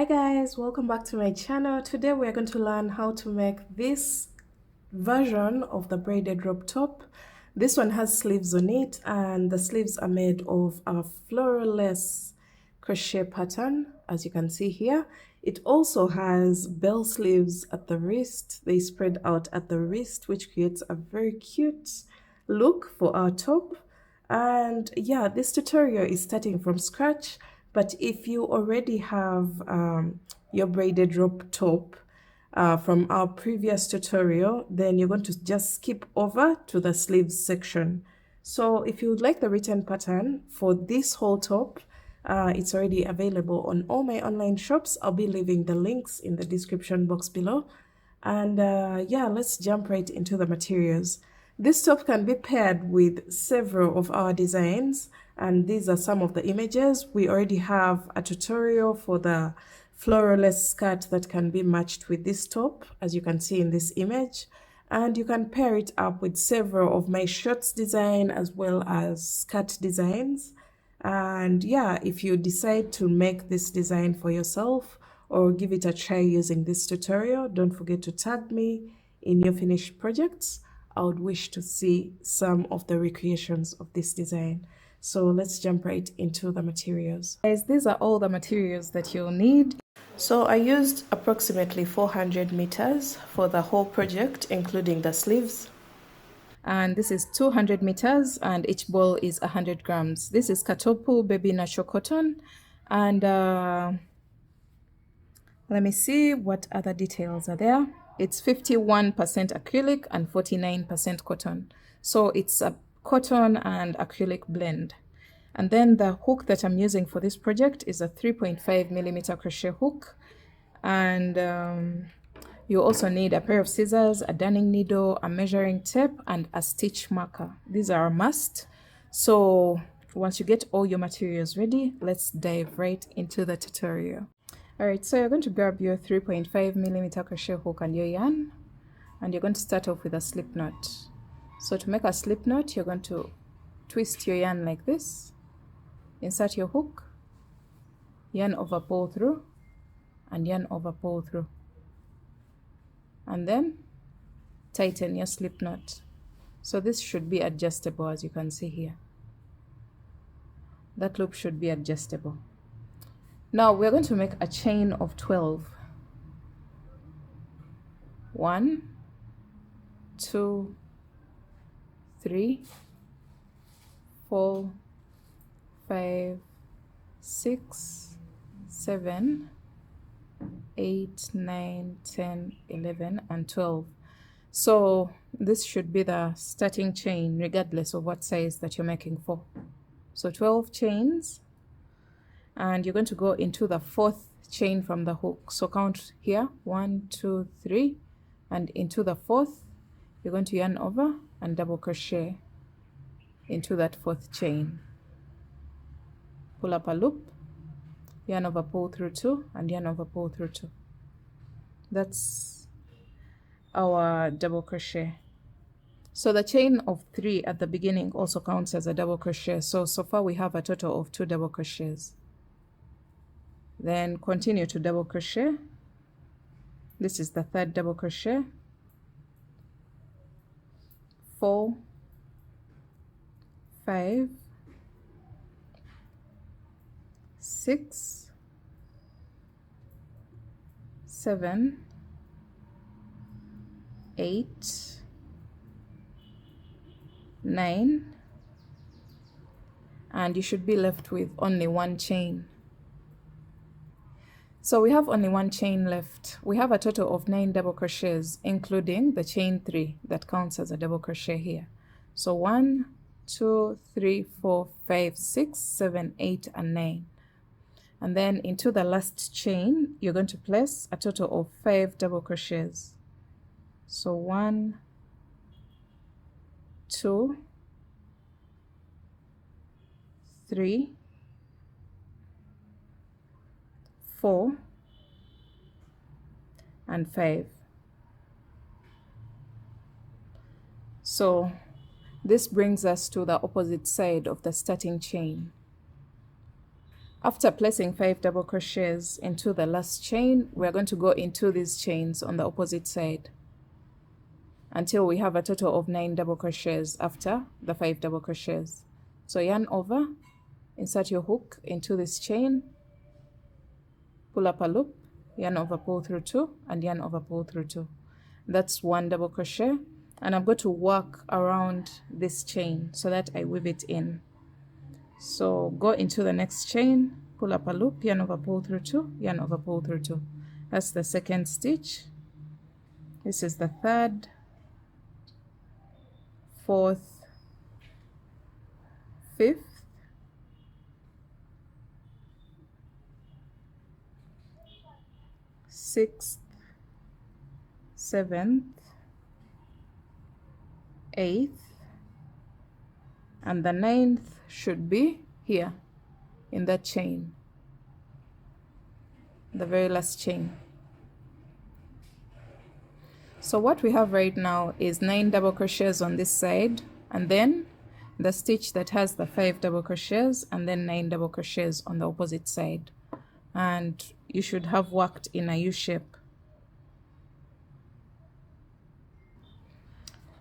Hi guys, welcome back to my channel. Today we are going to learn how to make this version of the braided rope top. This one has sleeves on it, and the sleeves are made of a floralless crochet pattern, as you can see here. It also has bell sleeves at the wrist. They spread out at the wrist, which creates a very cute look for our top. And yeah, this tutorial is starting from scratch. But if you already have your braided rope top from our previous tutorial, then you're going to just skip over to the sleeves section. So if you would like the written pattern for this whole top, it's already available on all my online shops. I'll be leaving the links in the description box below. And yeah, let's jump right into the materials. This top can be paired with several of our designs, and these are some of the images. We already have a tutorial for the floralless skirt that can be matched with this top, as you can see in this image. And you can pair it up with several of my shorts design as well as skirt designs. And yeah, if you decide to make this design for yourself or give it a try using this tutorial, don't forget to tag me in your finished projects. I would wish to see some of the recreations of this design. So let's jump right into the materials. Guys, these are all the materials that you'll need. So I used approximately 400 meters for the whole project, including the sleeves. And this is 200 meters, and each ball is 100 grams. This is Katopu baby natural cotton. And let me see what other details are there. It's 51% acrylic and 49% cotton. So it's a cotton and acrylic blend. And then the hook that I'm using for this project is a 3.5 millimeter crochet hook. And you also need a pair of scissors, a darning needle, a measuring tape, and a stitch marker. These are a must. So once you get all your materials ready, let's dive right into the tutorial. Alright, so you're going to grab your 3.5 millimeter crochet hook and your yarn, and you're going to start off with a slip knot. So to make a slip knot, you're going to twist your yarn like this, insert your hook, yarn over, pull through, and yarn over, pull through, and then tighten your slip knot. So this should be adjustable, as you can see here. That loop should be adjustable. Now we're going to make a chain of 12. 1, 2, 3, 4, 5, 6, 7, 8, 9, 10, 11, and 12. So this should be the starting chain regardless of what size that you're making for. So 12 chains. And you're going to go into the 4th chain from the hook. So count here, 1, 2, 3, and into the 4th, you're going to yarn over and double crochet into that 4th chain. Pull up a loop, yarn over, pull through 2, and yarn over, pull through 2. That's our double crochet. So the chain of 3 at the beginning also counts as a double crochet. So far we have a total of 2 double crochets. Then continue to double crochet. This is the 3rd double crochet. 4, 5, 6, 7, 8, 9, and you should be left with only 1 chain. So we have only 1 chain left. We have a total of 9 double crochets, including the chain 3 that counts as a double crochet here. So 1, 2, 3, 4, 5, 6, 7, 8, and 9. And then into the last chain, you're going to place a total of 5 double crochets. So 1, 2, 3, 4, and 5. So this brings us to the opposite side of the starting chain. After placing 5 double crochets into the last chain, we're going to go into these chains on the opposite side until we have a total of 9 double crochets after the 5 double crochets. So yarn over, insert your hook into this chain, pull up a loop, yarn over, pull through 2, and yarn over, pull through 2. That's 1 double crochet, and I'm going to work around this chain so that I weave it in. So go into the next chain, pull up a loop, yarn over, pull through 2, yarn over, pull through 2. That's the second stitch. This is the third, fourth, fifth, sixth, seventh, eighth, and the ninth should be here in that chain, the very last chain. So what we have right now is 9 double crochets on this side, and then the stitch that has the 5 double crochets, and then 9 double crochets on the opposite side, and you should have worked in a U shape.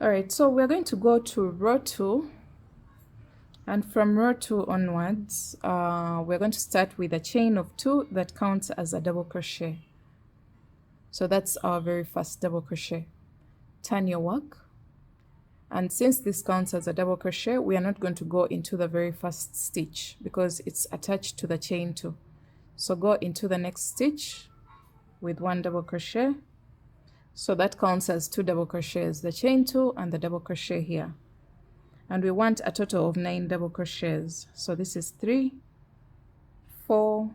Alright, so we're going to go to row 2, and from row 2 onwards, we're going to start with a chain of 2 that counts as a double crochet. So that's our very first double crochet. Turn your work, and since this counts as a double crochet, we are not going to go into the very first stitch because it's attached to the chain 2. So go into the next stitch with 1 double crochet. So that counts as 2 double crochets, the chain 2 and the double crochet here. And we want a total of 9 double crochets. So this is 3, 4,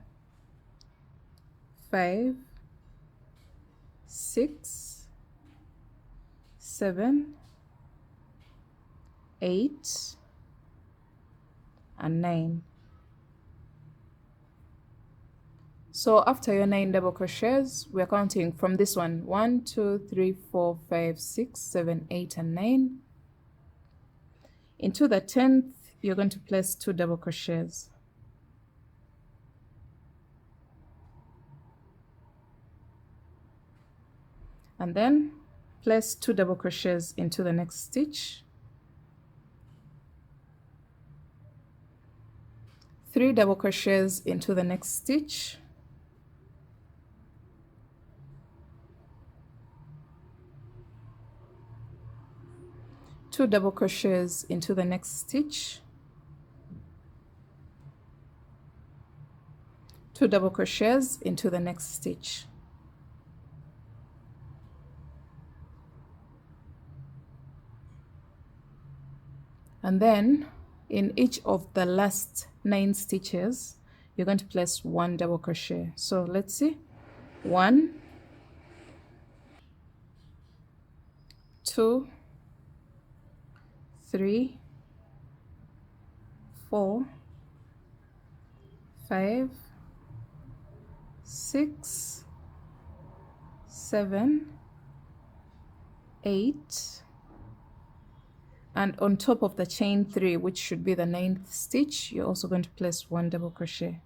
5, 6, 7, 8, and 9. So after your 9 double crochets, we're counting from this one: 1, 2, 3, 4, 5, 6, 7, 8, and 9. Into the 10th, you're going to place 2 double crochets. And then place 2 double crochets into the next stitch, 3 double crochets into the next stitch, 2 double crochets into the next stitch, 2 double crochets into the next stitch. And then in each of the last 9 stitches, you're going to place 1 double crochet. So let's see: 1, 2, 3, 4, 5, 6, 7, 8, and on top of the chain 3, which should be the 9th stitch, you're also going to place 1 double crochet.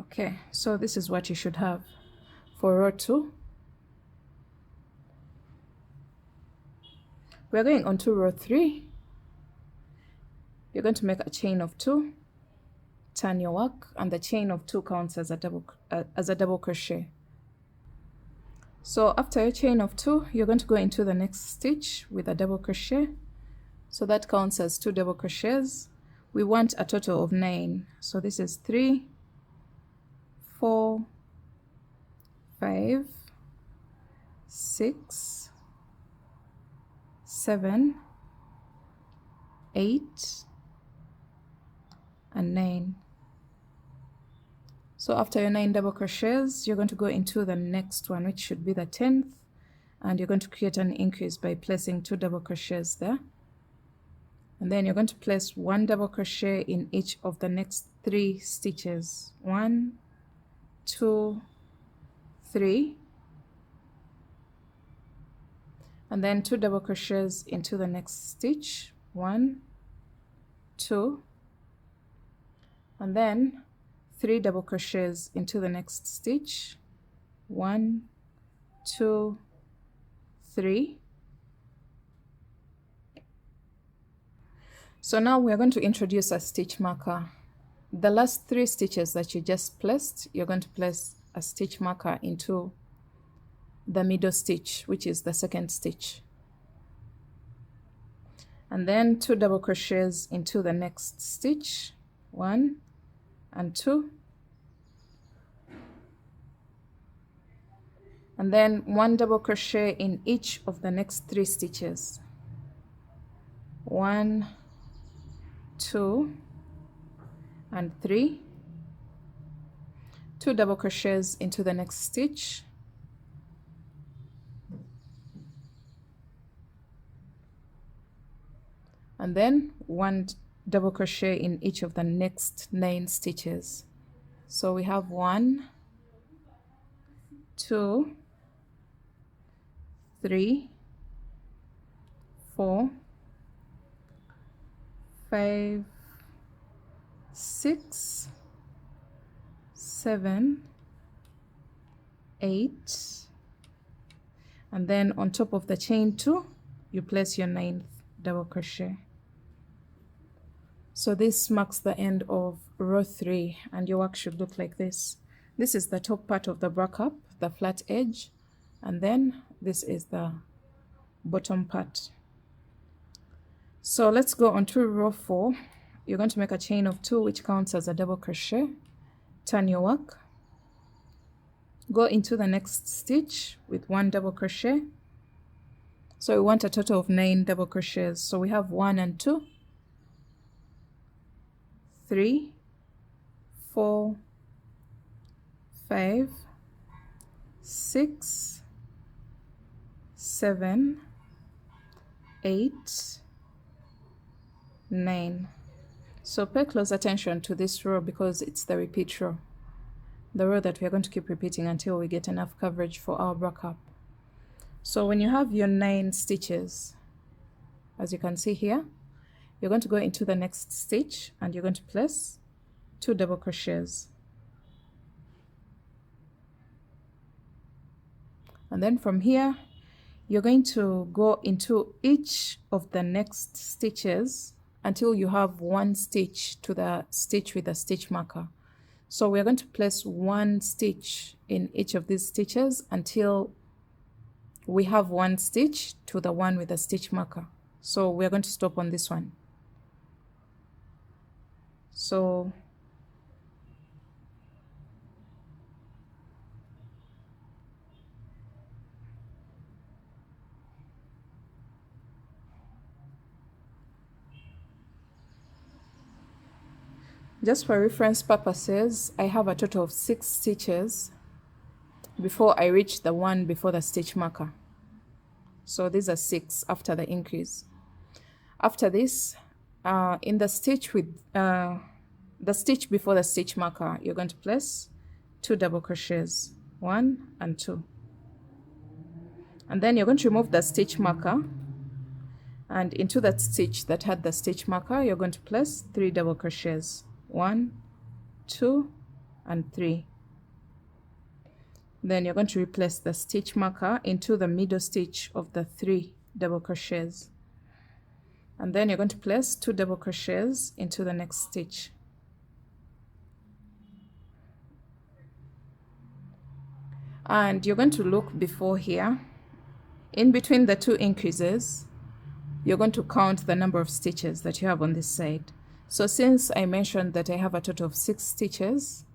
Okay, so this is what you should have for row 2. We're going on to row 3. You're going to make a chain of 2, turn your work, and the chain of 2 counts as a double crochet. So after your chain of 2, you're going to go into the next stitch with a double crochet. So that counts as 2 double crochets. We want a total of 9. So this is 3, 4, 5, 6, 7, 8, and 9. So after your 9 double crochets, you're going to go into the next one, which should be the 10th, and you're going to create an increase by placing 2 double crochets there. And then you're going to place 1 double crochet in each of the next 3 stitches. 1, 2, 3, and then 2 double crochets into the next stitch. 1, 2, and then 3 double crochets into the next stitch. 1, 2, 3. So now we're going to introduce a stitch marker. The last 3 stitches that you just placed, you're going to place a stitch marker into the middle stitch, which is the second stitch, and then 2 double crochets into the next stitch. 1 and 2, and then 1 double crochet in each of the next 3 stitches. 1, 2 and 3. 2 double crochets into the next stitch. And then 1 double crochet in each of the next 9 stitches. So we have 1, 2, 3, 4, 5, 6, 7, 8, and then on top of the chain 2 you place your 9th double crochet. So this marks the end of row 3, and your work should look like this. This is the top part of the backup, the flat edge, and then this is the bottom part. So let's go on to row 4. You're going to make a chain of 2, which counts as a double crochet. Turn your work, go into the next stitch with 1 double crochet. So we want a total of 9 double crochets. So we have 1 and 2, 3, 4, 5, 6, 7, 8, 9. So pay close attention to this row because it's the repeat row, the row that we are going to keep repeating until we get enough coverage for our backup. So when you have your 9 stitches, as you can see here, you're going to go into the next stitch and you're going to place 2 double crochets. And then from here, you're going to go into each of the next stitches until you have 1 stitch to the stitch with a stitch marker. So we're going to place 1 stitch in each of these stitches until we have 1 stitch to the one with a stitch marker. So we're going to stop on this one. So just for reference purposes, I have a total of 6 stitches before I reach the one before the stitch marker. So these are 6 after the increase. After this, in the stitch with the stitch before the stitch marker, you're going to place 2 double crochets, 1 and 2. And then you're going to remove the stitch marker, and into that stitch that had the stitch marker, you're going to place 3 double crochets, 1, 2 and 3. Then you're going to replace the stitch marker into the middle stitch of the 3 double crochets, and then you're going to place 2 double crochets into the next stitch. And you're going to look before here. In between the 2 increases, you're going to count the number of stitches that you have on this side. So since I mentioned that I have a total of 6 stitches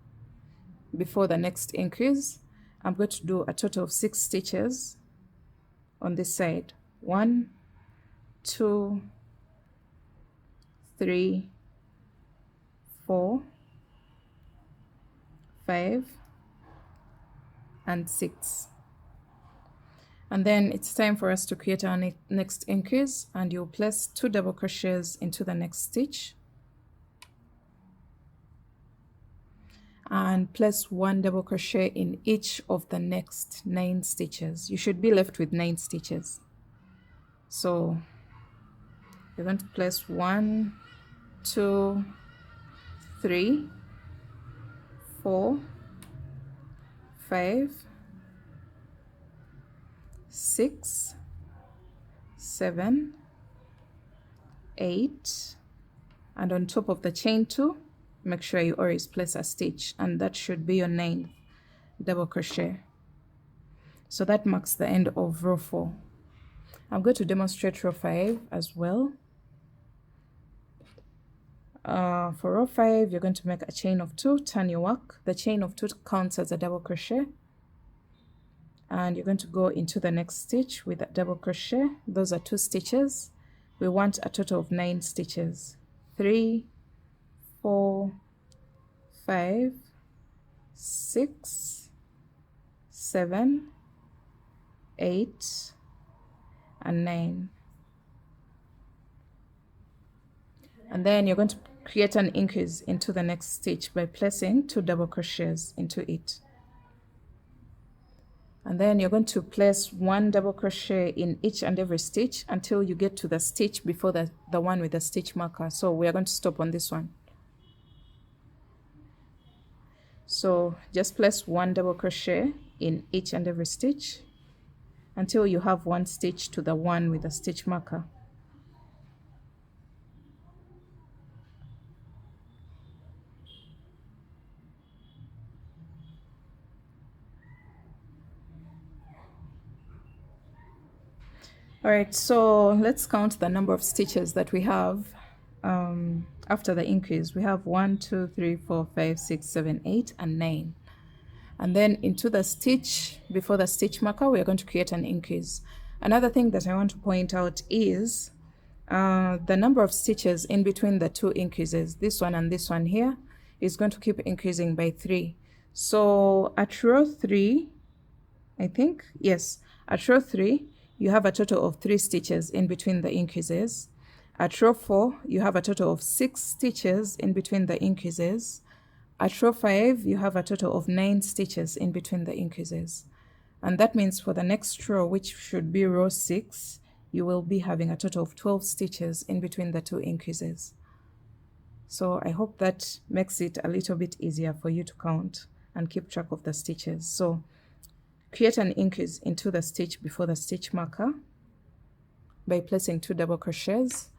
before the next increase, I'm going to do a total of 6 stitches on this side. 1, 2, 3, 4, 5, and 6. And then it's time for us to create our next increase, and you'll place 2 double crochets into the next stitch and place 1 double crochet in each of the next 9 stitches. You should be left with 9 stitches. So you're going to place 1, 2, 3, 4, 5, 6, 7, 8, and on top of the chain 2, make sure you always place a stitch, and that should be your 9th double crochet. So that marks the end of row 4. I'm going to demonstrate row 5 as well. For row 5, you're going to make a chain of 2, turn your work. The chain of 2 counts as a double crochet, and you're going to go into the next stitch with a double crochet. Those are 2 stitches. We want a total of 9 stitches. 3, 4, 5, 6, 7, 8, and 9. And then you're going to create an increase into the next stitch by placing 2 double crochets into it. And then you're going to place 1 double crochet in each and every stitch until you get to the stitch before the one with the stitch marker. So we are going to stop on this one. So just place 1 double crochet in each and every stitch until you have 1 stitch to the one with the stitch marker. Alright, so let's count the number of stitches that we have after the increase. We have 1, 2, 3, 4, 5, 6, 7, 8, and 9. And then into the stitch before the stitch marker, we are going to create an increase. Another thing that I want to point out is the number of stitches in between the 2 increases, this one and this one here, is going to keep increasing by 3. So at row 3, I think, yes, at row 3, you have a total of 3 stitches in between the increases. At row 4, you have a total of 6 stitches in between the increases. At row 5, you have a total of 9 stitches in between the increases. And that means for the next row, which should be row 6, you will be having a total of 12 stitches in between the 2 increases. So I hope that makes it a little bit easier for you to count and keep track of the stitches. So create an increase into the stitch before the stitch marker by placing 2 double crochets.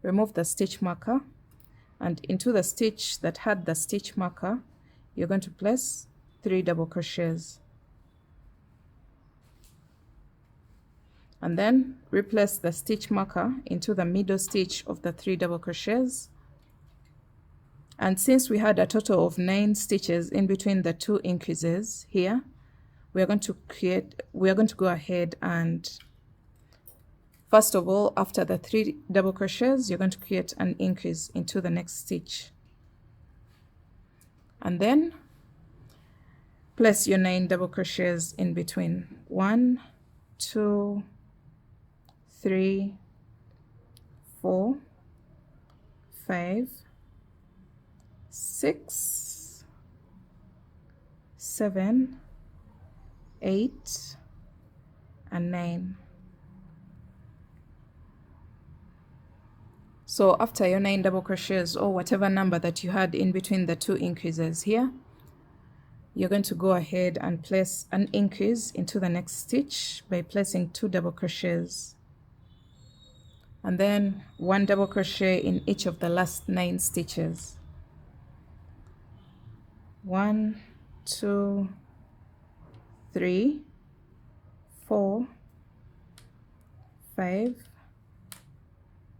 Remove the stitch marker, and into the stitch that had the stitch marker, you're going to place 3 double crochets. And then replace the stitch marker into the middle stitch of the 3 double crochets. And since we had a total of 9 stitches in between the 2 increases here, we are going to go ahead and, first of all, after the 3 double crochets, you're going to create an increase into the next stitch. And then place your 9 double crochets in between. 1, 2, 3, 4, 5, 6, 7, 8, and 9. So after your 9 double crochets, or whatever number that you had in between the 2 increases here, you're going to go ahead and place an increase into the next stitch by placing 2 double crochets, and then 1 double crochet in each of the last 9 stitches. 1, 2, 3, 4, 5,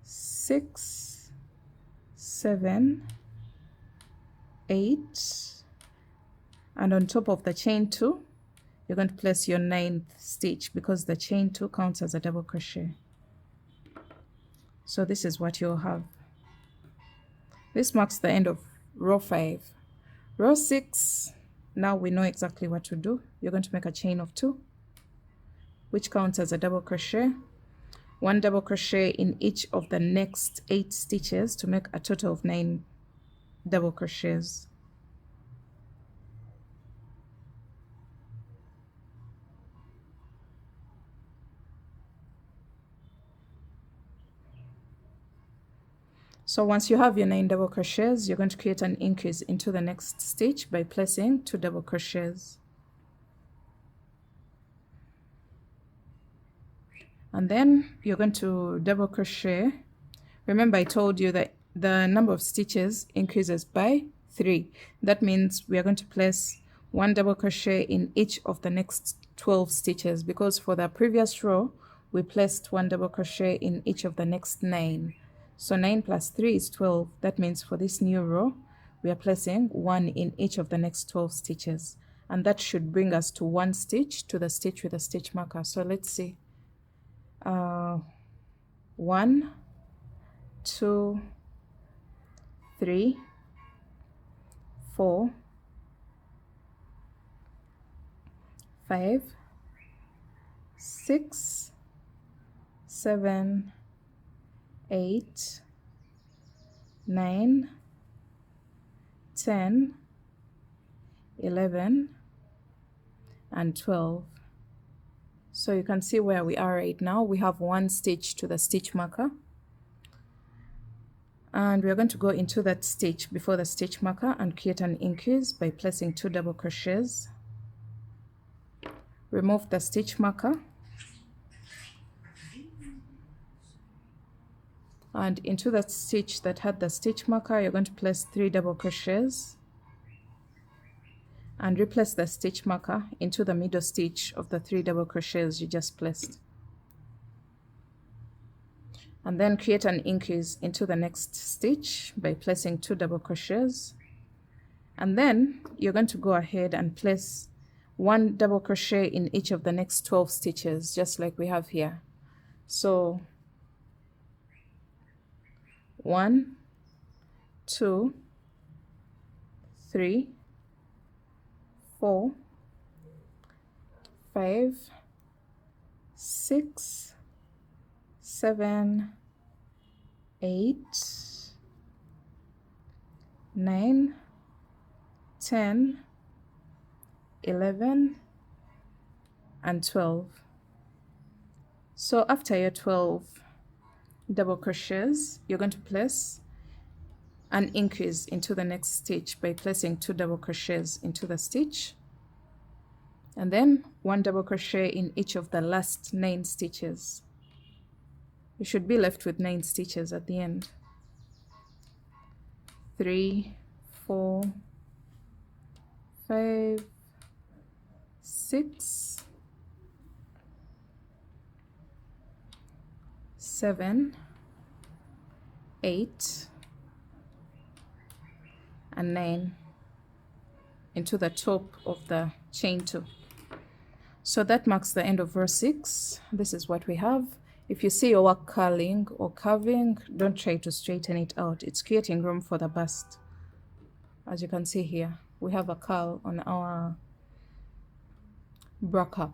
6, 7, 8, and on top of the chain 2, you're going to place your 9th stitch, because the chain 2 counts as a double crochet. So this is what you'll have. This marks the end of row 5. Row 6, now we know exactly what to do. You're going to make a chain of 2, which counts as a double crochet. 1 double crochet in each of the next 8 stitches to make a total of 9 double crochets. So once you have your 9 double crochets, you're going to create an increase into the next stitch by placing 2 double crochets. And then you're going to double crochet. Remember, I told you that the number of stitches increases by 3. That means we are going to place 1 double crochet in each of the next 12 stitches, because for the previous row we placed 1 double crochet in each of the next 9. So 9 plus 3 is 12. That means for this new row we are placing 1 in each of the next 12 stitches, and that should bring us to 1 stitch to the stitch with a stitch marker. So let's see. 1, 2, 3, 4, 5, 6, 7, 8, 9, 10, 11, and 12. So you can see where we are right now. We have 1 stitch to the stitch marker, and we are going to go into that stitch before the stitch marker and create an increase by placing 2 double crochets. Remove the stitch marker, and into that stitch that had the stitch marker you're going to place 3 double crochets and replace the stitch marker into the middle stitch of the 3 double crochets you just placed, and then create an increase into the next stitch by placing 2 double crochets. And then you're going to go ahead and place 1 double crochet in each of the next 12 stitches, just like we have here. So 1, 2, 3, 4, 5, 6, 7, 8, 9, 10, 11, and 12. So after your 12 double crochets, you're going to place an increase into the next stitch by placing 2 double crochets into the stitch, and then 1 double crochet in each of the last 9 stitches. You should be left with 9 stitches at the end. 3, 4, 5, 6, 7, 8, and 9 into the top of the chain 2. So that marks the end of row 6. This is what we have. If you see your work curling or curving, don't try to straighten it out. It's creating room for the bust. As you can see here, we have a curl on our bra cup.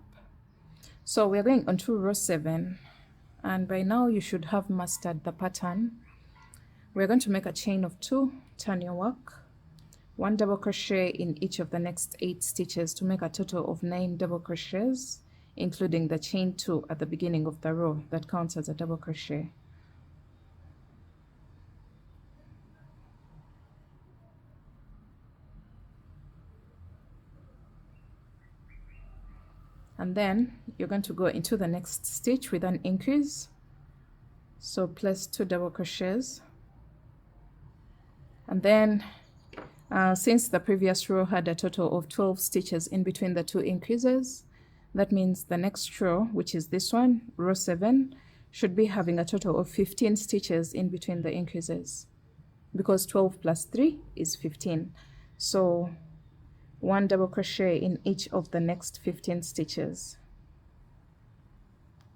So we're going on to row 7, and by now you should have mastered the pattern. We're going to make a chain of 2, turn your work, 1 double crochet in each of the next 8 stitches to make a total of 9 double crochets, including the chain 2 at the beginning of the row that counts as a double crochet. And then you're going to go into the next stitch with an increase. So place 2 double crochets, and then since the previous row had a total of 12 stitches in between the 2 increases, that means the next row, which is this one, row 7, should be having a total of 15 stitches in between the increases, because 12 plus 3 is 15. So 1 double crochet in each of the next 15 stitches.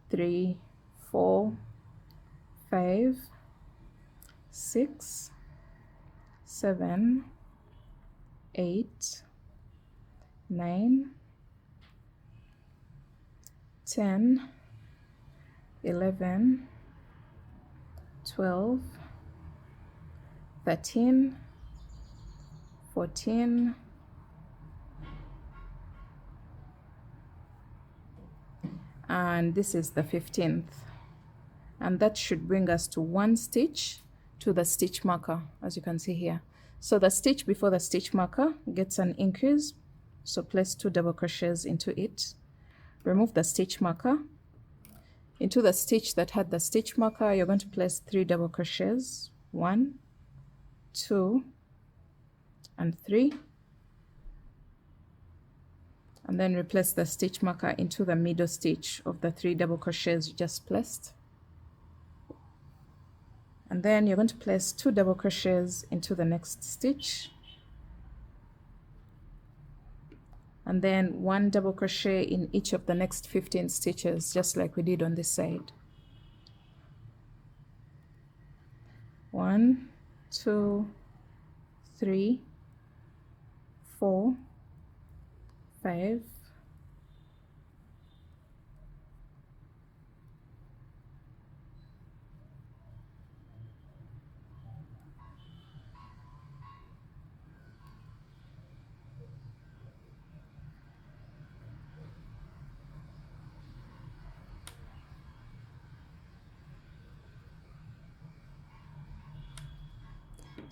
3, 4, 5, 6, 7, 8, 9, 10, 11, 12, 13, 14, and this is the 15th, and that should bring us to 1 stitch to the stitch marker, as you can see here. So the stitch before the stitch marker gets an increase, so place 2 double crochets into it. Remove the stitch marker. Into the stitch that had the stitch marker, you're going to place 3 double crochets, 1, 2, and 3, and then replace the stitch marker into the middle stitch of the 3 double crochets you just placed. And then you're going to place 2 double crochets into the next stitch, and then 1 double crochet in each of the next 15 stitches, just like we did on this side. 1, 2, 3, 4, 5, 6.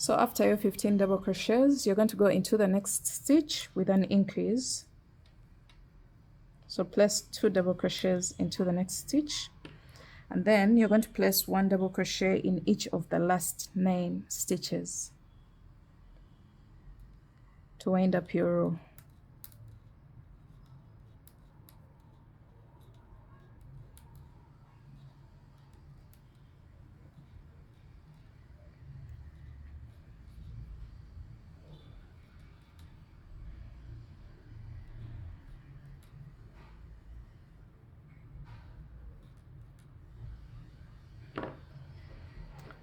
So after your 15 double crochets, you're going to go into the next stitch with an increase. So place 2 double crochets into the next stitch, and then you're going to place 1 double crochet in each of the last 9 stitches to wind up your row.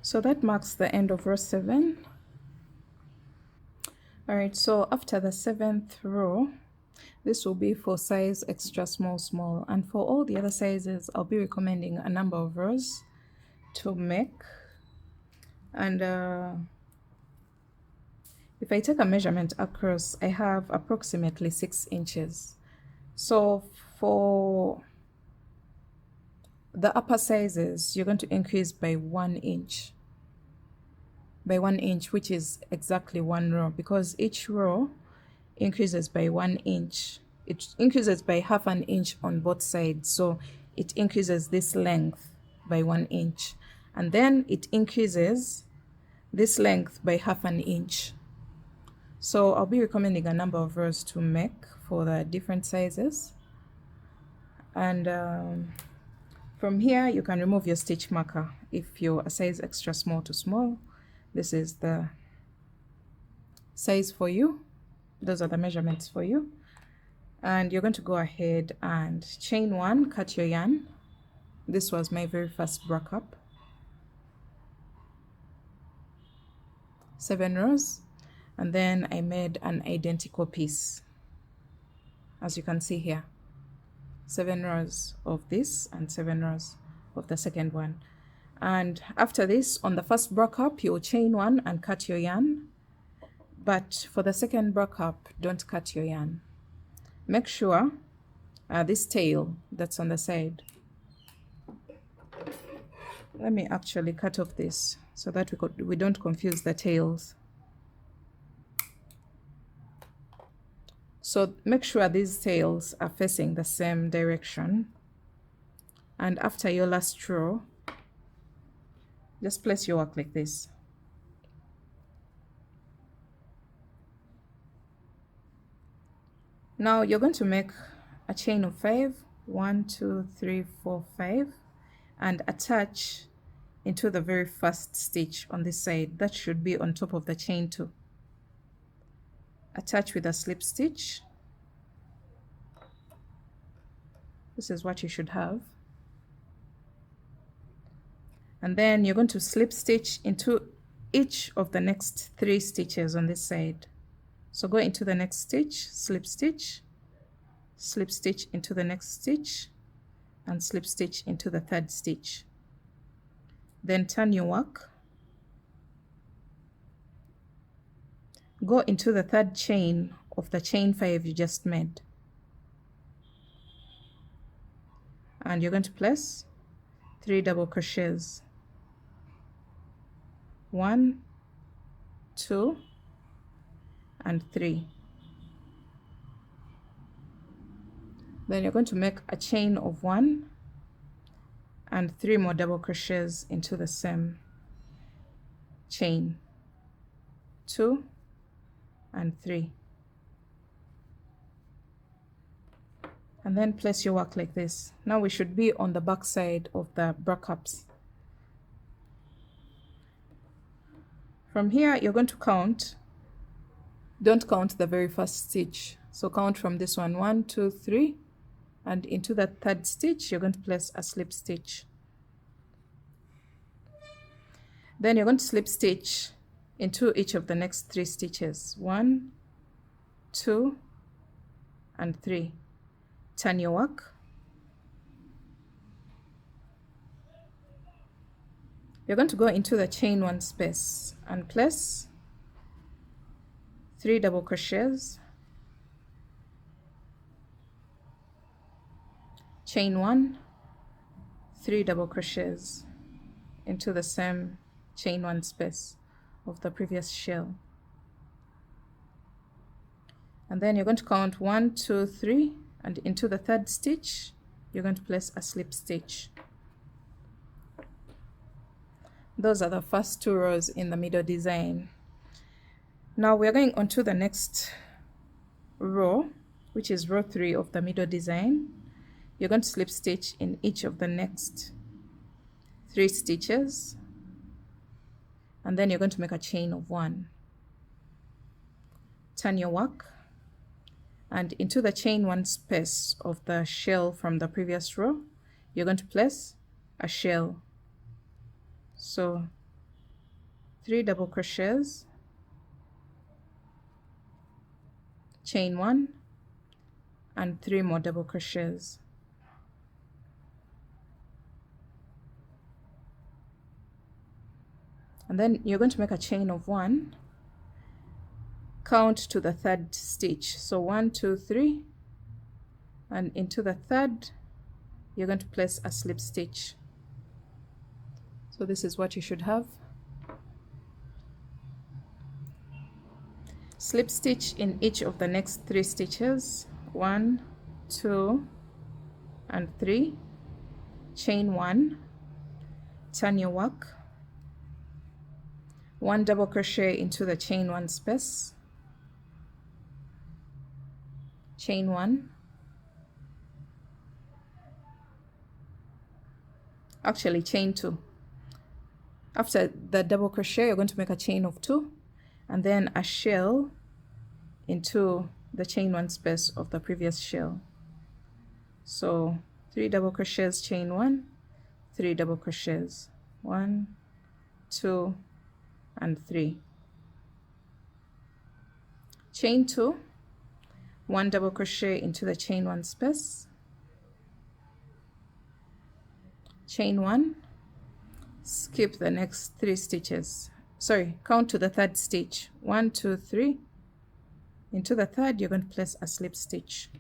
So that marks the end of row 7. Alright, so after the 7th row, this will be for size extra small, small, and for all the other sizes I'll be recommending a number of rows to make. And if I take a measurement across, I have approximately 6 inches. So for the upper sizes, you're going to increase by 1 inch. By 1 inch, which is exactly 1 row, because each row increases by 1 inch. It increases by half an inch on both sides, so it increases this length by 1 inch, and then it increases this length by half an inch. So I'll be recommending a number of rows to make for the different sizes. And from here you can remove your stitch marker if you're a size extra small to small. This is the size for you. Those are the measurements for you. And you're going to go ahead and chain 1, cut your yarn. This was my very first brack up. 7 rows, and then I made an identical piece, as you can see here. 7 rows of this and 7 rows of the second one. And after this, on the first brack up, you'll chain 1 and cut your yarn. But for the second brack up, don't cut your yarn. Make sure this tail that's on the side. Let me actually cut off this so that we don't confuse the tails. So make sure these tails are facing the same direction. And after your last row, just place your work like this. Now you're going to make a chain of 5, 1, 2, 3, 4, 5, and attach into the very first stitch on this side. That should be on top of the chain 2. Attach with a slip stitch. This is what you should have. And then you're going to slip stitch into each of the next 3 stitches on this side. So go into the next stitch, slip stitch into the next stitch, and slip stitch into the 3rd stitch. Then turn your work, go into the 3rd chain of the chain 5 you just made, and you're going to place 3 double crochets. 1, 2, and 3. Then you're going to make a chain of 1 and 3 more double crochets into the same chain, 2 and 3, and then place your work like this. Now we should be on the back side of the bra cups. From here you're going to count. Don't count the very first stitch, so count from this one, 1, 2, 3, and into the third stitch you're going to place a slip stitch. Then you're going to slip stitch into each of the next 3 stitches, 1, 2, and 3. Turn your work. You're going to go into the chain 1 space and place 3 double crochets, chain 1, 3 double crochets into the same chain 1 space of the previous shell, and then you're going to count 1, 2, 3, and into the third stitch you're going to place a slip stitch. Those are the first 2 rows in the middle design. Now we're going on to the next row, which is row 3 of the middle design. You're going to slip stitch in each of the next 3 stitches, and then you're going to make a chain of 1. Turn your work, and into the chain 1 space of the shell from the previous row you're going to place a shell. So 3 double crochets, chain 1, and 3 more double crochets. And then you're going to make a chain of 1, count to the third stitch, so 1, 2, 3, and into the third you're going to place a slip stitch. So this is what you should have. Slip stitch in each of the next 3 stitches, 1, 2, and 3, chain 1, turn your work, 1 double crochet into the chain 1 space, chain 1, actually chain 2. After the double crochet you're going to make a chain of 2 and then a shell into the chain 1 space of the previous shell. So 3 double crochets, chain 1, 3 double crochets, 1, 2, and 3, chain 2, 1 double crochet into the chain 1 space, chain 1, skip the next 3 stitches, sorry, count to the third stitch, 1, 2, 3, into the third you're going to place a slip stitch.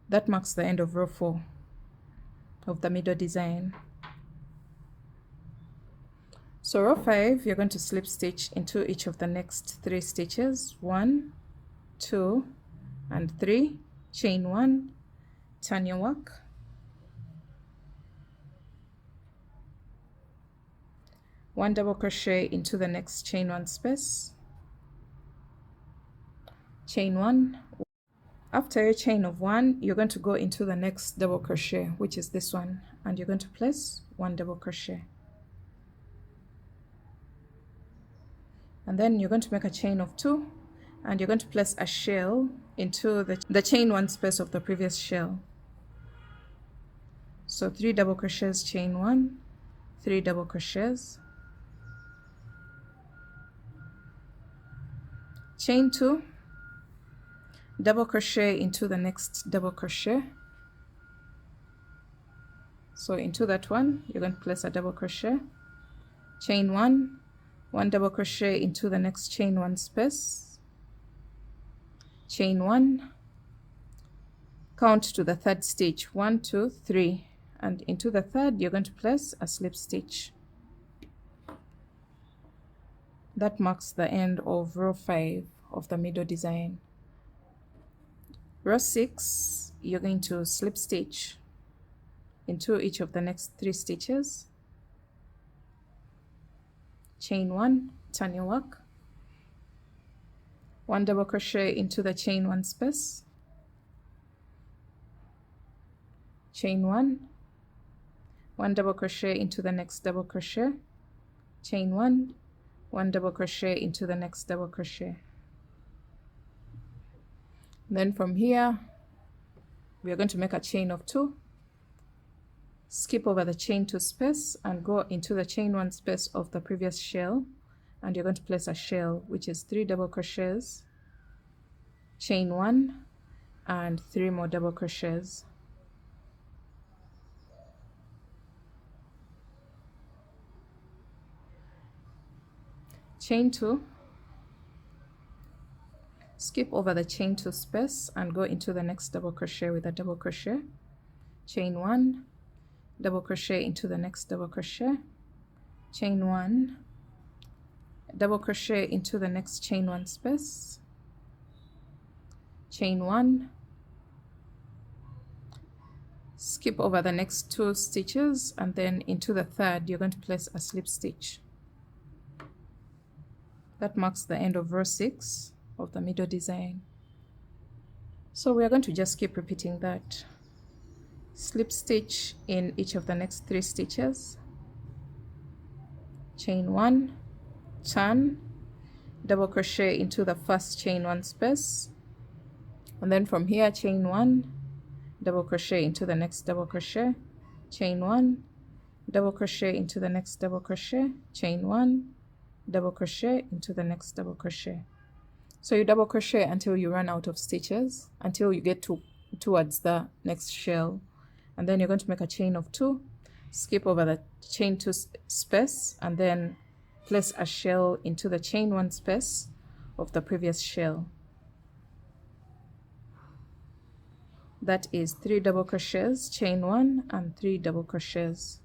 That marks the end of row 4 of the middle design. So row 5 you're going to slip stitch into each of the next 3 stitches, 1, 2, and 3, chain 1, turn your work, one double crochet into the next chain 1 space, chain 1. After your chain of 1 you're going to go into the next double crochet, which is this one, and you're going to place 1 double crochet, and then you're going to make a chain of 2 and you're going to place a shell into the chain 1 space of the previous shell. So 3 double crochets, chain 1, 3 double crochets, chain 2, double crochet into the next double crochet. So into that one you're going to place a double crochet, chain 1, 1 double crochet into the next chain 1 space, chain 1, count to the third stitch, 1, 2, 3, and into the third you're going to place a slip stitch. That marks the end of row 5 of the middle design. Row 6, you're going to slip stitch into each of the next 3 stitches, chain 1, turn your work, 1 double crochet into the chain 1 space, chain 1, 1 double crochet into the next double crochet, chain 1, 1 double crochet into the next double crochet. Then from here we are going to make a chain of 2, skip over the chain 2 space and go into the chain 1 space of the previous shell, and you're going to place a shell, which is 3 double crochets, chain 1 and 3 more double crochets. Chain 2, skip over the chain 2 space and go into the next double crochet with a double crochet, chain 1, double crochet into the next double crochet, chain 1, double crochet into the next chain 1 space, chain 1, skip over the next 2 stitches, and then into the third you're going to place a slip stitch. That marks the end of row 6 of the middle design. So we are going to just keep repeating that. Slip stitch in each of the next 3 stitches, chain 1, turn, double crochet into the first chain 1 space, and then from here chain 1, double crochet into the next double crochet, chain 1, double crochet into the next double crochet, chain 1, double crochet into the next double crochet. So you double crochet until you run out of stitches, until you get towards the next shell, and then you're going to make a chain of 2, skip over the chain 2 space, and then place a shell into the chain 1 space of the previous shell. That is 3 double crochets, chain 1 and 3 double crochets.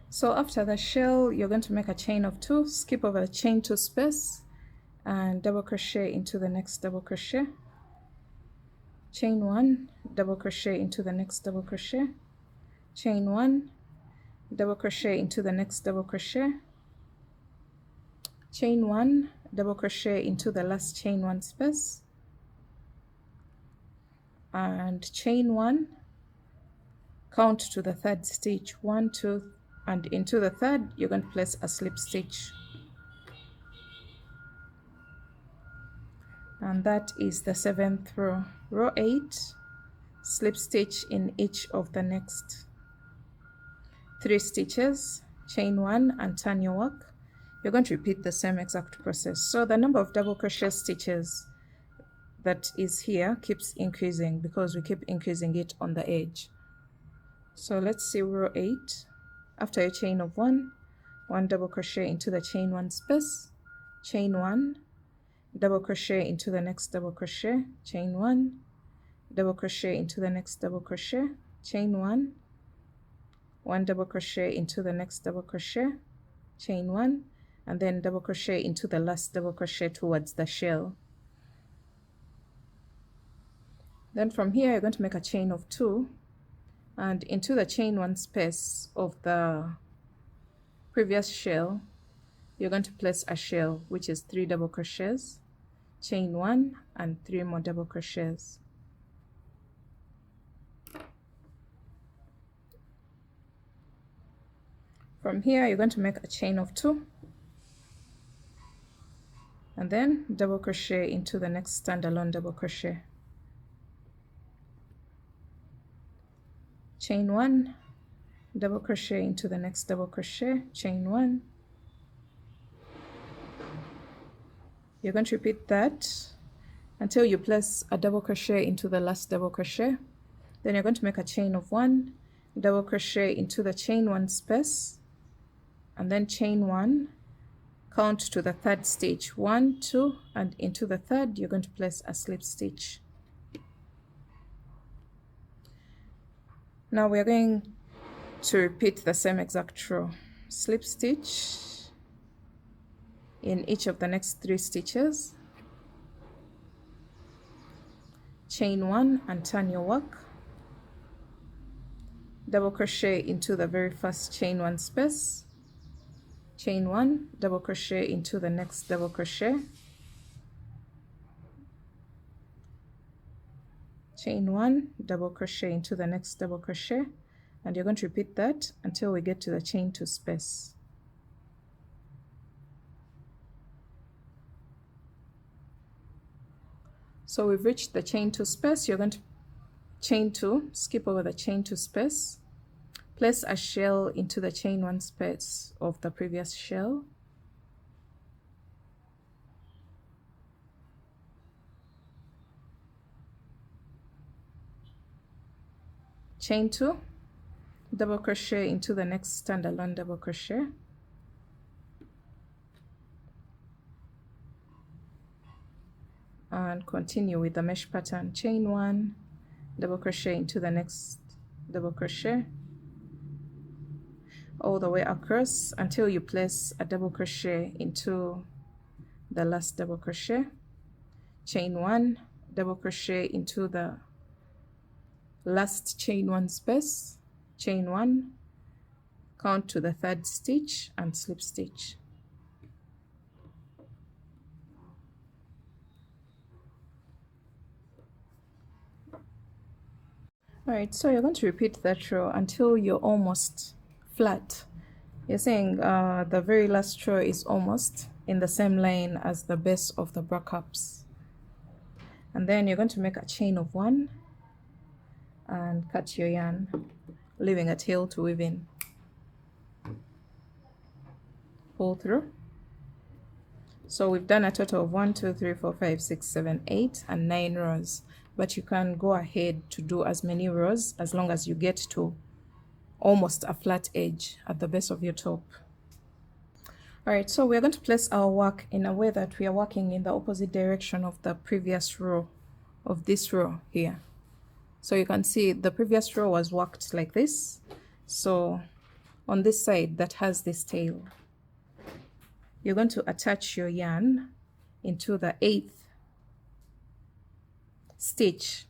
So after the shell, you're going to make a chain of 2, skip over the chain 2 space and double crochet into the next double crochet, chain 1, double crochet into the next double crochet, chain 1, double crochet into the next double crochet, chain 1, double crochet into the last chain 1 space, and chain 1, count to the third stitch, 1, 2, and into the third you're going to place a slip stitch, and that is the 7th row. Row 8, slip stitch in each of the next 3 stitches, chain 1 and turn your work. You're going to repeat the same exact process. So the number of double crochet stitches that is here keeps increasing because we keep increasing it on the edge. So let's see row 8. After a chain of 1, 1 double crochet into the chain 1 space, chain 1, double crochet into the next double crochet, chain 1, double crochet into the next double crochet, chain 1, 1 double crochet into the next double crochet, chain 1, and then double crochet into the last double crochet towards the shell. Then from here you're going to make a chain of 2, and into the chain 1 space of the previous shell you're going to place a shell, which is 3 double crochets, chain 1 and 3 more double crochets. From here you're going to make a chain of 2, and then double crochet into the next standalone double crochet, chain 1, double crochet into the next double crochet, chain 1. You're going to repeat that until you place a double crochet into the last double crochet. Then you're going to make a chain of 1, double crochet into the chain 1 space, and then chain 1, count to the third stitch, 1, 2, and into the third you're going to place a slip stitch. Now we're going to repeat the same exact row. Slip stitch in each of the next 3 stitches, chain 1 and turn your work, double crochet into the very first chain 1 space, chain 1, double crochet into the next double crochet, chain 1, double crochet into the next double crochet, and you're going to repeat that until we get to the chain 2 space. So we've reached the chain 2 space. You're going to chain 2, skip over the chain 2 space, place a shell into the chain 1 space of the previous shell, chain 2, double crochet into the next standalone double crochet, and continue with the mesh pattern. Chain 1, double crochet into the next double crochet all the way across until you place a double crochet into the last double crochet, chain 1, double crochet into the last chain 1 space, chain 1, count to the 3rd stitch and slip stitch. Alright, so you're going to repeat that row until you're almost flat. You're saying the very last row is almost in the same line as the base of the bra cups. And then you're going to make a chain of 1 and cut your yarn, leaving a tail to weave in. Pull through. So we've done a total of 1, 2, 3, 4, 5, 6, 7, 8 and 9 rows. But you can go ahead to do as many rows as long as you get to almost a flat edge at the base of your top. Alright, so we're going to place our work in a way that we are working in the opposite direction of the previous row of this row here. So you can see the previous row was worked like this. So on this side that has this tail, you're going to attach your yarn into the 8th stitch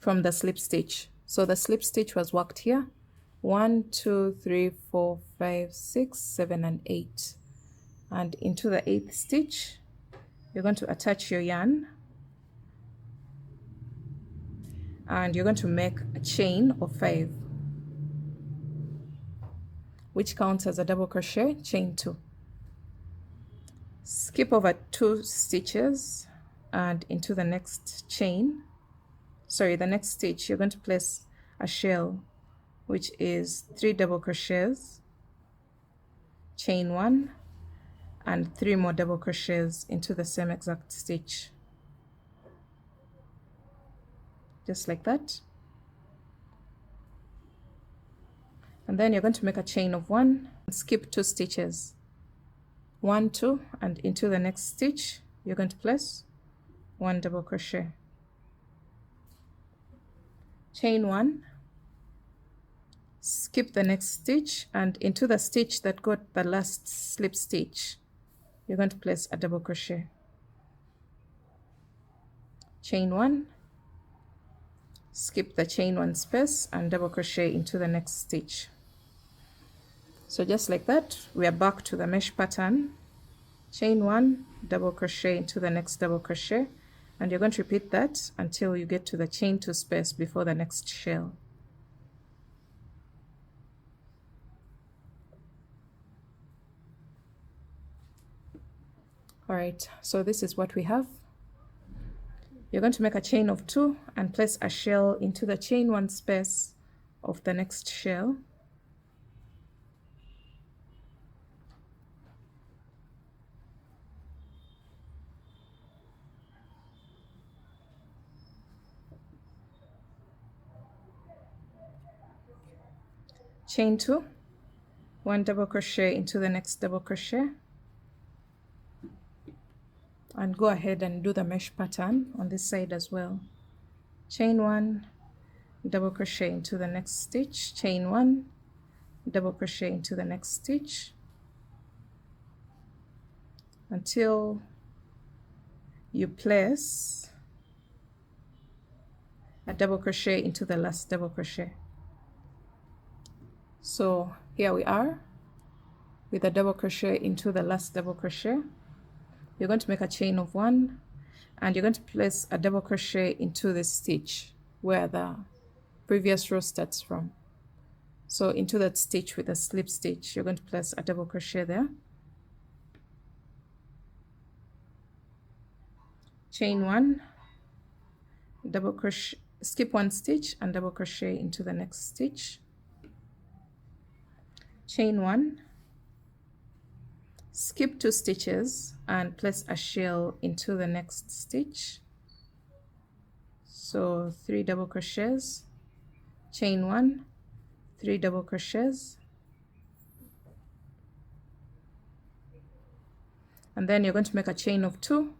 from the slip stitch. So the slip stitch was worked here, 1, 2, 3, 4, 5, 6, 7 and 8, and into the 8th stitch you're going to attach your yarn and you're going to make a chain of 5, which counts as a double crochet, chain 2. Skip over 2 stitches and into the next chain, the next stitch, you're going to place a shell, which is 3 double crochets, chain 1 and 3 more double crochets into the same exact stitch, just like that. And then you're going to make a chain of 1 and skip 2 stitches, 1, 2, and into the next stitch you're going to place 1 double crochet, chain 1, skip the next stitch, and into the stitch that got the last slip stitch you're going to place a double crochet, chain 1, skip the chain 1 space and double crochet into the next stitch. So just like that, we are back to the mesh pattern. Chain 1, double crochet into the next double crochet, and you're going to repeat that until you get to the chain 2 space before the next shell. Alright, so this is what we have. You're going to make a chain of 2 and place a shell into the chain 1 space of the next shell. Chain 2, 1 double crochet into the next double crochet, and go ahead and do the mesh pattern on this side as well. Chain 1, double crochet into the next stitch, chain 1, double crochet into the next stitch until you place a double crochet into the last double crochet. So here we are with a double crochet into the last double crochet. You're going to make a chain of 1 and you're going to place a double crochet into this stitch where the previous row starts from. So into that stitch with a slip stitch, you're going to place a double crochet there, chain 1, double crochet, skip 1 stitch and double crochet into the next stitch, chain 1, skip 2 stitches and place a shell into the next stitch. So 3 double crochets, chain 1, 3 double crochets, and then you're going to make a chain of 2,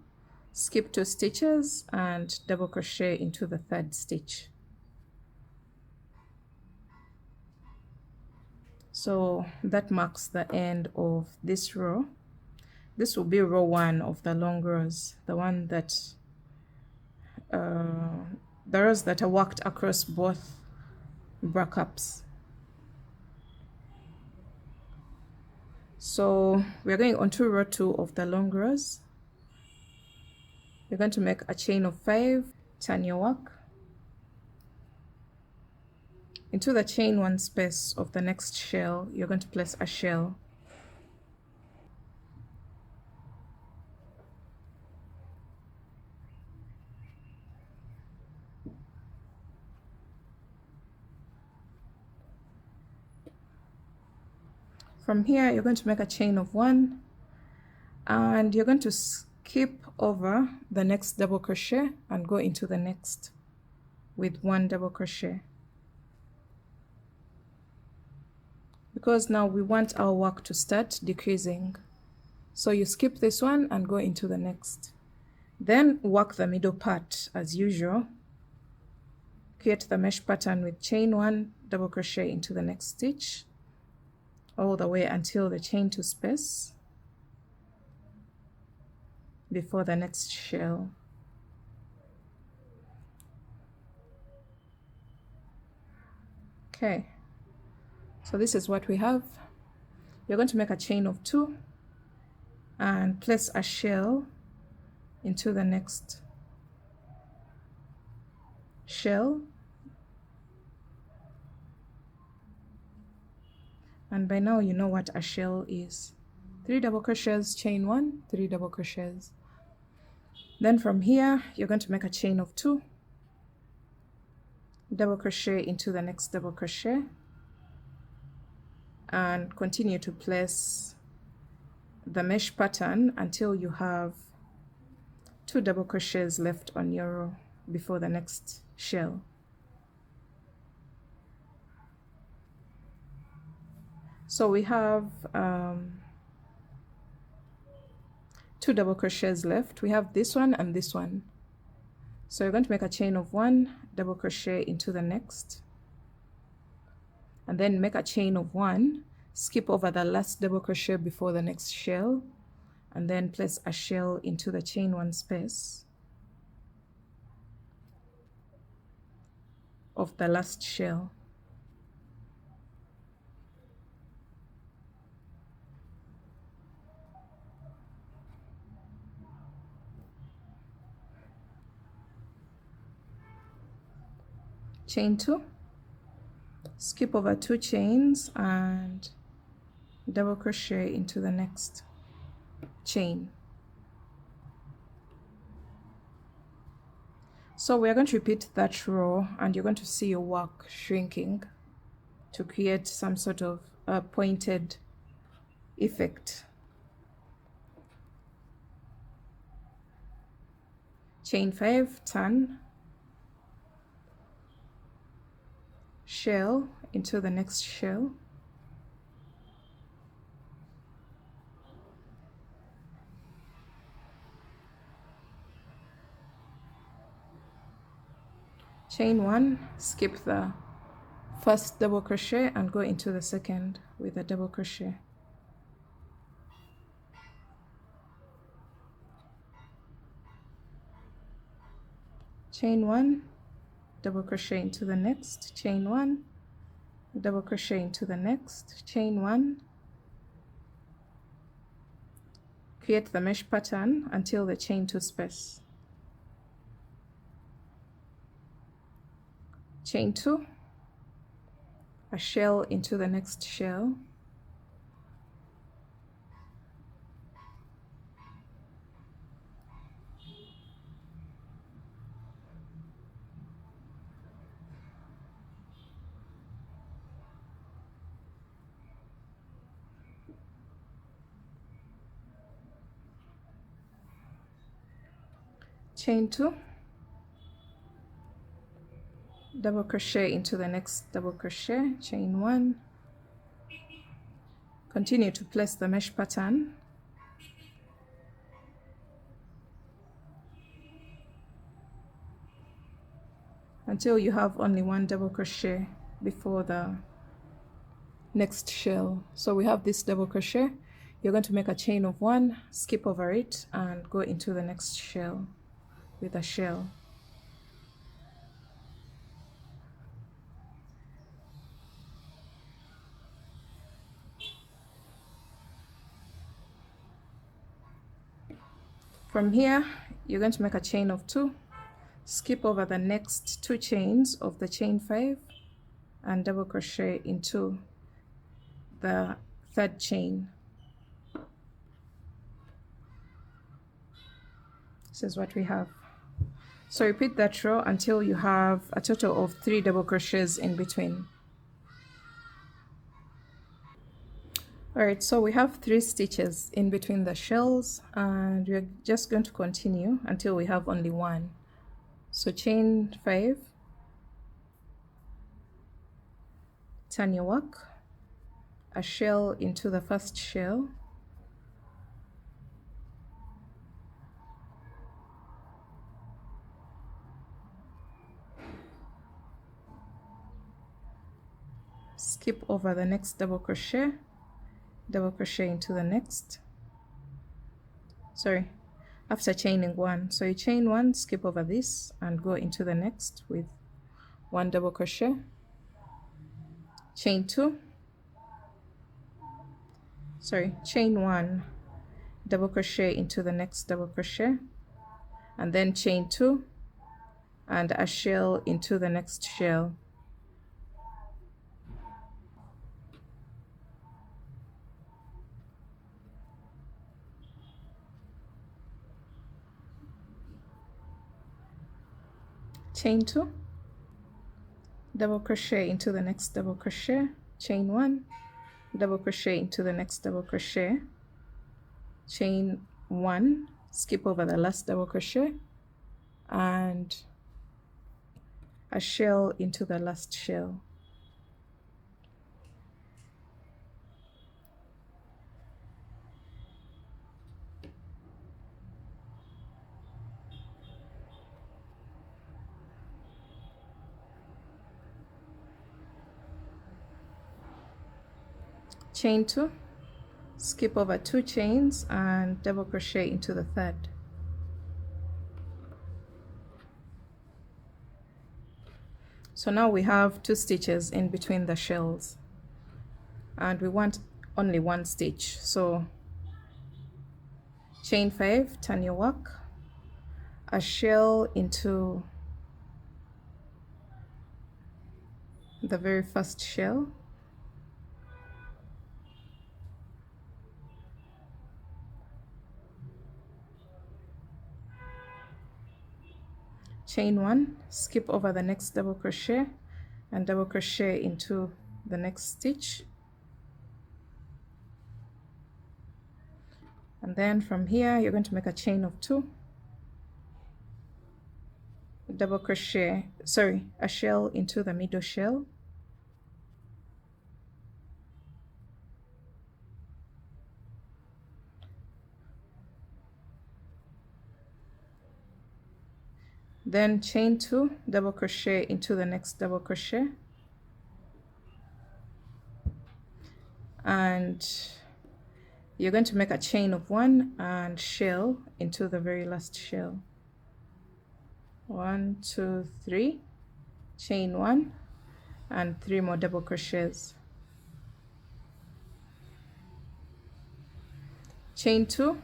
skip 2 stitches and double crochet into the 3rd stitch. So that marks the end of this row. This will be row 1 of the long rows, the one that the rows that are worked across both bra cups. So we're going on to row 2 of the long rows. You're going to make a chain of 5, turn your work into the chain 1 space of the next shell. You're going to place a shell. From here, you're going to make a chain of 1 and you're going to skip over the next double crochet and go into the next with 1 double crochet, because now we want our work to start decreasing. So you skip this one and go into the next, then work the middle part as usual. Create the mesh pattern with chain 1, double crochet into the next stitch all the way until the chain 2 space before the next shell. Okay, so this is what we have. You're going to make a chain of 2 and place a shell into the next shell, and by now you know what a shell is. 3 double crochets, chain 1, 3 double crochets. Then from here you're going to make a chain of 2, double crochet into the next double crochet, and continue to place the mesh pattern until you have 2 double crochets left on your row before the next shell. So we have 2 double crochets left. We have this one and this one. So you're going to make a chain of 1, double crochet into the next, and then make a chain of 1, skip over the last double crochet before the next shell, and then place a shell into the chain 1 space of the last shell. Chain 2, skip over 2 chains and double crochet into the next chain. So we're going to repeat that row and you're going to see your work shrinking to create some sort of pointed effect. Chain 5, turn, shell into the next shell, chain 1, skip the first double crochet and go into the second with a double crochet. Chain 1, double crochet into the next, chain 1, double crochet into the next, chain 1, create the mesh pattern until the chain 2 space, chain 2, a shell into the next shell, chain 2, double crochet into the next double crochet, chain 1, continue to place the mesh pattern, until you have only 1 double crochet before the next shell. So we have this double crochet, you're going to make a chain of 1, skip over it and go into the next shell with a shell. From here you're going to make a chain of 2, skip over the next 2 chains of the chain 5 and double crochet into the 3rd chain. This is what we have. So repeat that row until you have a total of 3 double crochets in between. Alright, so we have 3 stitches in between the shells and we're just going to continue until we have only 1. So chain 5, turn your work, a shell into the first shell, skip over the next double crochet, double crochet into the next, sorry, after chaining 1, so you chain 1, skip over this and go into the next with 1 double crochet, chain 2, sorry, chain 1, double crochet into the next double crochet, and then chain 2 and a shell into the next shell. Chain 2, double crochet into the next double crochet, chain 1, double crochet into the next double crochet, chain 1, skip over the last double crochet and a shell into the last shell. Chain 2, skip over 2 chains and double crochet into the 3rd. So now we have 2 stitches in between the shells and we want only 1 stitch, so chain 5, turn your work, a shell into the very first shell, chain 1, skip over the next double crochet and double crochet into the next stitch, and then from here you're going to make a chain of 2, double crochet, sorry, a shell into the middle shell, then chain 2, double crochet into the next double crochet, and you're going to make a chain of 1 and shell into the very last shell. 1, 2, 3, chain 1 and 3 more double crochets, chain 2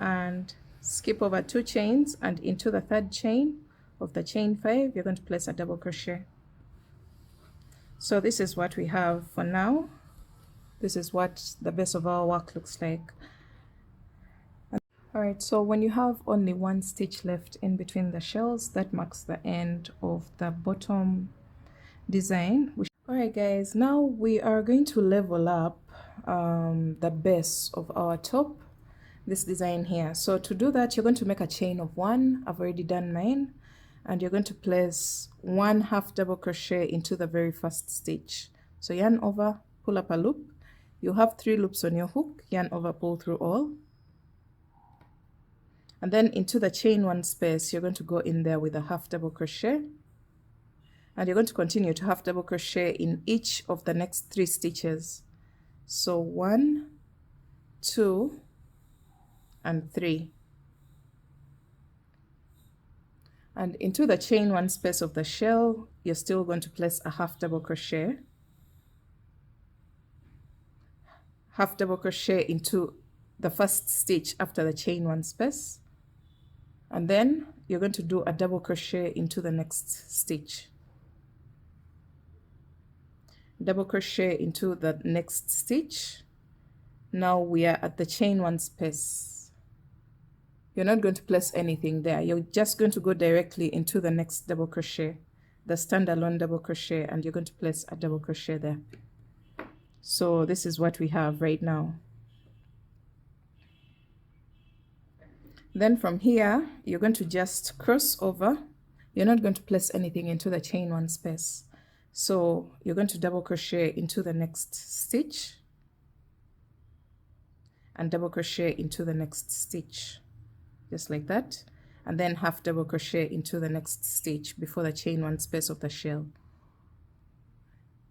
and skip over 2 chains, and into the third chain of the chain 5 you're going to place a double crochet. So this is what we have for now. This is what the base of our work looks like. Alright, so when you have only 1 stitch left in between the shells, that marks the end of the bottom design. Alright guys, now we are going to level up the base of our top, this design here. So to do that, you're going to make a chain of 1. I've already done mine. And you're going to place 1 half double crochet into the very first stitch. So yarn over, pull up a loop. You have 3 loops on your hook, yarn over, pull through all. And then into the chain 1 space, you're going to go in there with a half double crochet. And you're going to continue to half double crochet in each of the next 3 stitches. So 1, 2, and 3. And into the chain 1 space of the shell, you're still going to place a half double crochet. Half double crochet into the first stitch after the chain 1 space. And then you're going to do a double crochet into the next stitch. Double crochet into the next stitch. Now we are at the chain 1 space. You're not going to place anything there. You're just going to go directly into the next double crochet, the standalone double crochet, and you're going to place a double crochet there. So this is what we have right now. Then from here, you're going to just cross over. You're not going to place anything into the chain 1 space. So you're going to double crochet into the next stitch and double crochet into the next stitch, just like that, and then half double crochet into the next stitch before the chain 1 space of the shell.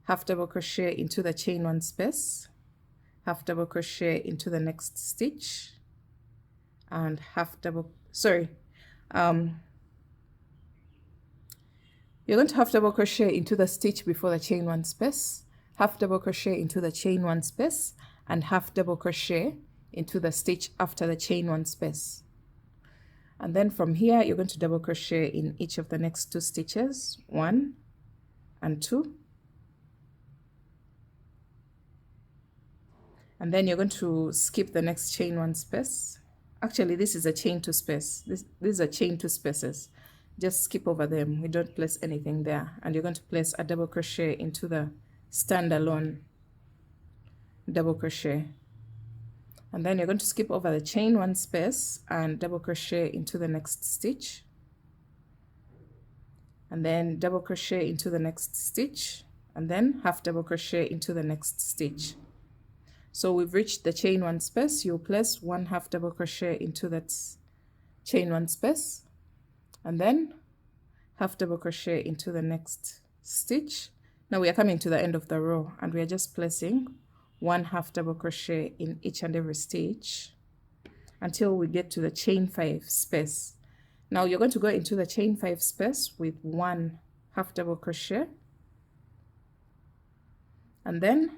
Half double crochet into the chain 1 space, half double crochet into the next stitch, and you're going to half double crochet into the stitch before the chain 1 space, half double crochet into the chain 1 space, and half double crochet into the stitch after the chain 1 space. And then from here, you're going to double crochet in each of the next 2 stitches, 1 and 2. And then you're going to skip the next chain 1 space. Actually, this is a chain 2 space. These are chain 2 spaces. Just skip over them. We don't place anything there. And you're going to place a double crochet into the standalone double crochet. And then you're going to skip over the chain 1 space and double crochet into the next stitch. And then double crochet into the next stitch. And then half double crochet into the next stitch. So we've reached the chain 1 space. You'll place 1 half double crochet into that chain 1 space, and then half double crochet into the next stitch. Now we are coming to the end of the row, and we are just placing 1 half double crochet in each and every stitch until we get to the chain 5 space. Now you're going to go into the chain 5 space with 1 half double crochet, and then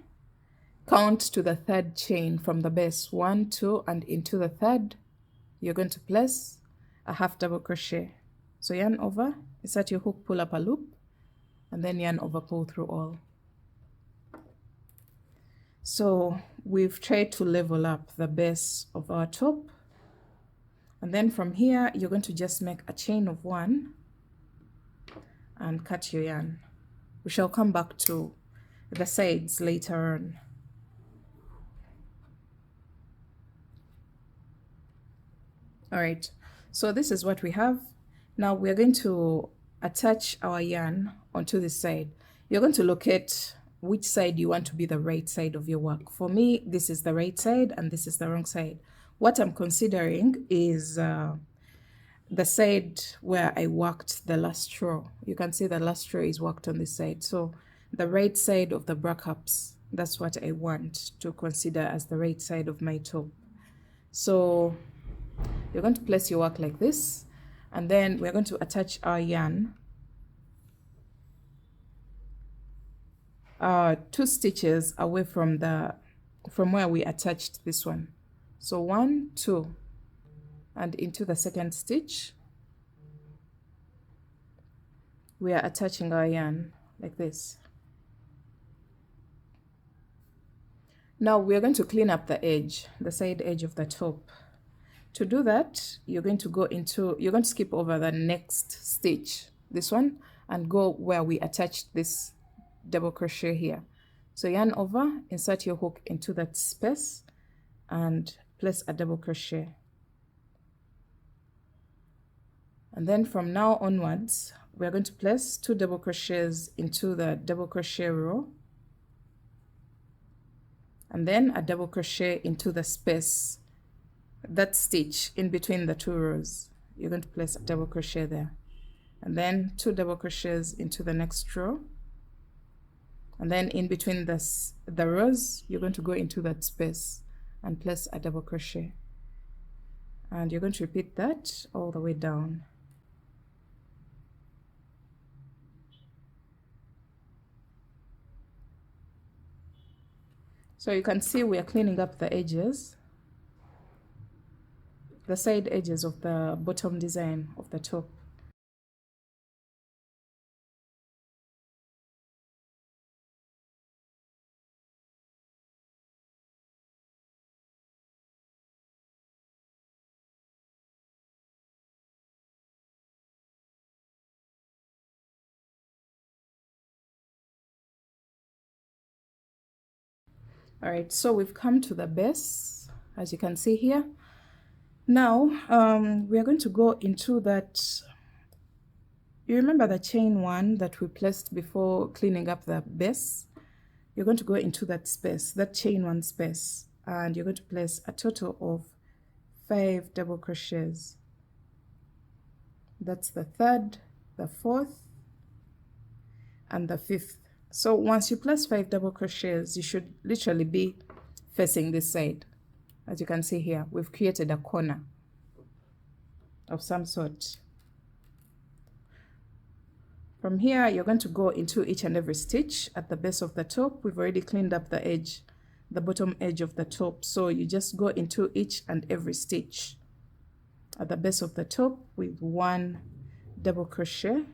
count to the 3rd chain from the base, 1, 2, and into the 3rd you're going to place a half double crochet. So yarn over, insert your hook, pull up a loop, and then yarn over, pull through all. So we've tried to level up the base of our top, and then from here you're going to just make a chain of 1 and cut your yarn. We shall come back to the sides later on. All right, so this is what we have. Now we're going to attach our yarn onto this side. You're going to locate which side you want to be the right side of your work. For me, this is the right side and this is the wrong side. What I'm considering is the side where I worked the last row. You can see the last row is worked on this side. So the right side of the brackets That's what I want to consider as the right side of my top. So you're going to place your work like this, and then we're going to attach our yarn 2 stitches away from where we attached this one. So 1, 2, and into the second stitch we are attaching our yarn like this. Now we are going to clean up the edge, the side edge of the top. To do that, you're going to skip over the next stitch, this one, and go where we attached this double crochet here. So yarn over, insert your hook into that space and place a double crochet. And then from now onwards, we're going to place 2 double crochets into the double crochet row, and then a double crochet into the space, that stitch in between the 2 rows. You're going to place a double crochet there, and then 2 double crochets into the next row, and then in between the rows you're going to go into that space and place a double crochet, and you're going to repeat that all the way down. So you can see we are cleaning up the edges, the side edges of the bottom design of the top. All right, so we've come to the base, as you can see here. Now we are going to go into that. You remember the chain 1 that we placed before cleaning up the base? You're going to go into that space, that chain 1 space, and you're going to place a total of 5 double crochets. That's the 3rd, the 4th, and the 5th. So once you place 5 double crochets, you should literally be facing this side. As you can see here, we've created a corner of some sort. From here, you're going to go into each and every stitch at the base of the top. We've already cleaned up the edge, the bottom edge of the top. So you just go into each and every stitch at the base of the top with 1 double crochet.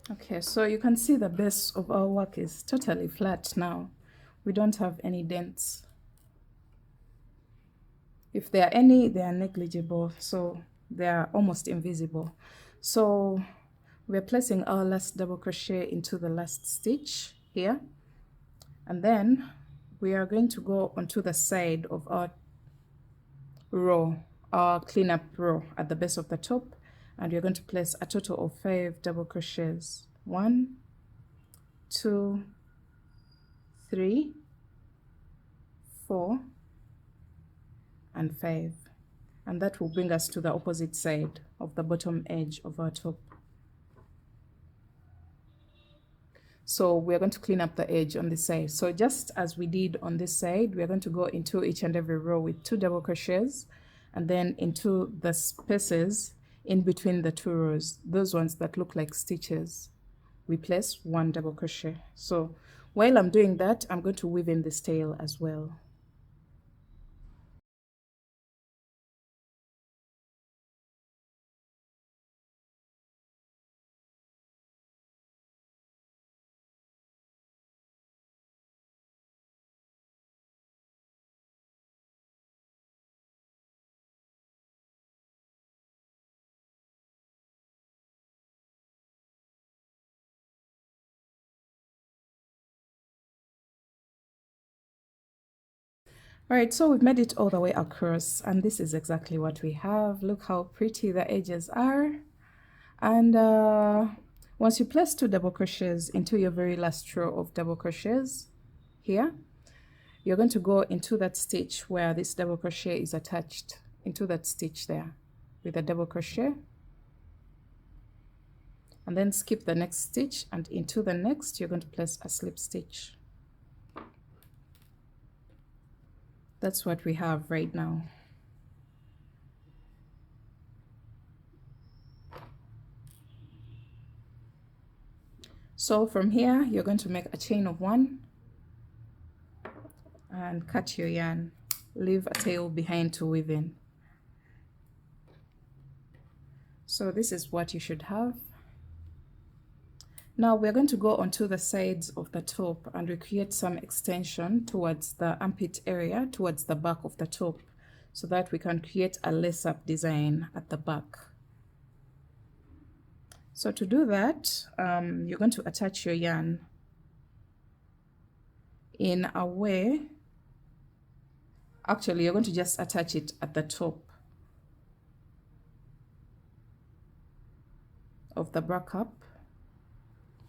Okay, so you can see the base of our work is totally flat now. We don't have any dents. If there are any, they are negligible, so they are almost invisible. So we're placing our last double crochet into the last stitch here, and then we are going to go onto the side of our row, our cleanup row at the base of the top, and we're going to place a total of 5 double crochets. 1, 2, 3, 4, and 5, and that will bring us to the opposite side of the bottom edge of our top. So we're going to clean up the edge on this side. So just as we did on this side, we're going to go into each and every row with 2 double crochets, and then into the spaces in between the 2 rows, those ones that look like stitches, we place 1 double crochet. So while I'm doing that, I'm going to weave in this tail as well. All right, so we've made it all the way across, and this is exactly what we have. Look how pretty the edges are. And once you place 2 double crochets into your very last row of double crochets here, you're going to go into that stitch where this double crochet is attached, into that stitch there with a double crochet, and then skip the next stitch, and into the next you're going to place a slip stitch. That's what we have right now. So from here you're going to make a chain of 1 and cut your yarn. Leave a tail behind to weave in. So this is what you should have. Now we're going to go onto the sides of the top and we create some extension towards the armpit area, towards the back of the top, so that we can create a lace-up design at the back. So to do that, you're going to attach your yarn in a way, actually you're going to just attach it at the top of the back up,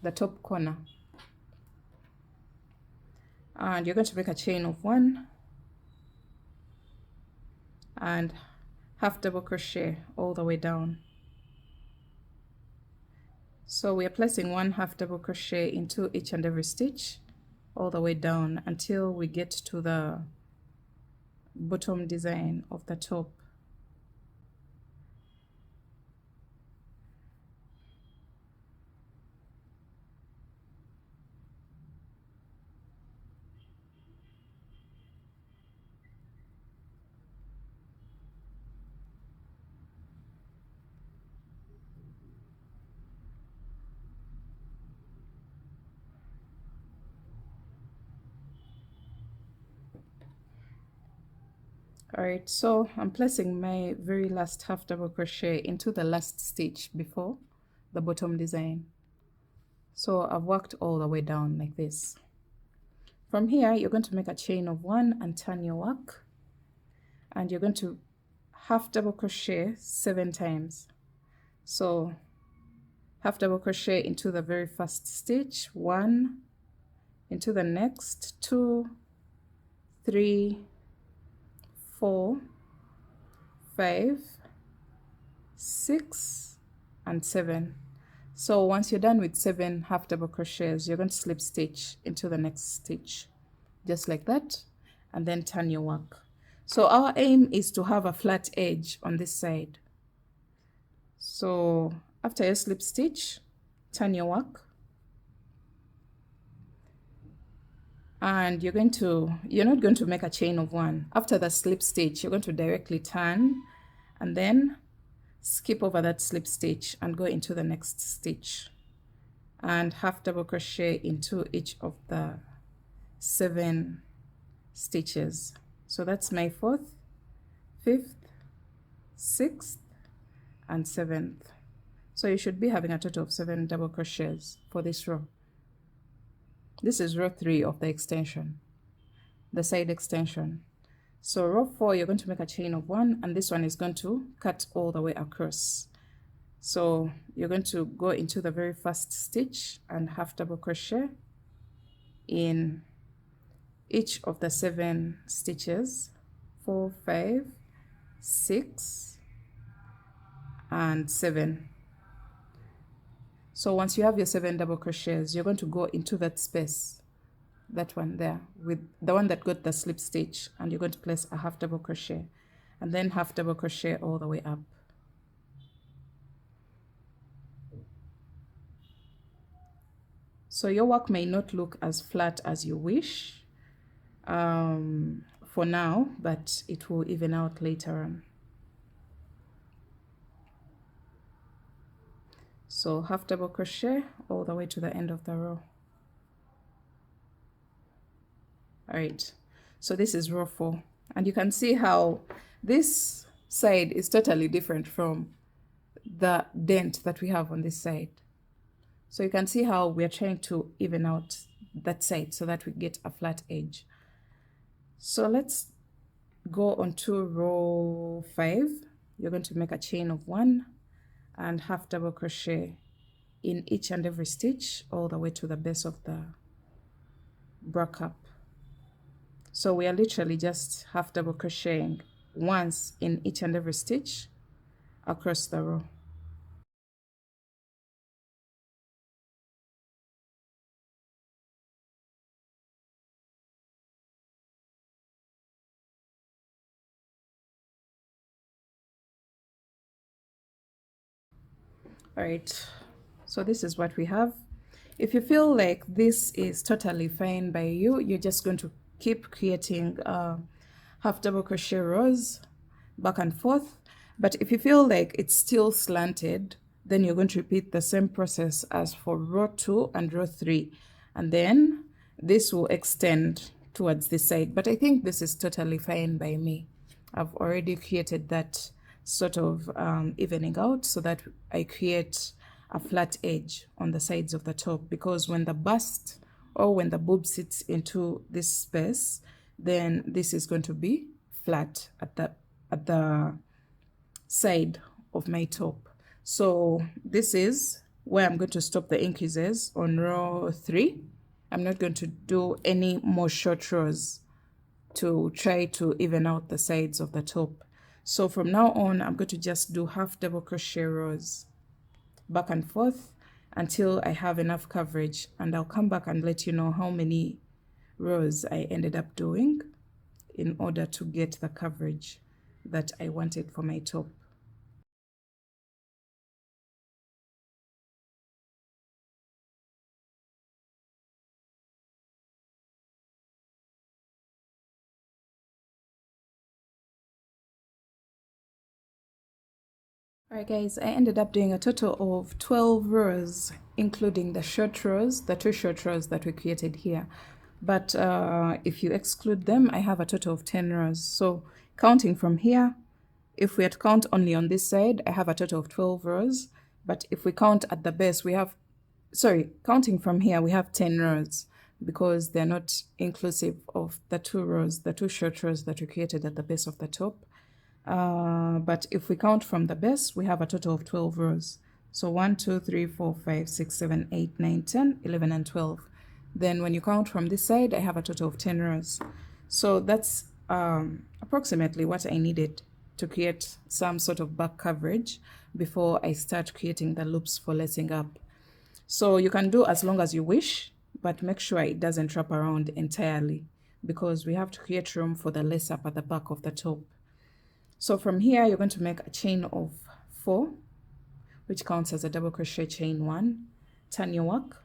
the top corner, and you're going to make a chain of 1 and half double crochet all the way down. So we are placing 1 half double crochet into each and every stitch all the way down until we get to the bottom design of the top. Alright, so I'm placing my very last half double crochet into the last stitch before the bottom design. So I've worked all the way down like this. From here you're going to make a chain of 1 and turn your work, and you're going to half double crochet 7 times. So half double crochet into the very first stitch, 1, into the next, 2, 3, 4, 5, 6, and 7. So once you're done with 7 half double crochets, you're going to slip stitch into the next stitch, just like that, and then turn your work. So our aim is to have a flat edge on this side. So after your slip stitch, turn your work, and you're not going to make a chain of 1. After the slip stitch, you're going to directly turn and then skip over that slip stitch and go into the next stitch and half double crochet into each of the 7 stitches. So that's my 4th, 5th, 6th, and 7th. So you should be having a total of 7 double crochets for this row. This is row 3 of the extension, the side extension. So row 4, you're going to make a chain of 1, and this one is going to cut all the way across. So you're going to go into the very first stitch and half double crochet in each of the 7 stitches, 4, 5, 6, and 7. So once you have your 7 double crochets, you're going to go into that space, that one there, with the one that got the slip stitch, and you're going to place a half double crochet and then half double crochet all the way up. So your work may not look as flat as you wish for now, but it will even out later on. So half double crochet all the way to the end of the row. All right, so this is row 4, and you can see how this side is totally different from the dent that we have on this side. So you can see how we're trying to even out that side so that we get a flat edge. So let's go on to row 5. You're going to make a chain of 1 and half double crochet in each and every stitch all the way to the base of the bra cup. So we are literally just half double crocheting once in each and every stitch across the row. All right, so this is what we have. If you feel like this is totally fine by you, you're just going to keep creating half double crochet rows back and forth. But if you feel like it's still slanted, then you're going to repeat the same process as for row 2 and row 3, and then this will extend towards this side. But I think this is totally fine by me. I've already created that sort of evening out so that I create a flat edge on the sides of the top, because when the bust or when the boob sits into this space, then this is going to be flat at the side of my top. So this is where I'm going to stop the increases on row 3. I'm not going to do any more short rows to try to even out the sides of the top. So from now on, I'm going to just do half double crochet rows back and forth until I have enough coverage, and I'll come back and let you know how many rows I ended up doing in order to get the coverage that I wanted for my top. Alright guys, I ended up doing a total of 12 rows, including the short rows, the 2 short rows that we created here. But if you exclude them, I have a total of 10 rows. So counting from here, if we had to count only on this side, I have a total of 12 rows. But if we count at the base, we have, sorry, counting from here, we have 10 rows, because they're not inclusive of the 2 rows, the 2 short rows that we created at the base of the top. But if we count from the base, we have a total of 12 rows. So 1, 2, 3, 4, 5, 6, 7, 8, 9, 10, 11, and 12. Then when you count from this side, I have a total of 10 rows. So that's approximately what I needed to create some sort of back coverage before I start creating the loops for lacing up. So you can do as long as you wish, but make sure it doesn't wrap around entirely, because we have to create room for the lace up at the back of the top. So from here, you're going to make a chain of 4, which counts as a double crochet chain 1, turn your work,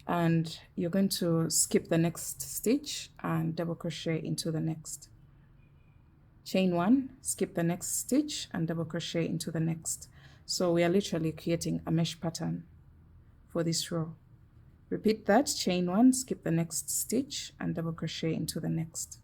and you're going to skip the next stitch and double crochet into the next. Chain 1, skip the next stitch and double crochet into the next. So we are literally creating a mesh pattern for this row. Repeat that, chain 1, skip the next stitch and double crochet into the next.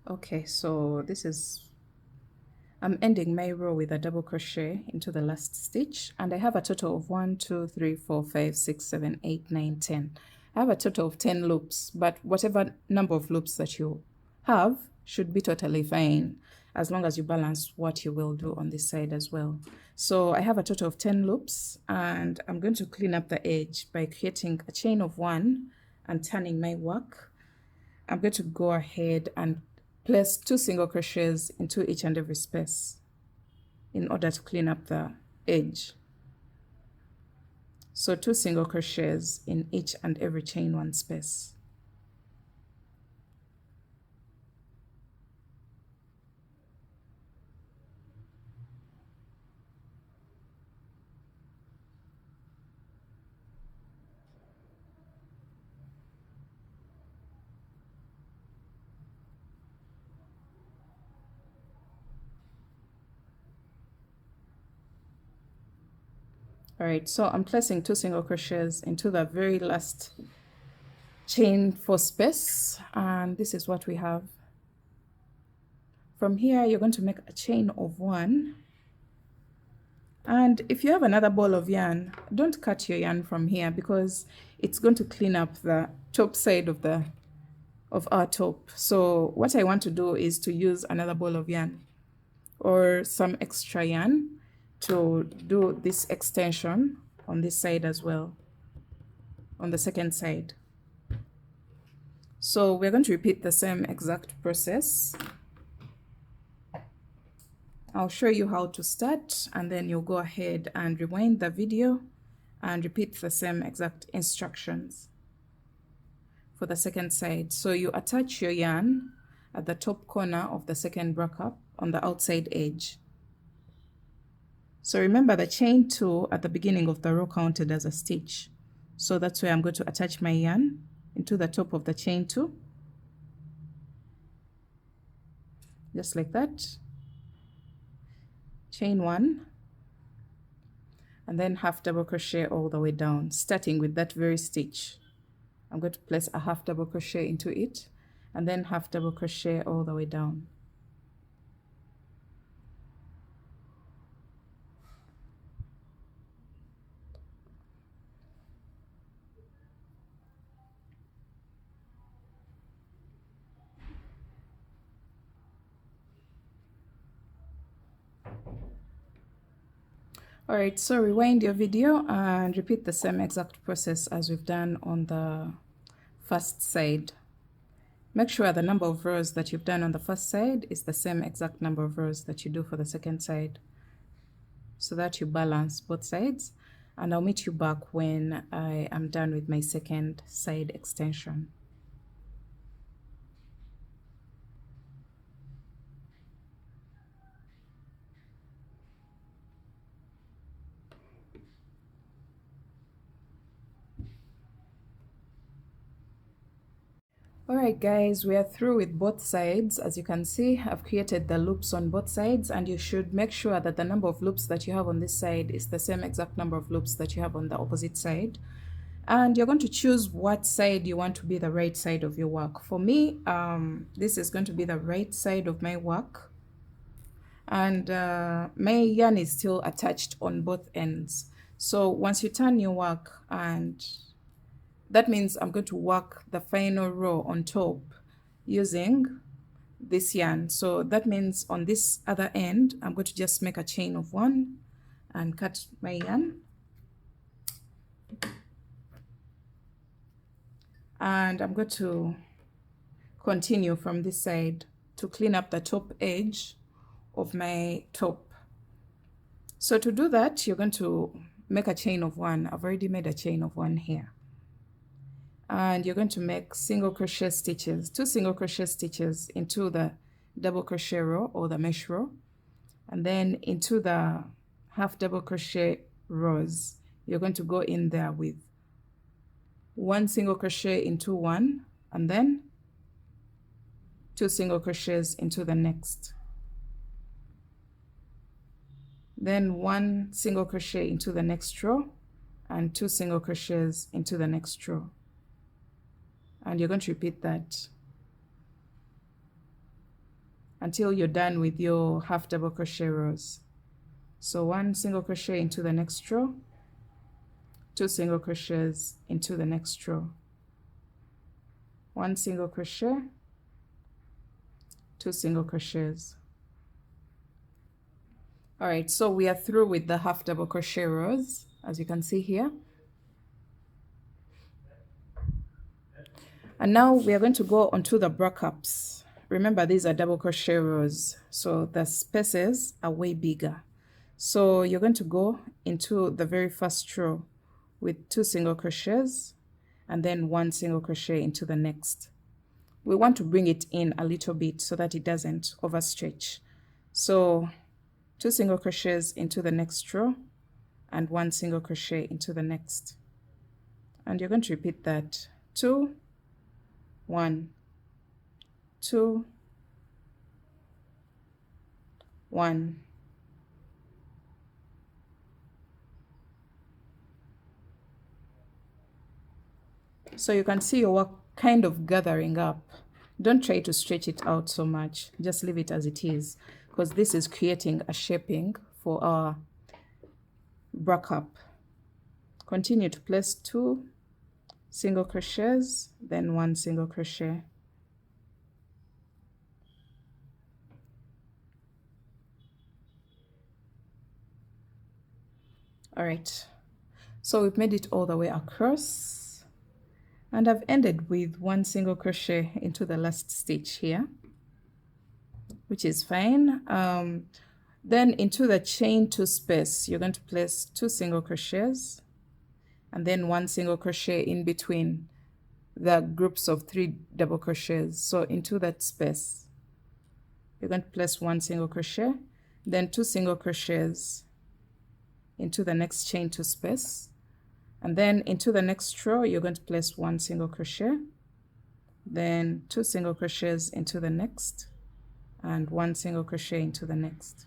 Okay, so this is, I'm ending my row with a double crochet into the last stitch, and I have a total of 1, 2, 3, 4, 5, 6, 7, 8, 9, 10. I have a total of 10 loops, but whatever number of loops that you have should be totally fine, as long as you balance what you will do on this side as well. So I have a total of 10 loops, and I'm going to clean up the edge by creating a chain of 1 and turning my work. I'm going to go ahead and place 2 single crochets into each and every space in order to clean up the edge. So 2 single crochets in each and every chain 1 space. All right, so I'm placing 2 single crochets into the very last chain for space, and this is what we have. From here you're going to make a chain of 1, and if you have another ball of yarn, don't cut your yarn from here because it's going to clean up the top side of our top. So what I want to do is to use another ball of yarn or some extra yarn to do this extension on this side as well, on the second side. So we're going to repeat the same exact process. I'll show you how to start, and then you'll go ahead and rewind the video and repeat the same exact instructions for the second side. So you attach your yarn at the top corner of the second bracket on the outside edge. So remember, the chain 2 at the beginning of the row counted as a stitch. So that's where I'm going to attach my yarn into the top of the chain 2. Just like that. Chain 1. And then half double crochet all the way down, starting with that very stitch. I'm going to place a half double crochet into it, and then half double crochet all the way down. Alright, so rewind your video and repeat the same exact process as we've done on the first side. Make sure the number of rows that you've done on the first side is the same exact number of rows that you do for the second side, so that you balance both sides. And I'll meet you back when I am done with my second side extension. Alright guys, we are through with both sides. As you can see, I've created the loops on both sides, and you should make sure that the number of loops that you have on this side is the same exact number of loops that you have on the opposite side. And you're going to choose what side you want to be the right side of your work. For me, this is going to be the right side of my work, and my yarn is still attached on both ends. So once you turn your work, and that means I'm going to work the final row on top using this yarn. So that means on this other end, I'm going to just make a chain of 1 and cut my yarn. And I'm going to continue from this side to clean up the top edge of my top. So to do that, you're going to make a chain of 1. I've already made a chain of 1 here. And you're going to make single crochet stitches, 2 single crochet stitches into the double crochet row or the mesh row, and then into the half double crochet rows you're going to go in there with 1 single crochet into one, and then 2 single crochets into the next, then 1 single crochet into the next row, and 2 single crochets into the next row. And you're going to repeat that until you're done with your half double crochet rows. So 1 single crochet into the next row, 2 single crochets into the next row, 1 single crochet, 2 single crochets. All right, so we are through with the half double crochet rows, as you can see here. And now we are going to go onto the brackets. Remember, these are double crochet rows, so the spaces are way bigger. So you're going to go into the very first row with 2 single crochets and then 1 single crochet into the next. We want to bring it in a little bit so that it doesn't overstretch. So 2 single crochets into the next row and 1 single crochet into the next. And you're going to repeat that. 2, 1, 2, 1, So you can see your work kind of gathering up. Don't try to stretch it out so much. Just leave it as it is, because this is creating a shaping for our bra cup. Continue to place 2 single crochets, then 1 single crochet. All right, so we've made it all the way across, and I've ended with 1 single crochet into the last stitch here, which is fine. Then into the chain 2 space, you're going to place 2 single crochets, and then 1 single crochet in between the groups of 3 double crochets. So into that space, you're going to place 1 single crochet, then 2 single crochets into the next chain 2 space, and then into the next row you're going to place 1 single crochet, then 2 single crochets into the next, and 1 single crochet into the next.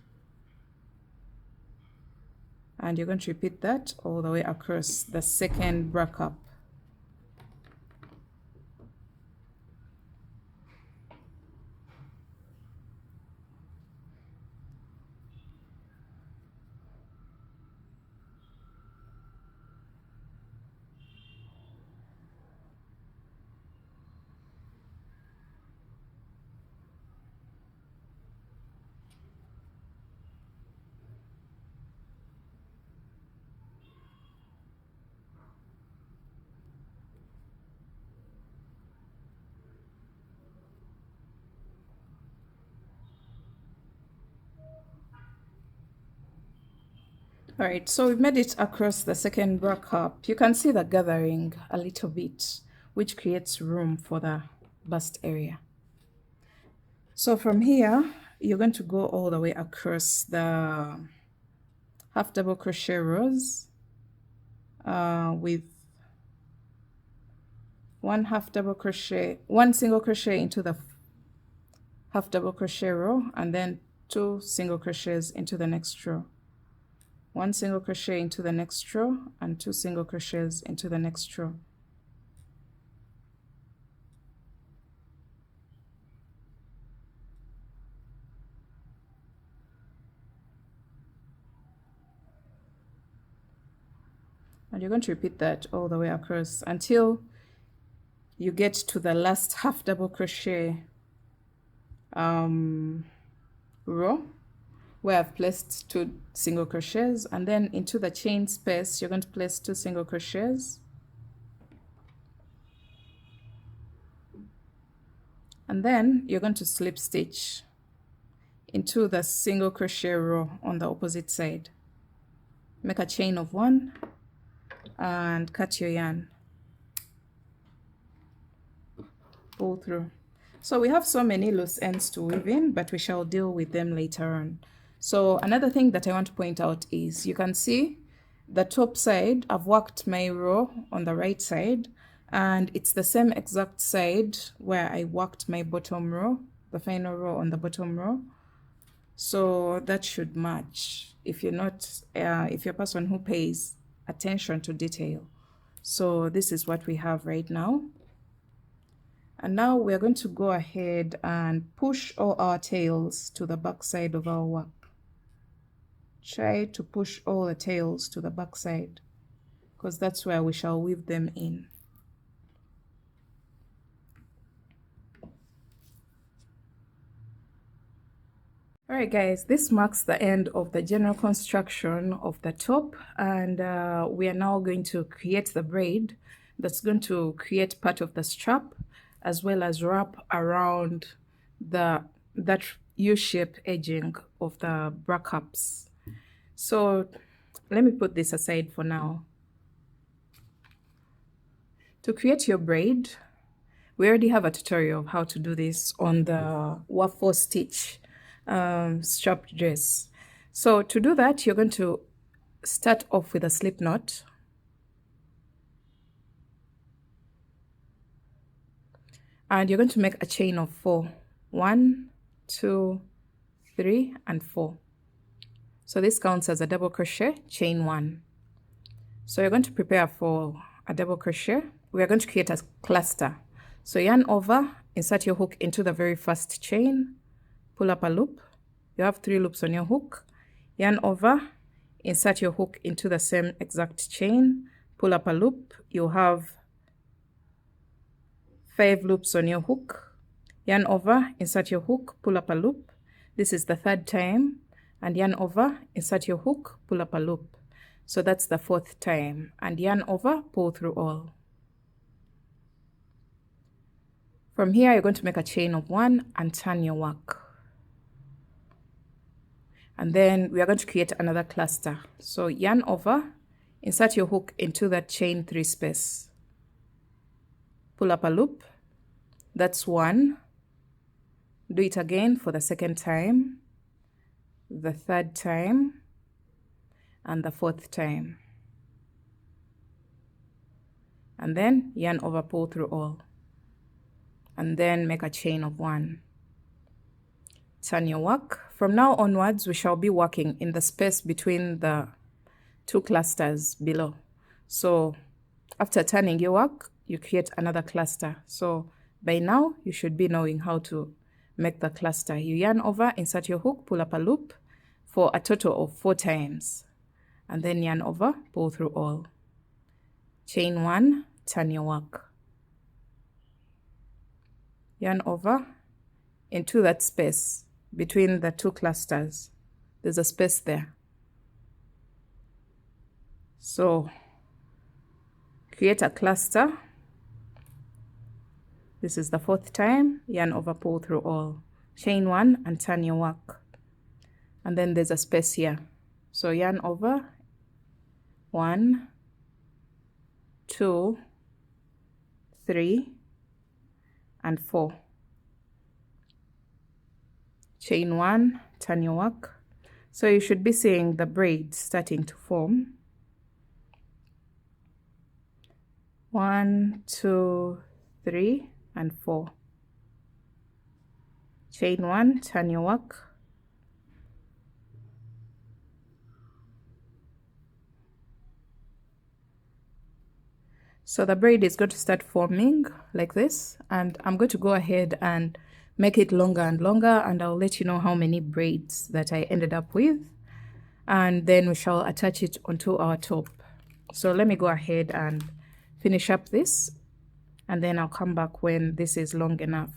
And you're going to repeat that all the way across the second bra cup. All right, so we've made it across the second bra cup. You can see the gathering a little bit, which creates room for the bust area. So from here, you're going to go all the way across the half double crochet rows with 1 half double crochet, 1 single crochet into the half double crochet row, and then 2 single crochets into the next row. 1 single crochet into the next row, and 2 single crochets into the next row. And you're going to repeat that all the way across until you get to the last half double crochet row, where I've placed 2 single crochets, and then into the chain space you're going to place 2 single crochets, and then you're going to slip stitch into the single crochet row on the opposite side. Make a chain of 1 and cut your yarn, pull through. So we have so many loose ends to weave in, but we shall deal with them later on. So another thing that I want to point out is you can see the top side. I've worked my row on the right side, and it's the same exact side where I worked my bottom row, the final row on the bottom row. So that should match if you're not, if you're a person who pays attention to detail. So this is what we have right now. And now we're going to go ahead and push all our tails to the back side of our work. Try to push all the tails to the back side, because that's where we shall weave them in. Alright guys, this marks the end of the general construction of the top, and we are now going to create the braid that's going to create part of the strap, as well as wrap around that U-shape edging of the bra cups. So let me put this aside for now. To create your braid, we already have a tutorial of how to do this on the waffle stitch strap dress. So to do that, you're going to start off with a slip knot. And you're going to make a chain of 4. 1, 2, 3, and 4. So this counts as a double crochet, chain 1. So you're going to prepare for a double crochet, we are going to create a cluster. So yarn over, insert your hook into the very first chain, pull up a loop. You have 3 loops on your hook. Yarn over, insert your hook into the same exact chain, pull up a loop. You have 5 loops on your hook. Yarn over, insert your hook, pull up a loop. This is the 3rd time. And yarn over, insert your hook, pull up a loop. So that's the 4th time. And yarn over, pull through all. From here, you're going to make a chain of 1 and turn your work. And then we are going to create another cluster. So yarn over, insert your hook into that chain 3 space. Pull up a loop. That's 1. Do it again for the 2nd time, the 3rd time, and the 4th time. And then yarn over, pull through all. And then make a chain of 1. Turn your work. From now onwards, we shall be working in the space between the 2 clusters below. So after turning your work, you create another cluster. So by now, you should be knowing how to make the cluster. You yarn over, insert your hook, pull up a loop for a total of 4 times. And then yarn over, pull through all. Chain 1, turn your work. Yarn over into that space between the 2 clusters. There's a space there. So create a cluster. This is the 4th time. Yarn over, pull through all. Chain 1 and turn your work. And then there's a space here. So yarn over, 1, 2, 3, and 4. Chain 1, turn your work. So you should be seeing the braid starting to form. 1, 2, 3, and 4. Chain 1, turn your work. So the braid is going to start forming like this, and I'm going to go ahead and make it longer and longer, and I'll let you know how many braids that I ended up with, and then we shall attach it onto our top. So let me go ahead and finish up this, and then I'll come back when this is long enough.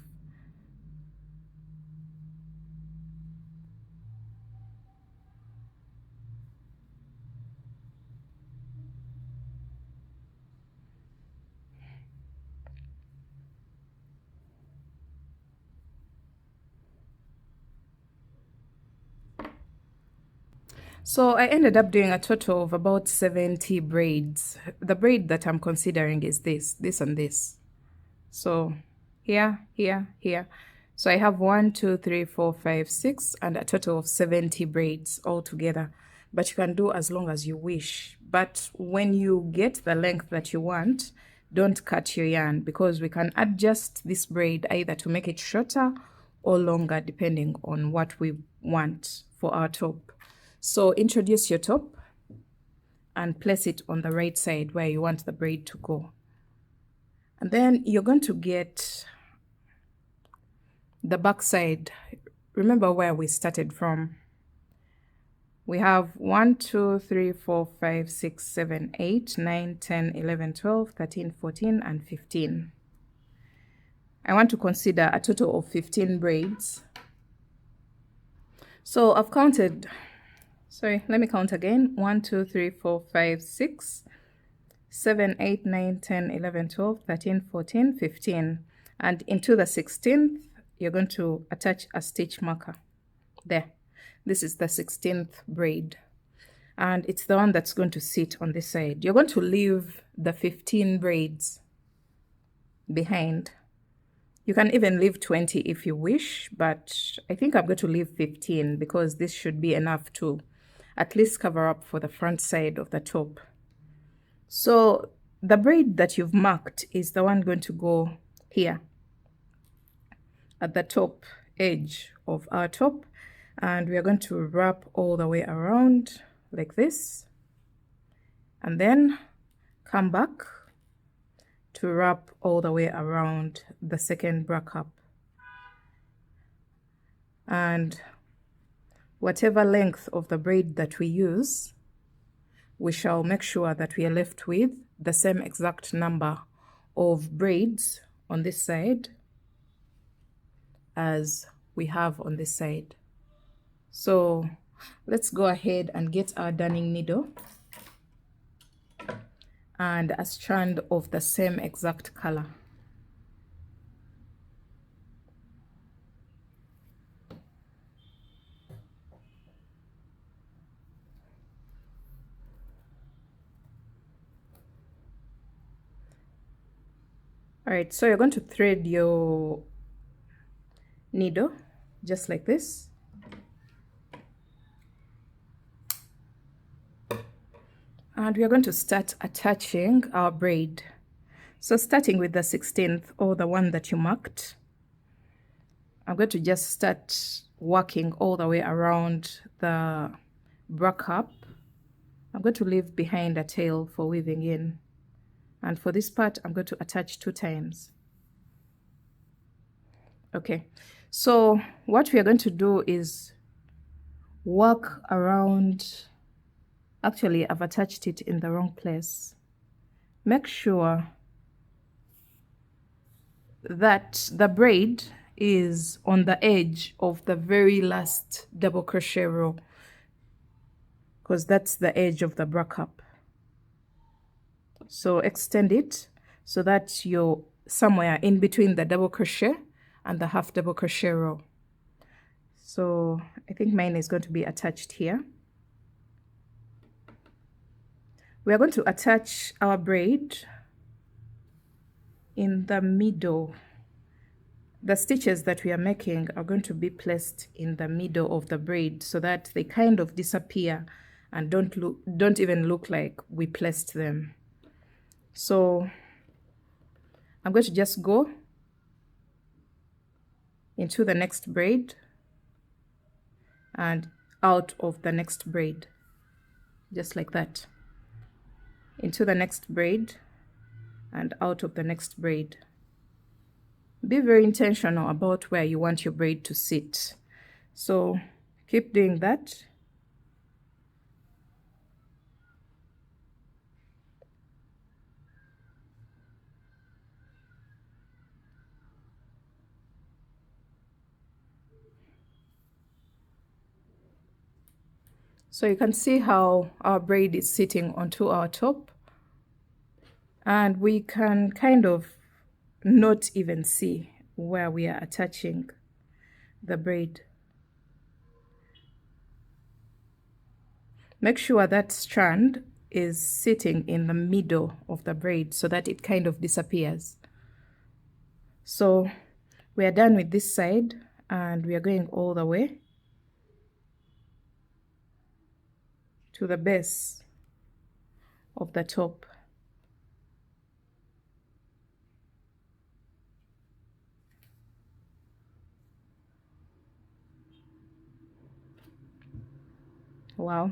So I ended up doing a total of about 70 braids. The braid that I'm considering is this, and this. So here, here, here. So I have 1, 2, 3, 4, 5, 6, and a total of 70 braids altogether. But you can do as long as you wish. But when you get the length that you want, don't cut your yarn, because we can adjust this braid either to make it shorter or longer depending on what we want for our top. So introduce your top and place it on the right side where you want the braid to go. And then you're going to get the back side. Remember where we started from. We have 1, 2, 3, 4, 5, 6, 7, 8, 9, 10, 11, 12, 13, 14, and 15. I want to consider a total of 15 braids. So I've counted. Sorry, let me count again. 1, 2, 3, 4, 5, 6, 7, 8, 9, 10, 11, 12, 13, 14, 15. And into the 16th, you're going to attach a stitch marker. There. This is the 16th braid. And it's the one that's going to sit on this side. You're going to leave the 15 braids behind. You can even leave 20 if you wish, but I think I'm going to leave 15 because this should be enough to at least cover up for the front side of the top. So the braid that you've marked is the one going to go here at the top edge of our top, and we are going to wrap all the way around like this, and then come back to to wrap all the way around the second bra cup. And whatever length of the braid that we use, we shall make sure that we are left with the same exact number of braids on this side as we have on this side. So let's go ahead and get our darning needle and a strand of the same exact color. All right, so you're going to thread your needle just like this. And we are going to start attaching our braid. So starting with the 16th or the one that you marked, I'm going to just start working all the way around the bra cup. I'm going to leave behind a tail for weaving in. And for this part, I'm going to attach 2 times. Okay, so what we are going to do is work around. Actually, I've attached it in the wrong place. Make sure that the braid is on the edge of the very last double crochet row, because that's the edge of the bra cup. So extend it so that you're somewhere in between the double crochet and the half double crochet row. So I think mine is going to be attached here. We are going to attach our braid in the middle. The stitches that we are making are going to be placed in the middle of the braid so that they kind of disappear and don't even look like we placed them. So I'm going to just go into the next braid and out of the next braid, just like that. Into the next braid and out of the next braid. Be very intentional about where you want your braid to sit. So keep doing that. So you can see how our braid is sitting onto our top, and we can kind of not even see where we are attaching the braid. Make sure that strand is sitting in the middle of the braid so that it kind of disappears. So we are done with this side, and we are going all the way to the base of the top. Wow,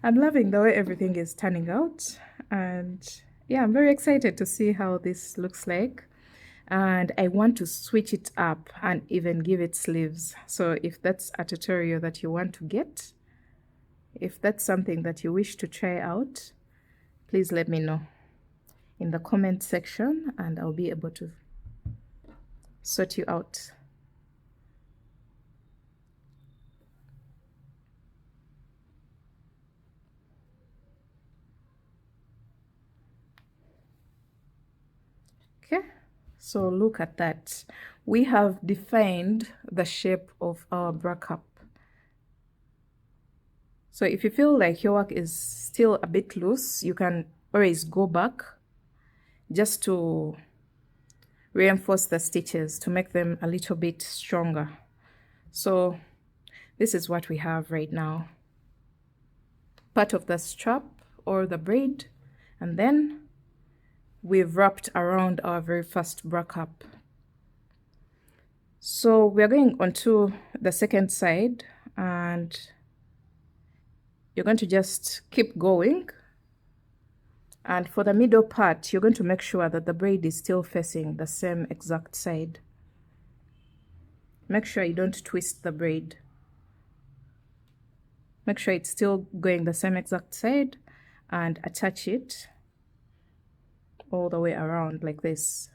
I'm loving the way everything is turning out, and yeah, I'm very excited to see how this looks like. And I want to switch it up and even give it sleeves. So if that's a tutorial that you want to get, if that's something that you wish to try out, please let me know in the comment section, and I'll be able to sort you out. Okay, so look at that. We have defined the shape of our bra cup. So if you feel like your work is still a bit loose, you can always go back just to reinforce the stitches to make them a little bit stronger. So this is what we have right now. Part of the strap or the braid, and then we've wrapped around our very first bra cup. So we're going onto the second side, and you're going to just keep going And for the middle part, you're going to make sure that the braid is still facing the same exact side. Make sure you don't twist the braid. Make sure it's still going the same exact side and attach it all the way around like this.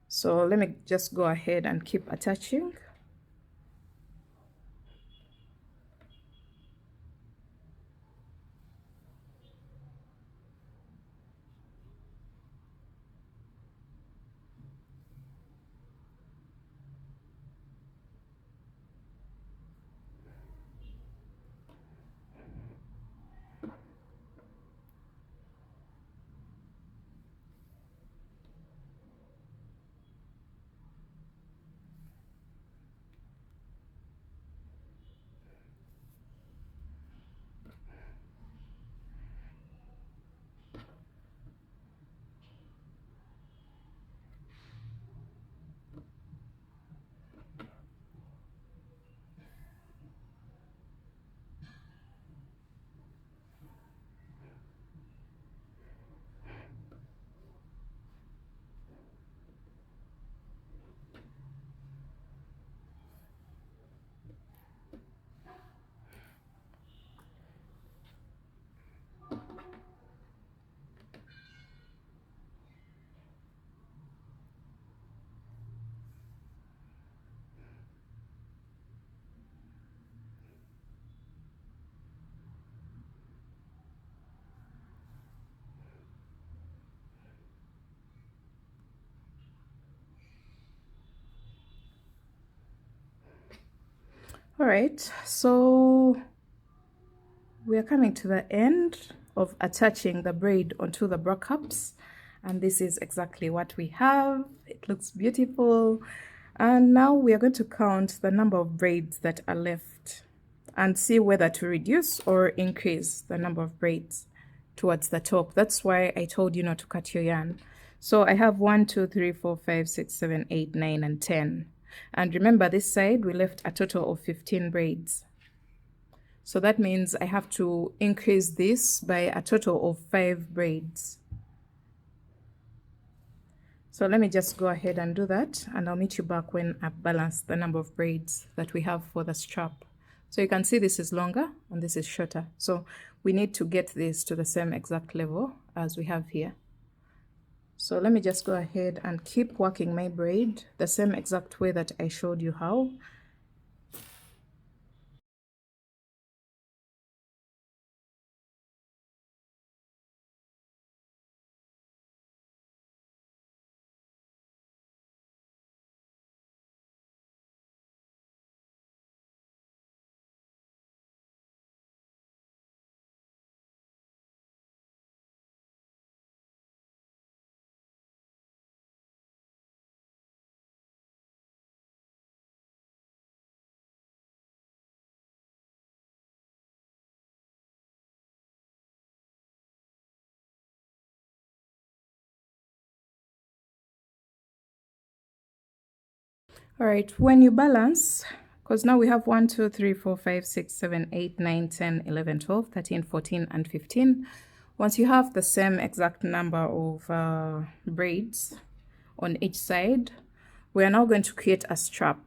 So let me just go ahead and keep attaching. All right, so we are coming to the end of attaching the braid onto the bra cups, and this is exactly what we have. It looks beautiful. And now we are going to count the number of braids that are left and see whether to reduce or increase the number of braids towards the top. That's why I told you not to cut your yarn. So I have 1, 2, 3, 4, 5, 6, 7, 8, 9, and 10. And remember, this side we left a total of 15 braids. So that means I have to increase this by a total of 5 braids. So let me just go ahead and do that, and I'll meet you back when I've balanced the number of braids that we have for the strap. So you can see this is longer and this is shorter. So we need to get this to the same exact level as we have here. So let me just go ahead and keep working my braid the same exact way that I showed you how. All right, when you balance, because now we have 1, 2, 3, 4, 5, 6, 7, 8, 9, 10, 11, 12, 13, 14, and 15. Once you have the same exact number of braids on each side, we are now going to create a strap.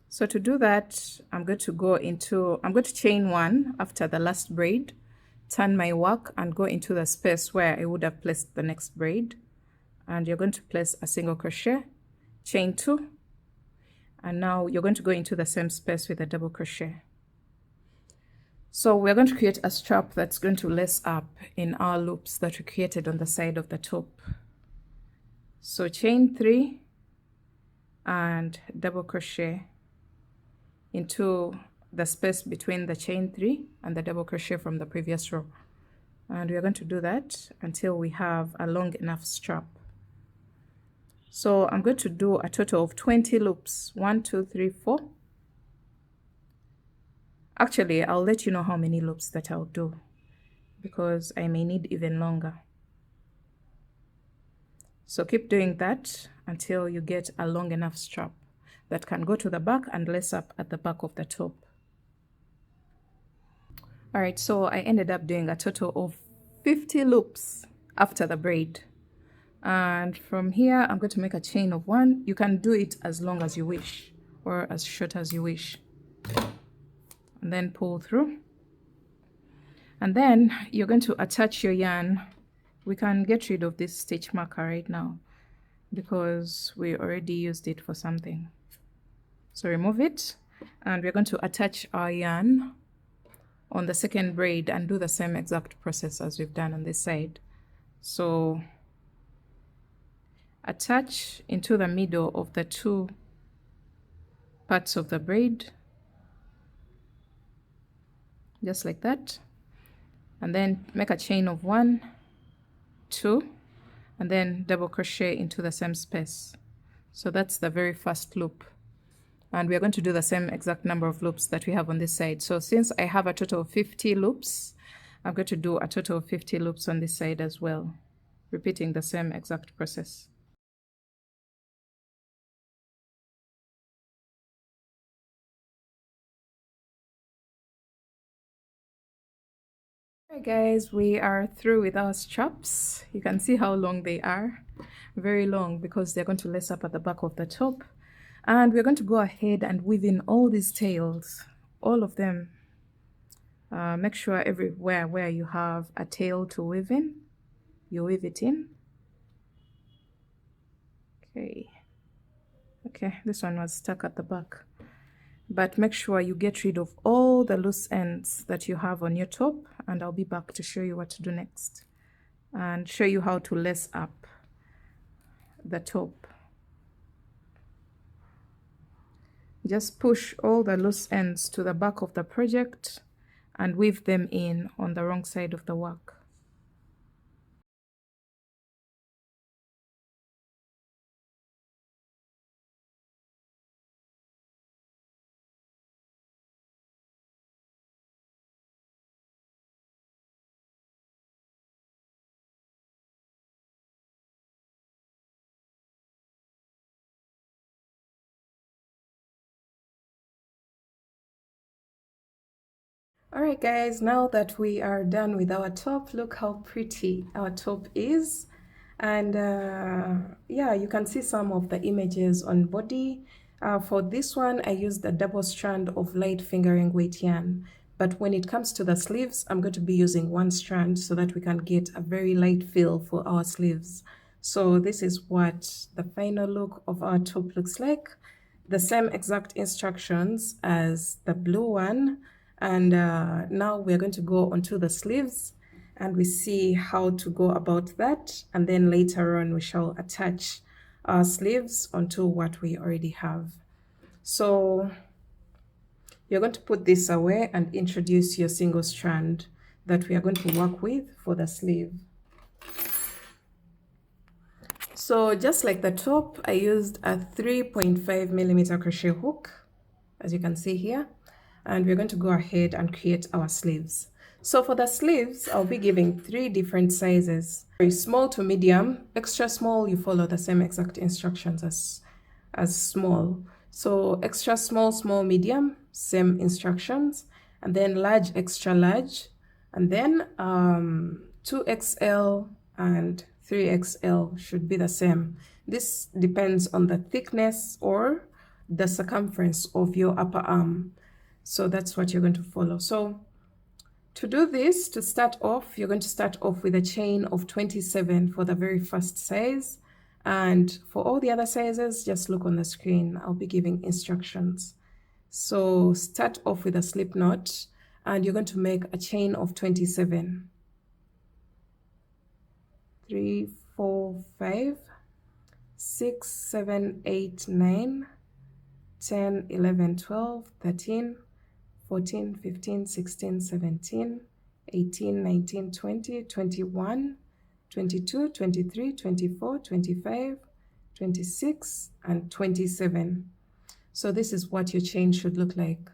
So to do that, I'm going to chain 1 after the last braid, turn my work and go into the space where I would have placed the next braid. And you're going to place a single crochet, chain 2, and now you're going to go into the same space with a double crochet. So we're going to create a strap that's going to lace up in our loops that we created on the side of the top. So chain 3 and double crochet into the space between the chain 3 and the double crochet from the previous row. And we're going to do that until we have a long enough strap. So I'm going to do a total of 20 loops. 1, 2, 3, 4. Actually, I'll let you know how many loops that I'll do because I may need even longer. So keep doing that until you get a long enough strap that can go to the back and lace up at the back of the top. All right, so I ended up doing a total of 50 loops after the braid. And from here, I'm going to make a chain of 1. You can do it as long as you wish or as short as you wish. And then pull through. And then you're going to attach your yarn. We can get rid of this stitch marker right now because we already used it for something. So remove it, and we're going to attach our yarn on the second braid and do the same exact process as we've done on this side. So attach into the middle of the 2 parts of the braid, just like that, and then make a chain of 1, 2, and then double crochet into the same space. So that's the very first loop, and we're going to do the same exact number of loops that we have on this side. So since I have a total of 50 loops, I'm going to do a total of 50 loops on this side as well, repeating the same exact process. Alright guys, we are through with our straps. You can see how long they are. Very long because they're going to lace up at the back of the top. And we're going to go ahead and weave in all these tails, all of them. Make sure everywhere where you have a tail to weave in, you weave it in. Okay, this one was stuck at the back. But make sure you get rid of all the loose ends that you have on your top, and I'll be back to show you what to do next and show you how to lace up the top. Just push all the loose ends to the back of the project and weave them in on the wrong side of the work. Alright guys, now that we are done with our top, look how pretty our top is. And yeah, you can see some of the images on body. For this one, I used a double strand of light fingering weight yarn. But when it comes to the sleeves, I'm going to be using 1 strand so that we can get a very light feel for our sleeves. So this is what the final look of our top looks like. The same exact instructions as the blue one. And now we're going to go onto the sleeves and we see how to go about that, and then later on we shall attach our sleeves onto what we already have. So you're going to put this away and introduce your single strand that we are going to work with for the sleeve. So just like the top, I used a 3.5mm crochet hook, as you can see here. And we're going to go ahead and create our sleeves. So for the sleeves, I'll be giving 3 different sizes. Very small to medium. Extra small, you follow the same exact instructions as small. So extra small, small, medium, same instructions. And then large, extra large. And then 2XL and 3XL should be the same. This depends on the thickness or the circumference of your upper arm. So that's what you're going to follow. So to do this, to start off, you're going to start off with a chain of 27 for the very first size. And for all the other sizes, just look on the screen. I'll be giving instructions. So start off with a slip knot and you're going to make a chain of 27. 3, 4, 5, 6, 7, 8, 9, 10, 11, 12, 13, 14, 15, 16, 17, 18, 19, 20, 21, 22, 23, 24, 25, 26, and 27. So this is what your chain should look like.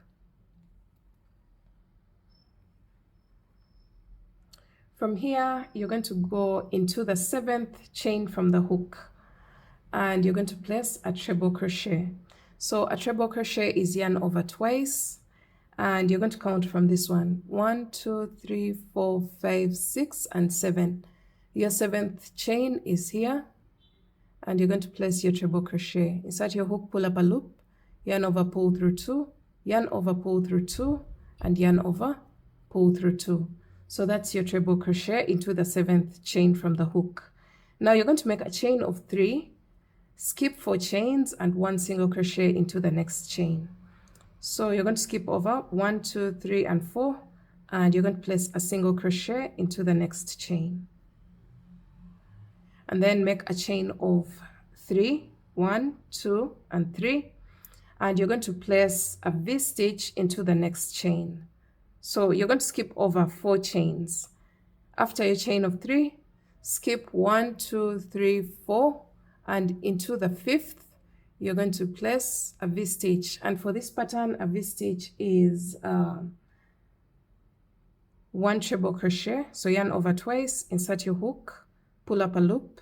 From here, you're going to go into the 7th chain from the hook and you're going to place a treble crochet. So a treble crochet is yarn over twice. and you're going to count from this one: 1, 2, 3, 4, 5, 6, and 7. Your 7th chain is here, and you're going to place your treble crochet. Insert your hook, pull up a loop, yarn over, pull through 2, yarn over, pull through 2, and yarn over, pull through 2. So that's your treble crochet into the 7th chain from the hook. Now you're going to make a chain of 3, skip 4 chains, and 1 single crochet into the next chain. So you're going to skip over 1, 2, 3, and 4, and you're going to place a single crochet into the next chain. And then make a chain of 3, 1, 2, and 3, and you're going to place a V-stitch into the next chain. So you're going to skip over 4 chains. After your chain of 3, skip 1, 2, 3, 4, and into the 5th, you're going to place a V-stitch. And for this pattern, a V-stitch is 1 treble crochet. So yarn over twice, insert your hook, pull up a loop,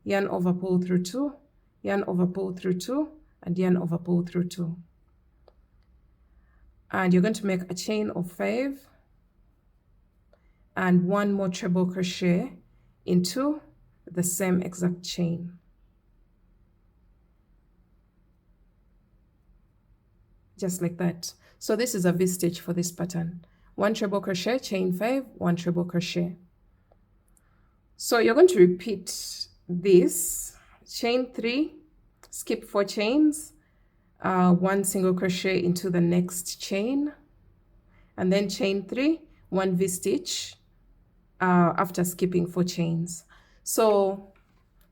yarn over, pull through 2, yarn over, pull through 2, and yarn over, pull through 2. And you're going to make a chain of 5 and 1 more treble crochet into the same exact chain. Just like that. So this is a V-stitch for this pattern. 1 treble crochet, chain 5, 1 treble crochet. So you're going to repeat this: chain 3, skip 4 chains, 1 single crochet into the next chain, and then chain 3, 1 V-stitch after skipping 4 chains. So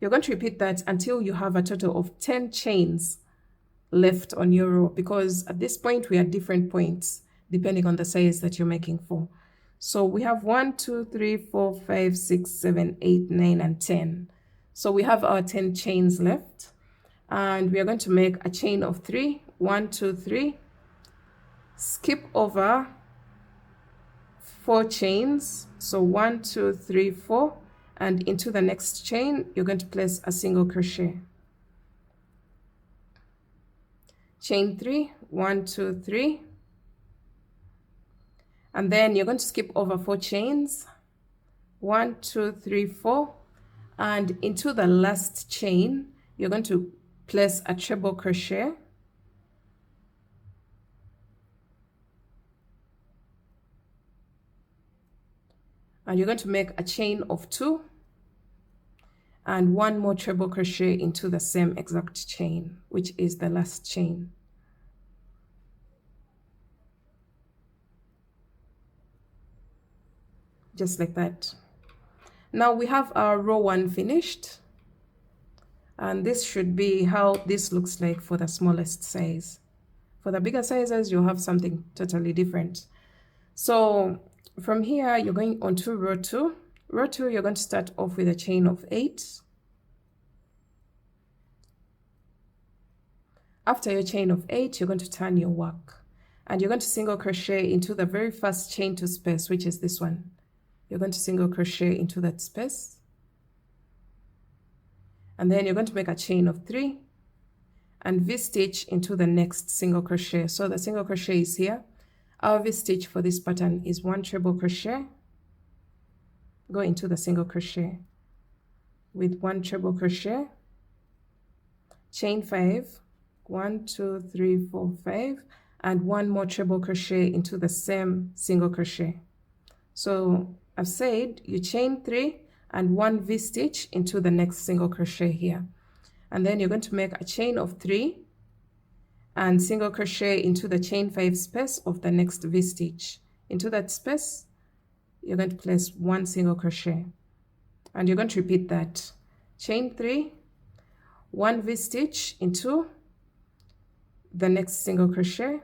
you're going to repeat that until you have a total of 10 chains left on your row, because at this point we are different points depending on the size that you're making for. So we have 1, 2, 3, 4, 5, 6, 7, 8, 9, and 10. So we have our 10 chains left, and we are going to make a chain of 3, 1, 2, 3, skip over 4 chains, so 1, 2, 3, 4, and into the next chain you're going to place a single crochet. Chain 3, 1, 2, 3, and then you're going to skip over 4 chains, 1, 2, 3, 4, and into the last chain you're going to place a treble crochet, and you're going to make a chain of 2 and 1 more treble crochet into the same exact chain, which is the last chain. Just like that. Now we have our row 1 finished, and this should be how this looks like for the smallest size. For the bigger sizes, you'll have something totally different. So from here, you're going on to row 2. Row 2, you're going to start off with a chain of 8. After your chain of 8, you're going to turn your work, and you're going to single crochet into the very first chain to space, which is this one. You're going to single crochet into that space, and then you're going to make a chain of 3 and V-stitch into the next single crochet. So the single crochet is here. Our V-stitch for this pattern is 1 treble crochet, go into the single crochet with 1 treble crochet, chain 5, 1, 2, 3, 4, 5, and 1 more treble crochet into the same single crochet. So I've said you chain 3 and 1 V-stitch into the next single crochet here, and then you're going to make a chain of 3 and single crochet into the chain 5 space of the next V-stitch. Into that space you're going to place 1 single crochet, and you're going to repeat that: chain 3, 1 V-stitch into the next single crochet,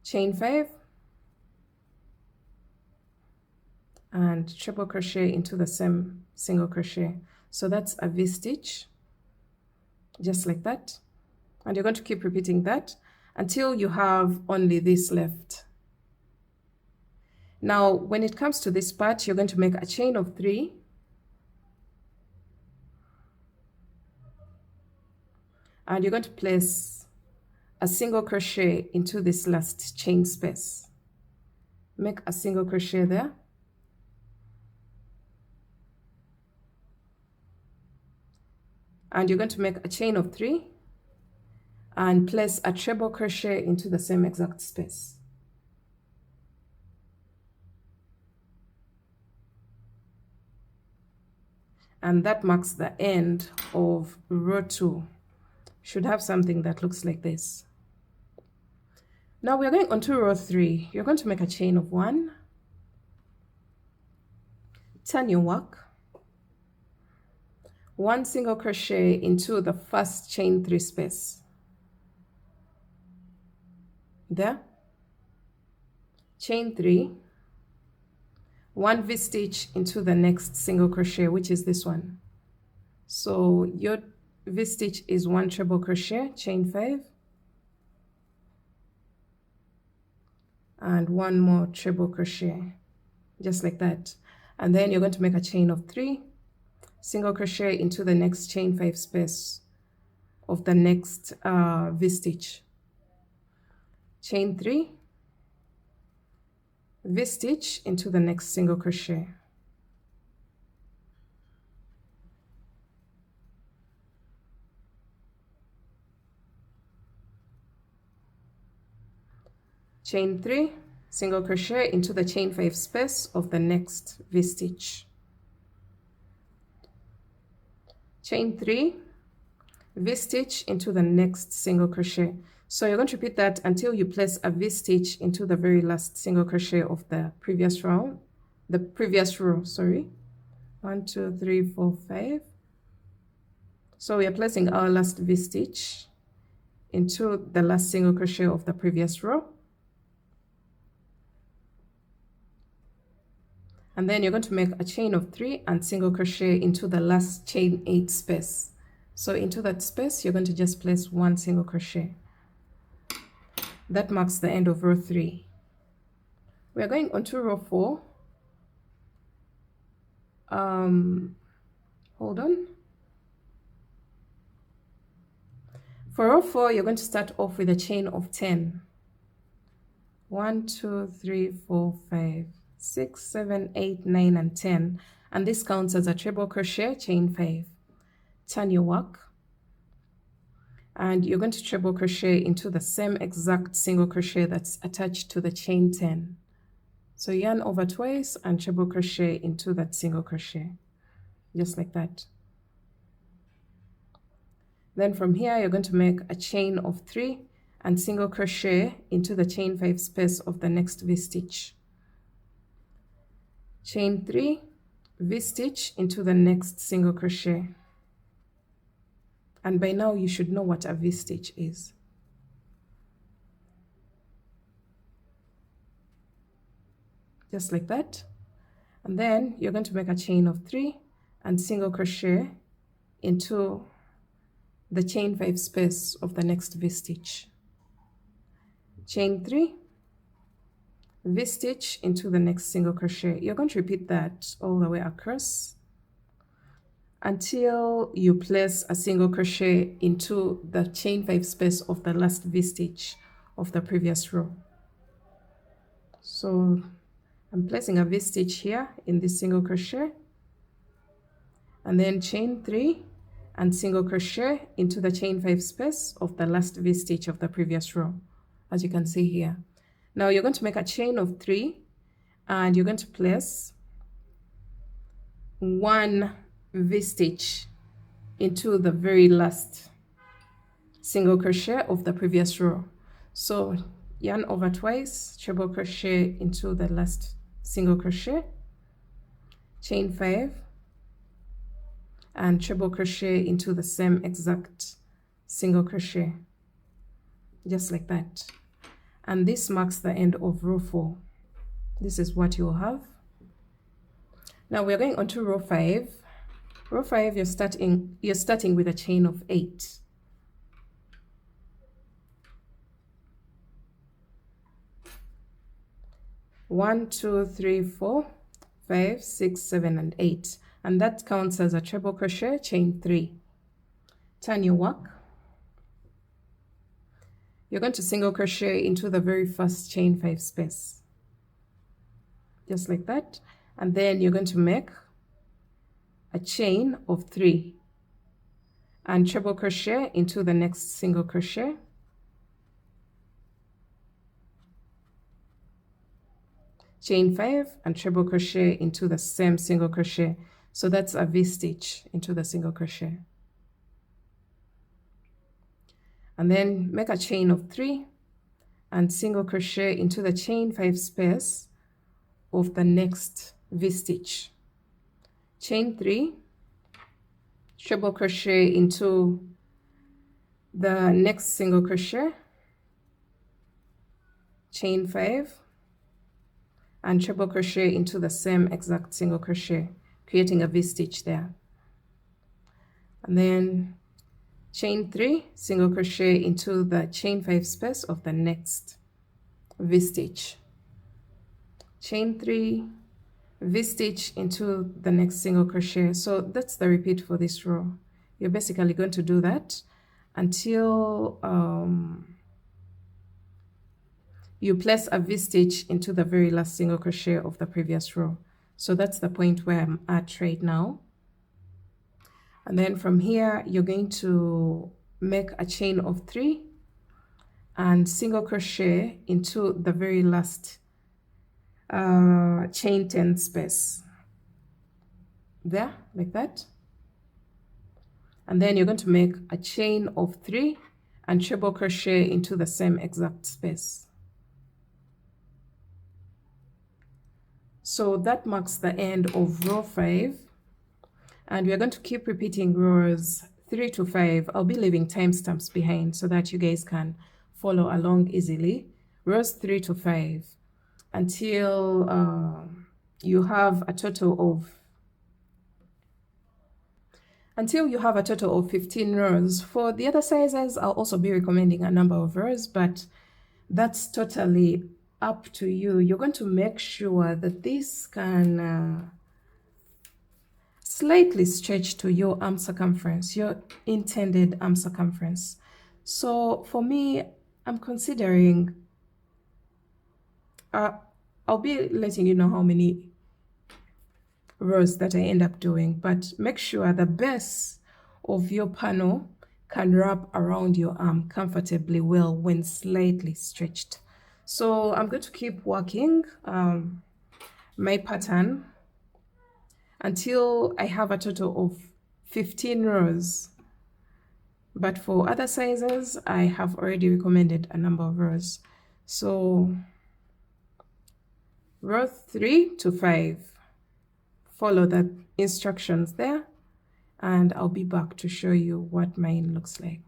chain 5, and triple crochet into the same single crochet. So that's a V-stitch, just like that. And you're going to keep repeating that until you have only this left. Now, when it comes to this part, you're going to make a chain of 3, and you're going to place a single crochet into this last chain space. Make a single crochet there, and you're going to make a chain of 3 and place a treble crochet into the same exact space. And that marks the end of row 2. Should have something that looks like this. Now we're going on to row 3. You're going to make a chain of 1, turn your work, 1 single crochet into the first chain 3 space. There, chain 3, 1 V-stitch into the next single crochet, which is this one. So your V-stitch is 1 treble crochet, chain 5, and 1 more treble crochet, just like that. And then you're going to make a chain of 3, single crochet into the next chain 5 space of the next V-stitch. Chain 3, V-stitch into the next single crochet. Chain 3, single crochet into the chain 5 space of the next V-stitch. Chain 3, V-stitch into the next single crochet. So you're going to repeat that until you place a V-stitch into the very last single crochet of the previous row. 1, 2, 3, 4, 5. So we are placing our last V-stitch into the last single crochet of the previous row. And then you're going to make a chain of 3 and single crochet into the last chain 8 space. So into that space, you're going to just place 1 single crochet. That marks the end of row 3. We are going on to row 4. Hold on. For row 4, you're going to start off with a chain of 10. 1, 2, 3, 4, 5, 6, 7, 8, 9, and 10. And this counts as a treble crochet, chain 5. Turn your work. And you're going to treble crochet into the same exact single crochet that's attached to the chain 10. So yarn over twice and treble crochet into that single crochet, just like that. Then from here, you're going to make a chain of 3 and single crochet into the chain 5 space of the next V-stitch. Chain 3, V-stitch into the next single crochet. And by now you should know what a V-stitch is. Just like that. And then you're going to make a chain of 3 and single crochet into the chain 5 space of the next V-stitch. Chain 3, V-stitch into the next single crochet. You're going to repeat that all the way across until you place a single crochet into the chain 5 space of the last V-stitch of the previous row. So I'm placing a V-stitch here in this single crochet, and then chain 3 and single crochet into the chain 5 space of the last V-stitch of the previous row, as you can see here. Now you're going to make a chain of 3 and you're going to place 1 V-stitch into the very last single crochet of the previous row. So yarn over twice, treble crochet into the last single crochet, chain 5, and treble crochet into the same exact single crochet, just like that. And this marks the end of row 4. This is what you'll have. Now we're going on to row 5. Row 5, you're starting with a chain of 8. One, 2, 3, 4, 5, 6, 7, and 8. And that counts as a treble crochet, chain 3. Turn your work. you're going to single crochet into the very first chain 5 space, just like that, and then you're going to make a chain of 3 and treble crochet into the next single crochet, chain 5 and treble crochet into the same single crochet. So that's a V-stitch into the single crochet, and then make a chain of 3 and single crochet into the chain 5 space of the next V-stitch, chain 3, treble crochet into the next single crochet, chain 5 and treble crochet into the same exact single crochet, creating a V-stitch there, and then chain 3, single crochet into the chain 5 space of the next V-stitch, chain 3, V-stitch into the next single crochet. So that's the repeat for this row. You're basically going to do that until you place a V-stitch into the very last single crochet of the previous row. So that's the point where I'm at right now. And then from here, you're going to make a chain of 3 and single crochet into the very last chain 10 space there, like that. And then you're going to make a chain of 3 and treble crochet into the same exact space. So that marks the end of row 5, and we're going to keep repeating rows 3 to 5. I'll be leaving timestamps behind so that you guys can follow along easily. Rows 3 to 5 until you have a total of 15 rows. For the other sizes, I'll also be recommending a number of rows, but that's totally up to you. You're going to make sure that this can slightly stretch to your arm circumference, your intended arm circumference. So for me, I'm considering, I'll be letting you know how many rows that I end up doing, but make sure the base of your panel can wrap around your arm comfortably well when slightly stretched. So I'm going to keep working my pattern until I have a total of 15 rows. But for other sizes, I have already recommended a number of rows. So row 3 to 5, follow the instructions there, and I'll be back to show you what mine looks like.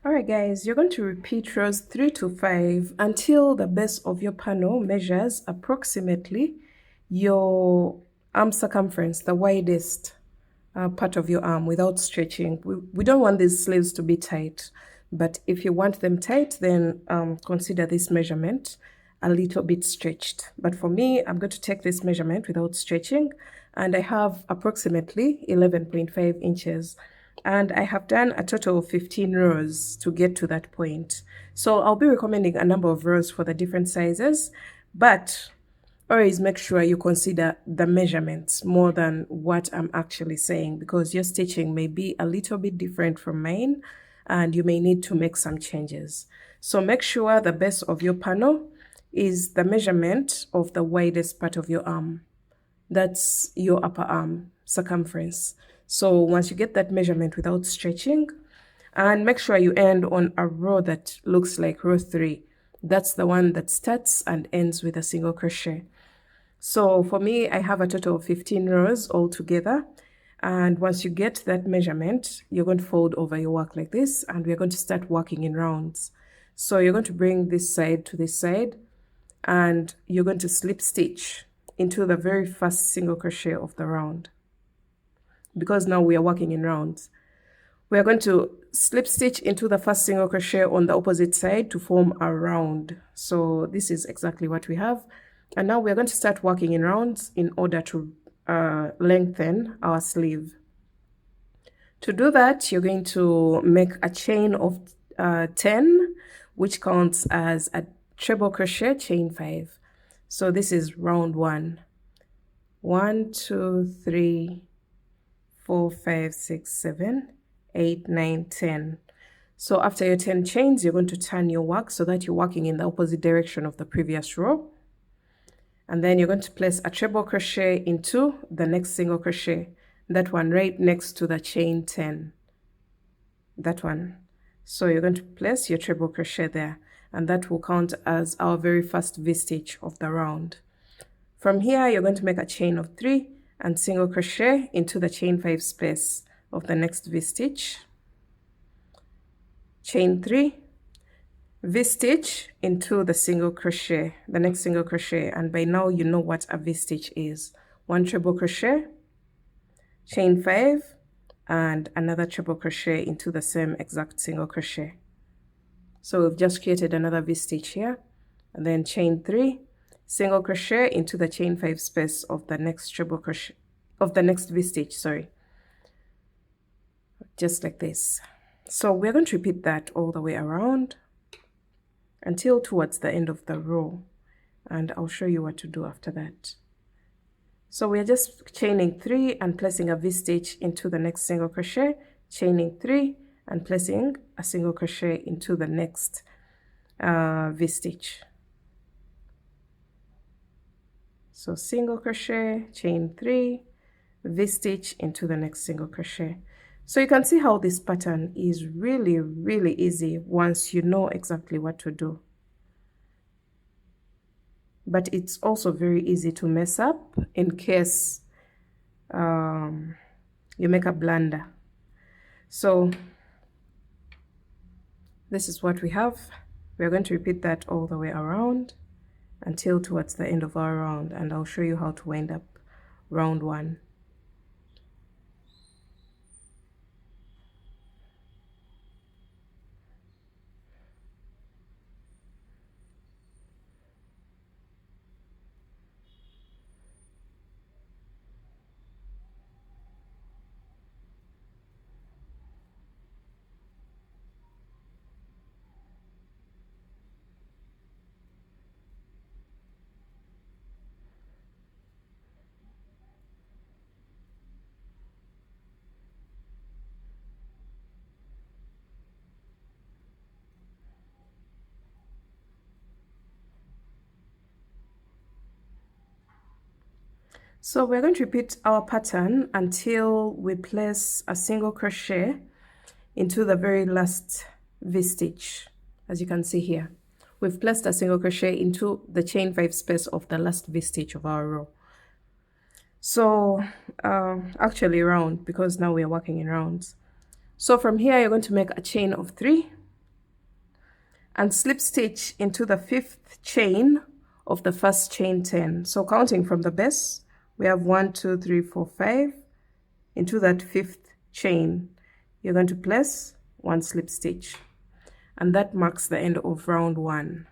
Alright guys, you're going to repeat rows 3 to 5 until the base of your panel measures approximately your arm circumference, the widest part of your arm, without stretching. We don't want these sleeves to be tight, but if you want them tight, then consider this measurement a little bit stretched. But for me, I'm going to take this measurement without stretching, and I have approximately 11.5 inches. And I have done a total of 15 rows to get to that point. So I'll be recommending a number of rows for the different sizes, but always make sure you consider the measurements more than what I'm actually saying, because your stitching may be a little bit different from mine and you may need to make some changes. So make sure the base of your panel is the measurement of the widest part of your arm. That's your upper arm circumference. So once you get that measurement without stretching, and make sure you end on a row that looks like row 3. That's the one that starts and ends with a single crochet. So for me, I have a total of 15 rows altogether. And once you get that measurement, you're going to fold over your work like this, and we're going to start working in rounds. So you're going to bring this side to this side, and you're going to slip stitch into the very first single crochet of the round, because now we are working in rounds. we are going to slip stitch into the first single crochet on the opposite side to form a round. So this is exactly what we have. And now we're going to start working in rounds in order to lengthen our sleeve. To do that, you're going to make a chain of 10, which counts as a treble crochet, chain 5. So this is round 1. 1, 2, 3, 4, 5, 6, 7, 8, 9, 10. So after your 10 chains, you're going to turn your work so that you're working in the opposite direction of the previous row. And then you're going to place a treble crochet into the next single crochet, that one right next to the chain 10, that one. So you're going to place your treble crochet there, and that will count as our very first V-stitch of the round. From here, you're going to make a chain of 3 and single crochet into the chain 5 space of the next V-stitch, chain 3, V-stitch into the single crochet, the next single crochet, and by now you know what a V-stitch is. 1 treble crochet, chain 5, and another treble crochet into the same exact single crochet. So we've just created another V-stitch here, and then chain 3, single crochet into the chain 5 space of the next treble crochet, of the next V-stitch, sorry. Just like this. So we're going to repeat that all the way around until towards the end of the row, and I'll show you what to do after that. So we're just chaining 3 and placing a V-stitch into the next single crochet, chaining 3 and placing a single crochet into the next V-stitch. So single crochet, chain 3, V-stitch into the next single crochet. So you can see how this pattern is really, really easy once you know exactly what to do. But it's also very easy to mess up in case you make a blunder. So this is what we have. We're going to repeat that all the way around until towards the end of our round, and I'll show you how to wind up round 1. So we're going to repeat our pattern until we place a single crochet into the very last V-stitch. As you can see here, we've placed a single crochet into the chain 5 space of the last V-stitch of our row. So actually round, because now we're working in rounds. So from here, you're going to make a chain of 3 and slip stitch into the 5th chain of the first chain 10. So counting from the base, we have 1, 2, 3, 4, 5. Into that 5th chain, you're going to place 1 slip stitch, and that marks the end of round 1.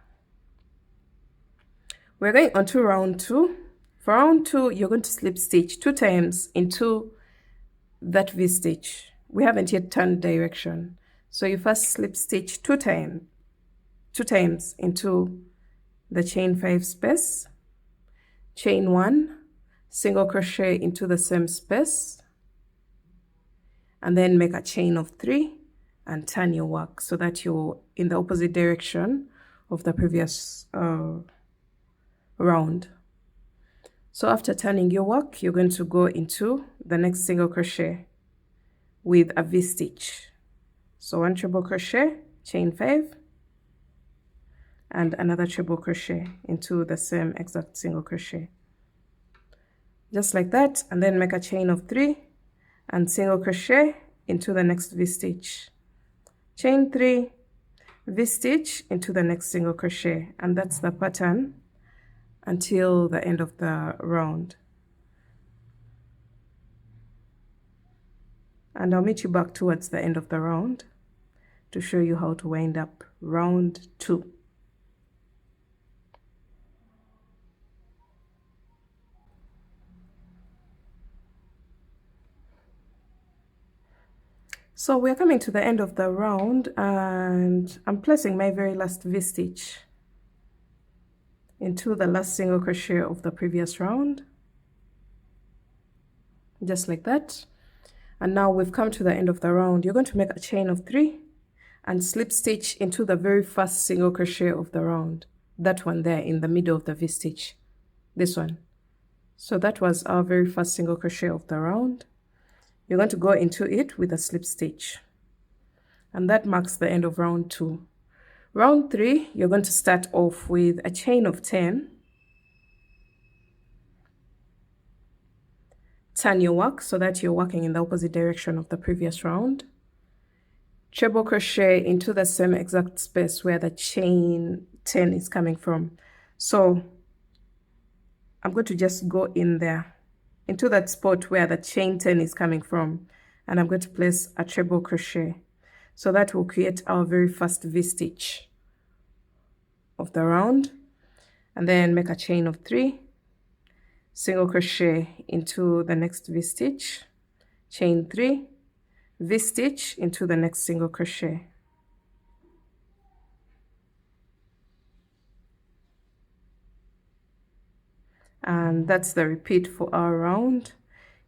We're going on to round 2. For round 2, you're going to slip stitch 2 times into that V-stitch. We haven't yet turned direction, so you first slip stitch 2 times into the chain 5 space, chain 1, single crochet into the same space, and then make a chain of 3 and turn your work so that you're in the opposite direction of the previous round. So after turning your work, you're going to go into the next single crochet with a V-stitch. So 1 treble crochet, chain 5, and another treble crochet into the same exact single crochet. Just like that, and then make a chain of 3 and single crochet into the next V-stitch. Chain 3, V-stitch into the next single crochet, and that's the pattern until the end of the round. and I'll meet you back towards the end of the round to show you how to wind up round 2. So we're coming to the end of the round, and I'm placing my very last V-stitch into the last single crochet of the previous round, just like that. And now we've come to the end of the round. You're going to make a chain of 3 and slip stitch into the very first single crochet of the round, that one there in the middle of the V-stitch, this one. So that was our very first single crochet of the round. You're going to go into it with a slip stitch, and that marks the end of round 2. Round 3, you're going to start off with a chain of 10, turn your work so that you're working in the opposite direction of the previous round, treble crochet into the same exact space where the chain 10 is coming from. So I'm going to just go in there into that spot where the chain 10 is coming from, and I'm going to place a treble crochet. So that will create our very first V-stitch of the round, and then make a chain of 3, single crochet into the next V-stitch, chain 3, V-stitch into the next single crochet. And that's the repeat for our round.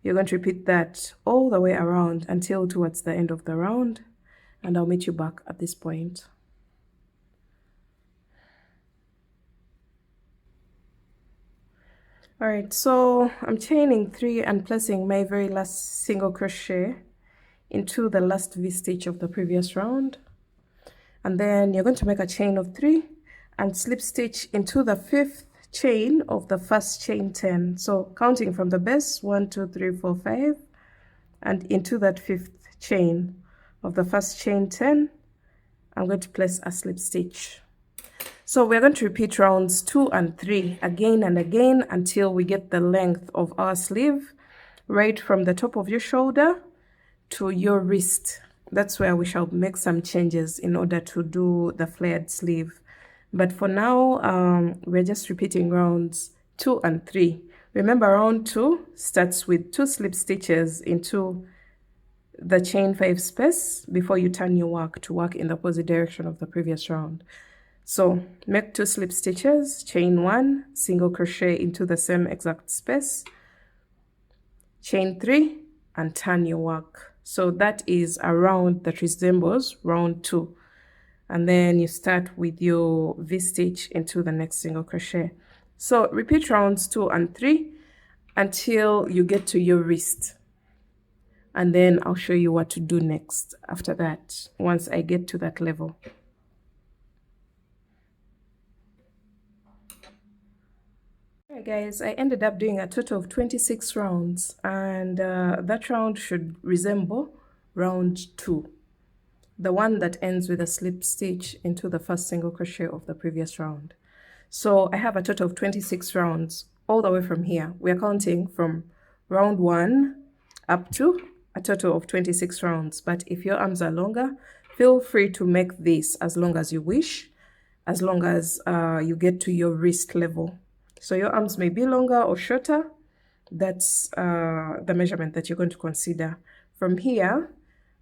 You're going to repeat that all the way around until towards the end of the round, and I'll meet you back at this point. All right, so I'm chaining 3 and placing my very last single crochet into the last V-stitch of the previous round, and then you're going to make a chain of 3 and slip stitch into the 5th chain of the first chain 10. So counting from the base, 1 2 3 4 5, and into that 5th chain of the first chain 10, I'm going to place a slip stitch. So we're going to repeat rounds 2 and 3 again and again until we get the length of our sleeve right from the top of your shoulder to your wrist. That's where we shall make some changes in order to do the flared sleeve. But for now, we're just repeating rounds 2 and 3. Remember, round 2 starts with 2 slip stitches into the chain 5 space before you turn your work to work in the opposite direction of the previous round. So make 2 slip stitches, chain 1, single crochet into the same exact space, chain 3, and turn your work. So that is a round that resembles round 2. And then you start with your V-stitch into the next single crochet. So repeat rounds 2 and 3 until you get to your wrist. And then I'll show you what to do next after that, once I get to that level. Alright guys, I ended up doing a total of 26 rounds, and that round should resemble round 2. The one that ends with a slip stitch into the first single crochet of the previous round. So I have a total of 26 rounds all the way from here. We are counting from round 1 up to a total of 26 rounds. But if your arms are longer, feel free to make this as long as you wish, as long as you get to your wrist level. So your arms may be longer or shorter. That's the measurement that you're going to consider. From here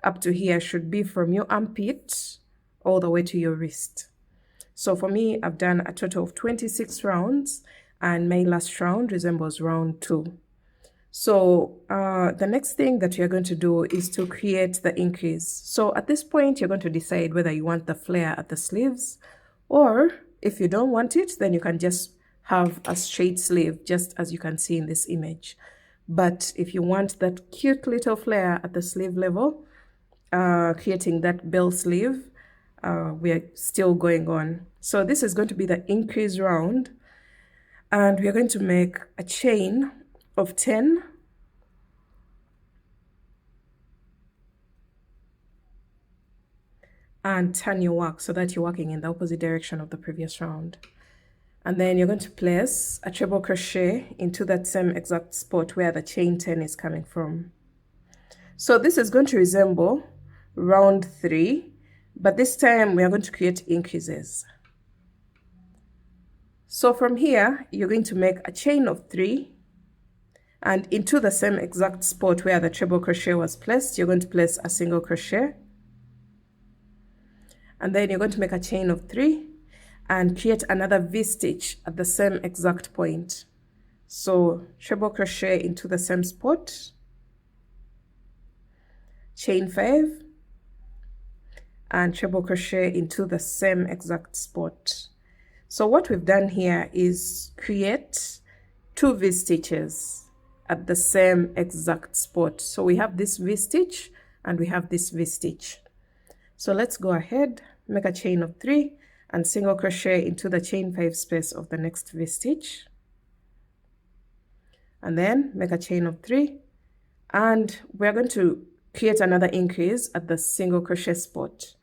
up to here should be from your armpit all the way to your wrist. So for me, I've done a total of 26 rounds, and my last round resembles round 2. So the next thing that you're going to do is to create the increase. So at this point, you're going to decide whether you want the flare at the sleeves, or if you don't want it, then you can just have a straight sleeve, just as you can see in this image. But if you want that cute little flare at the sleeve level, creating that bell sleeve, we are still going on. So this is going to be the increase round, and we are going to make a chain of 10 and turn your work so that you're working in the opposite direction of the previous round. And then you're going to place a treble crochet into that same exact spot where the chain 10 is coming from. So this is going to resemble round 3, but this time we are going to create increases. So from here, you're going to make a chain of 3, and into the same exact spot where the treble crochet was placed, you're going to place a single crochet, and then you're going to make a chain of 3 and create another V-stitch at the same exact point. So treble crochet into the same spot, chain 5, and treble crochet into the same exact spot. So what we've done here is create 2 V-stitches at the same exact spot. So we have this V-stitch and we have this V-stitch. So let's go ahead, make a chain of 3 and single crochet into the chain 5 space of the next V-stitch, and then make a chain of 3, and we're going to create another increase at the single crochet spot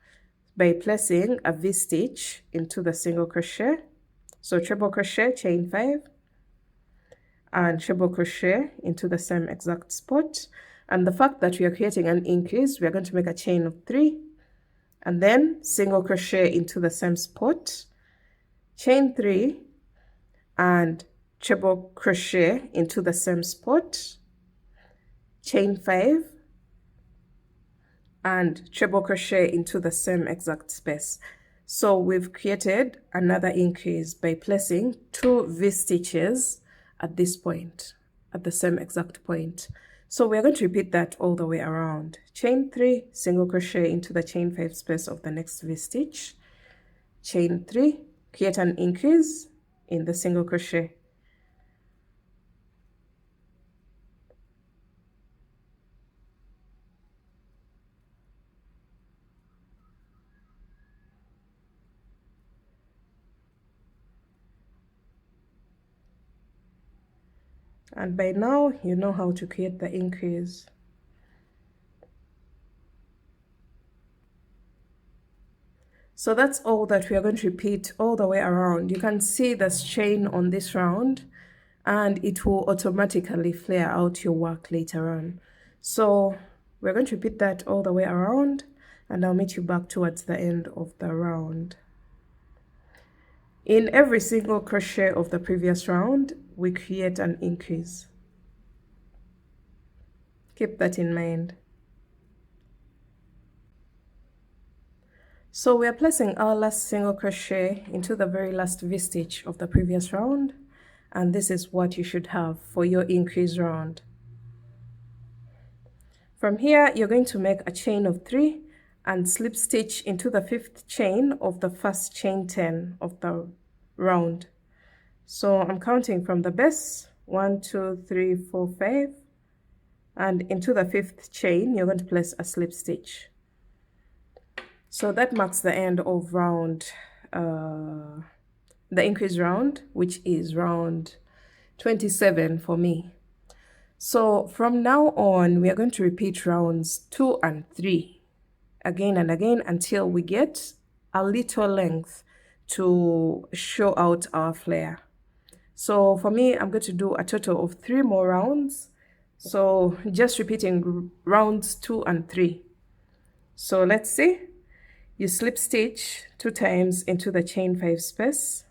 by placing a V-stitch into the single crochet. So treble crochet, chain 5, and treble crochet into the same exact spot. And the fact that we are creating an increase, we are going to make a chain of 3 and then single crochet into the same spot, chain 3 and treble crochet into the same spot, chain 5 and treble crochet into the same exact space. So we've created another increase by placing 2 V-stitches at this point, at the same exact point. So we're going to repeat that all the way around. Chain 3, single crochet into the chain 5 space of the next V-stitch, chain 3, create an increase in the single crochet, and by now you know how to create the increase. So that's all that we are going to repeat all the way around. You can see the chain on this round and it will automatically flare out your work later on. So we're going to repeat that all the way around, and I'll meet you back towards the end of the round. In every single crochet of the previous round, we create an increase. Keep that in mind. So we are placing our last single crochet into the very last V-stitch of the previous round, and this is what you should have for your increase round. From here, you're going to make a chain of 3 and slip stitch into the 5th chain of the first chain 10 of the round. So I'm counting from the base, 1, 2, 3, 4, 5, and into the 5th chain, you're going to place a slip stitch. So that marks the end of round, the increase round, which is round 27 for me. So from now on, we are going to repeat rounds 2 and 3 again and again until we get a little length to show out our flare. So for me, I'm going to do a total of 3 more rounds. So just repeating rounds 2 and 3. So let's see. You slip stitch 2 times into the chain 5 space,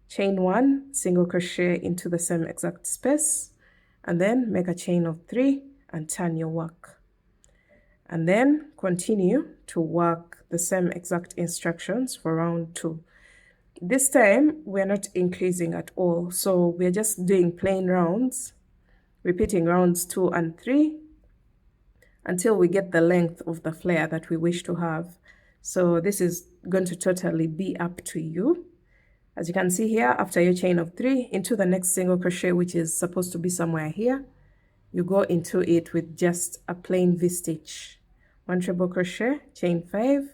chain 1, single crochet into the same exact space, and then make a chain of 3 and turn your work. And then continue to work the same exact instructions for round 2. This time we're not increasing at all, so we're just doing plain rounds, repeating rounds 2 and 3 until we get the length of the flare that we wish to have. So this is going to totally be up to you. As you can see here, after your chain of 3 into the next single crochet, which is supposed to be somewhere here, you go into it with just a plain V-stitch, 1 treble crochet, chain 5,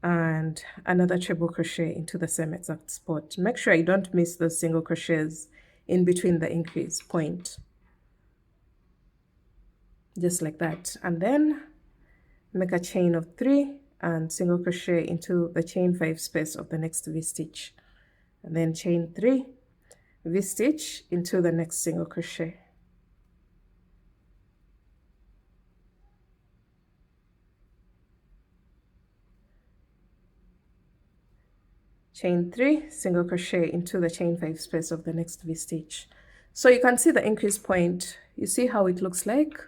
and another treble crochet into the same exact spot. Make sure you don't miss those single crochets in between the increase point. Just like that. And then make a chain of 3 and single crochet into the chain 5 space of the next V-stitch, and then chain 3, V-stitch into the next single crochet. chain 3, single crochet into the chain 5 space of the next V-stitch. So you can see the increase point. You see how it looks like?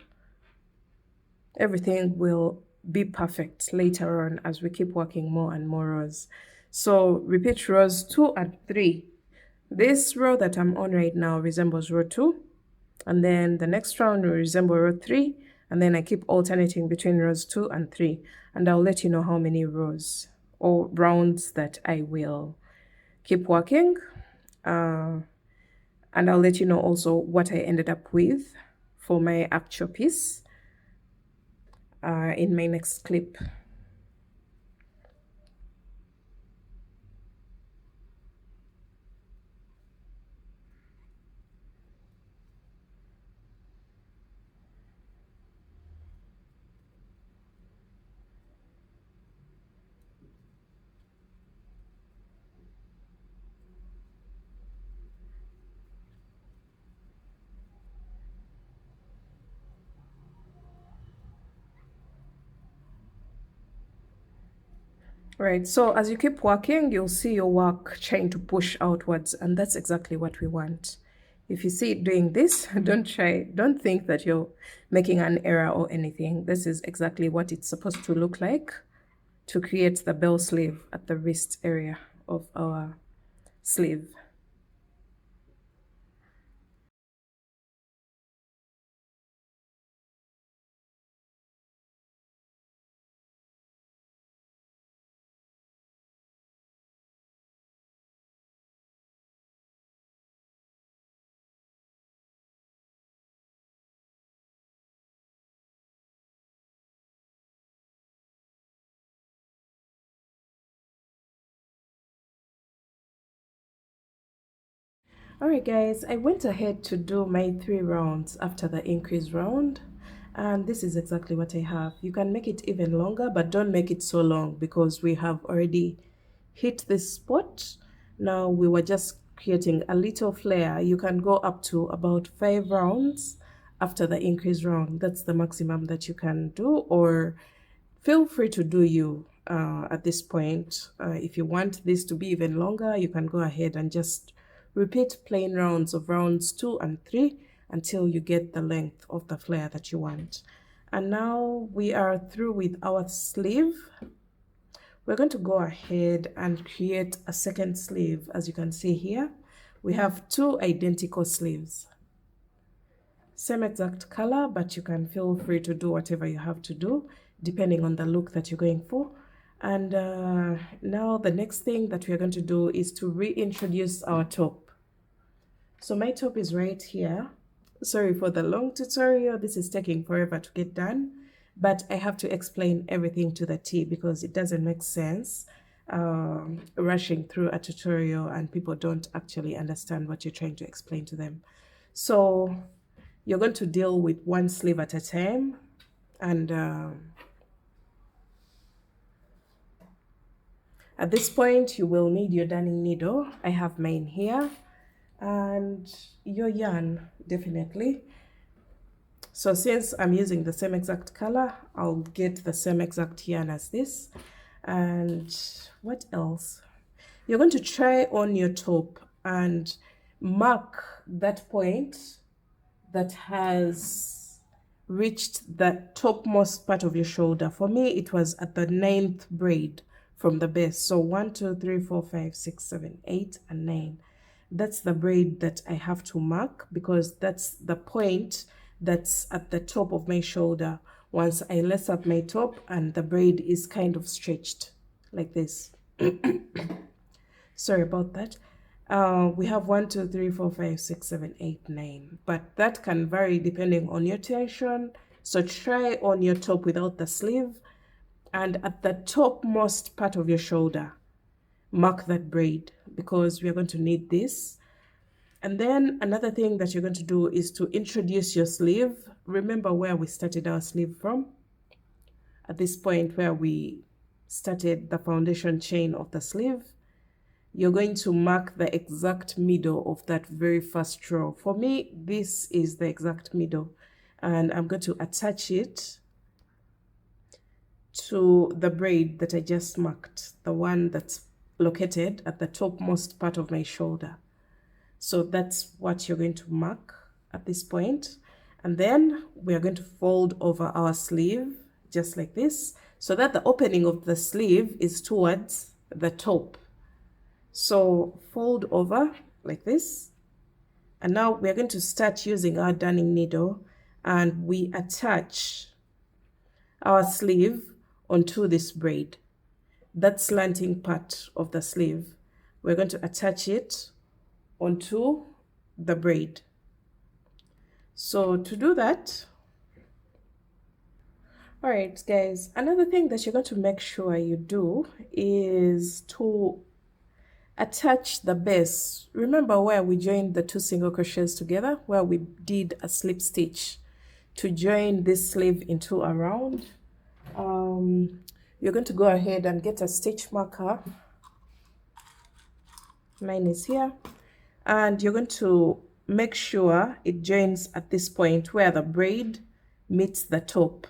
Everything will be perfect later on as we keep working more and more rows. So repeat rows 2 and 3. This row that I'm on right now resembles row 2, and then the next round will resemble row 3, and then I keep alternating between rows 2 and 3, and I'll let you know how many rows or rounds that I will keep working, and I'll let you know also what I ended up with for my actual piece in my next clip. Right, so as you keep working, you'll see your work trying to push outwards, and that's exactly what we want. If you see it doing this, don't think that you're making an error or anything. This is exactly what it's supposed to look like to create the bell sleeve at the wrist area of our sleeve. Alright guys, I went ahead to do my 3 rounds after the increase round, and this is exactly what I have. You can make it even longer, but don't make it so long because we have already hit this spot. Now we were just creating a little flare. You can go up to about 5 rounds after the increase round. That's the maximum that you can do, or feel free to do you at this point. If you want this to be even longer, you can go ahead and just repeat plain rounds of rounds 2 and 3 until you get the length of the flare that you want. And now we are through with our sleeve. We're going to go ahead and create a second sleeve. As you can see here, we have 2 identical sleeves. Same exact color, but you can feel free to do whatever you have to do depending on the look that you're going for. And now the next thing that we are going to do is to reintroduce our top. So my top is right here. Sorry for the long tutorial. This is taking forever to get done, but I have to explain everything to the T because it doesn't make sense rushing through a tutorial and people don't actually understand what you're trying to explain to them. So you're going to deal with one sleeve at a time, and at this point you will need your darning needle. I have mine here, and your yarn, definitely. So since I'm using the same exact color, I'll get the same exact yarn as this. And what else? You're going to try on your top and mark that point that has reached the topmost part of your shoulder. For me, it was at the 9th braid from the base. So 1, 2, 3, 4, 5, 6, 7, 8, and 9. That's the braid that I have to mark because that's the point that's at the top of my shoulder once I lace up my top and the braid is kind of stretched like this. Sorry about that. We have 1, 2, 3, 4, 5, 6, 7, 8, 9, but that can vary depending on your tension. So try on your top without the sleeve, and at the topmost part of your shoulder, mark that braid because we are going to need this. And then another thing that you're going to do is to introduce your sleeve. Remember where we started our sleeve from? At this point where we started the foundation chain of the sleeve, you're going to mark the exact middle of that very first row. For me, this is the exact middle, and I'm going to attach it to the braid that I just marked, the one that's located at the topmost part of my shoulder. So that's what you're going to mark at this point. And then we are going to fold over our sleeve just like this, so that the opening of the sleeve is towards the top. So fold over like this. And now we are going to start using our darning needle, and we attach our sleeve onto this braid. That slanting part of the sleeve, we're going to attach it onto the braid. So to do that, all right guys, another thing that you're going to make sure you do is to attach the base. Remember where we joined the two single crochets together, where we did a slip stitch to join this sleeve into a round. You're going to go ahead and get a stitch marker. Mine is here. And you're going to make sure it joins at this point where the braid meets the top.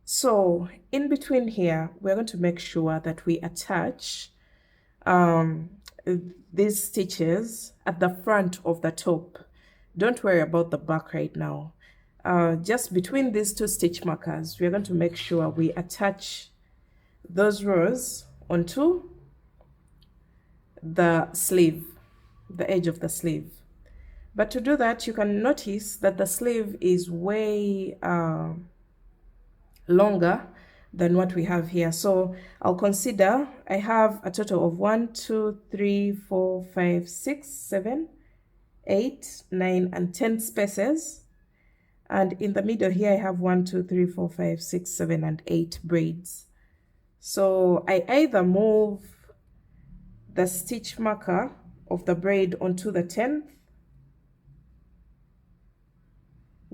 So in between here, we're going to make sure that we attach these stitches at the front of the top. Don't worry about the back right now. Just between these two stitch markers, we're going to make sure we attach those rows onto the sleeve, the edge of the sleeve. But to do that, you can notice that the sleeve is way longer than what we have here. So I'll consider I have a total of 1, 2, 3, 4, 5, 6, 7, 8, 9, and 10 spaces. And in the middle here, I have 1, 2, 3, 4, 5, 6, 7, and 8 braids. So I either move the stitch marker of the braid onto the 10th.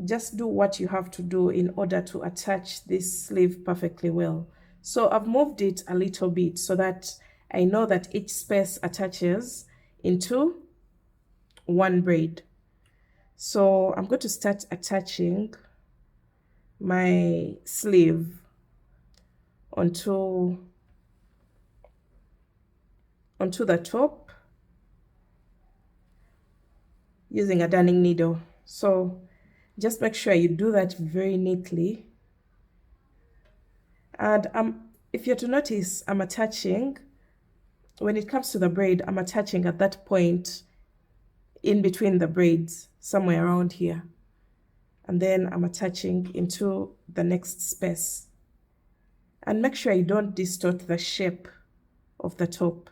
Just do what you have to do in order to attach this sleeve perfectly well. So I've moved it a little bit so that I know that each space attaches into one braid. So I'm going to start attaching my sleeve onto the top using a darning needle. So just make sure you do that very neatly. And if you're to notice, I'm attaching, when it comes to the braid, I'm attaching at that point in between the braids, somewhere around here. And then I'm attaching into the next space. And make sure you don't distort the shape of the top.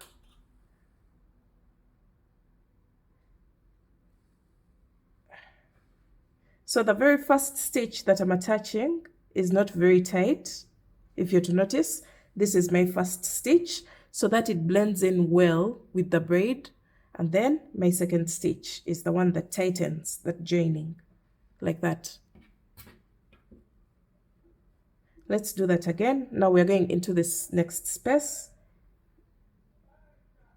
So the very first stitch that I'm attaching is not very tight. If you're to notice, this is my first stitch so that it blends in well with the braid. And then my second stitch is the one that tightens that joining, like that. Let's do that again. Now we're going into this next space.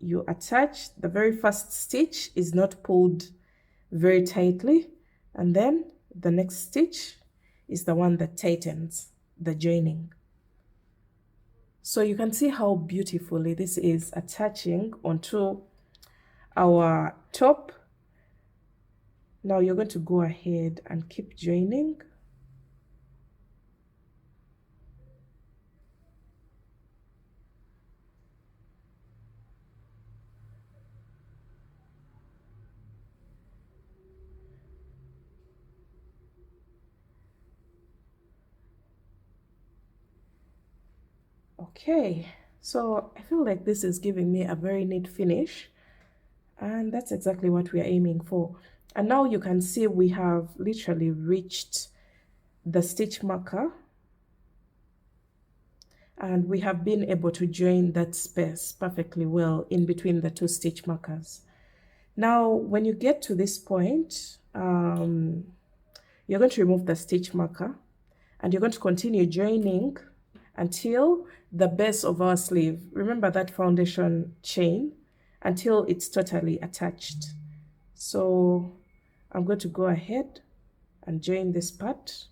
You attach, the very first stitch is not pulled very tightly, and then the next stitch is the one that tightens the joining. So you can see how beautifully this is attaching onto our top. Now you're going to go ahead and keep joining. Okay, so I feel like this is giving me a very neat finish, and that's exactly what we are aiming for. And now you can see we have literally reached the stitch marker, and we have been able to join that space perfectly well in between the two stitch markers. Now when you get to this point, you're going to remove the stitch marker, and you're going to continue joining until the base of our sleeve, remember that foundation chain, until it's totally attached. So I'm going to go ahead and join this part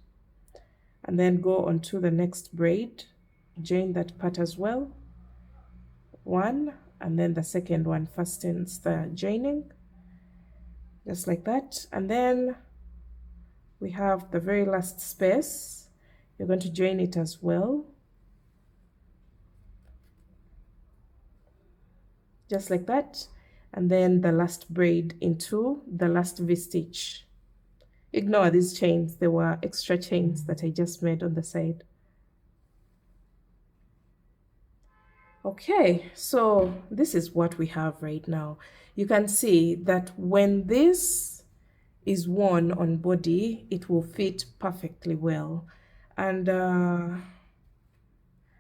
and then go on to the next braid join that part as well, one, and then the second one fastens the joining, just like that. And then we have the very last space, you're going to join it as well, just like that. And then the last braid into the last V-stitch. Ignore these chains, there were extra chains that I just made on the side. Okay, so this is what we have right now. You can see that when this is worn on body, it will fit perfectly well. And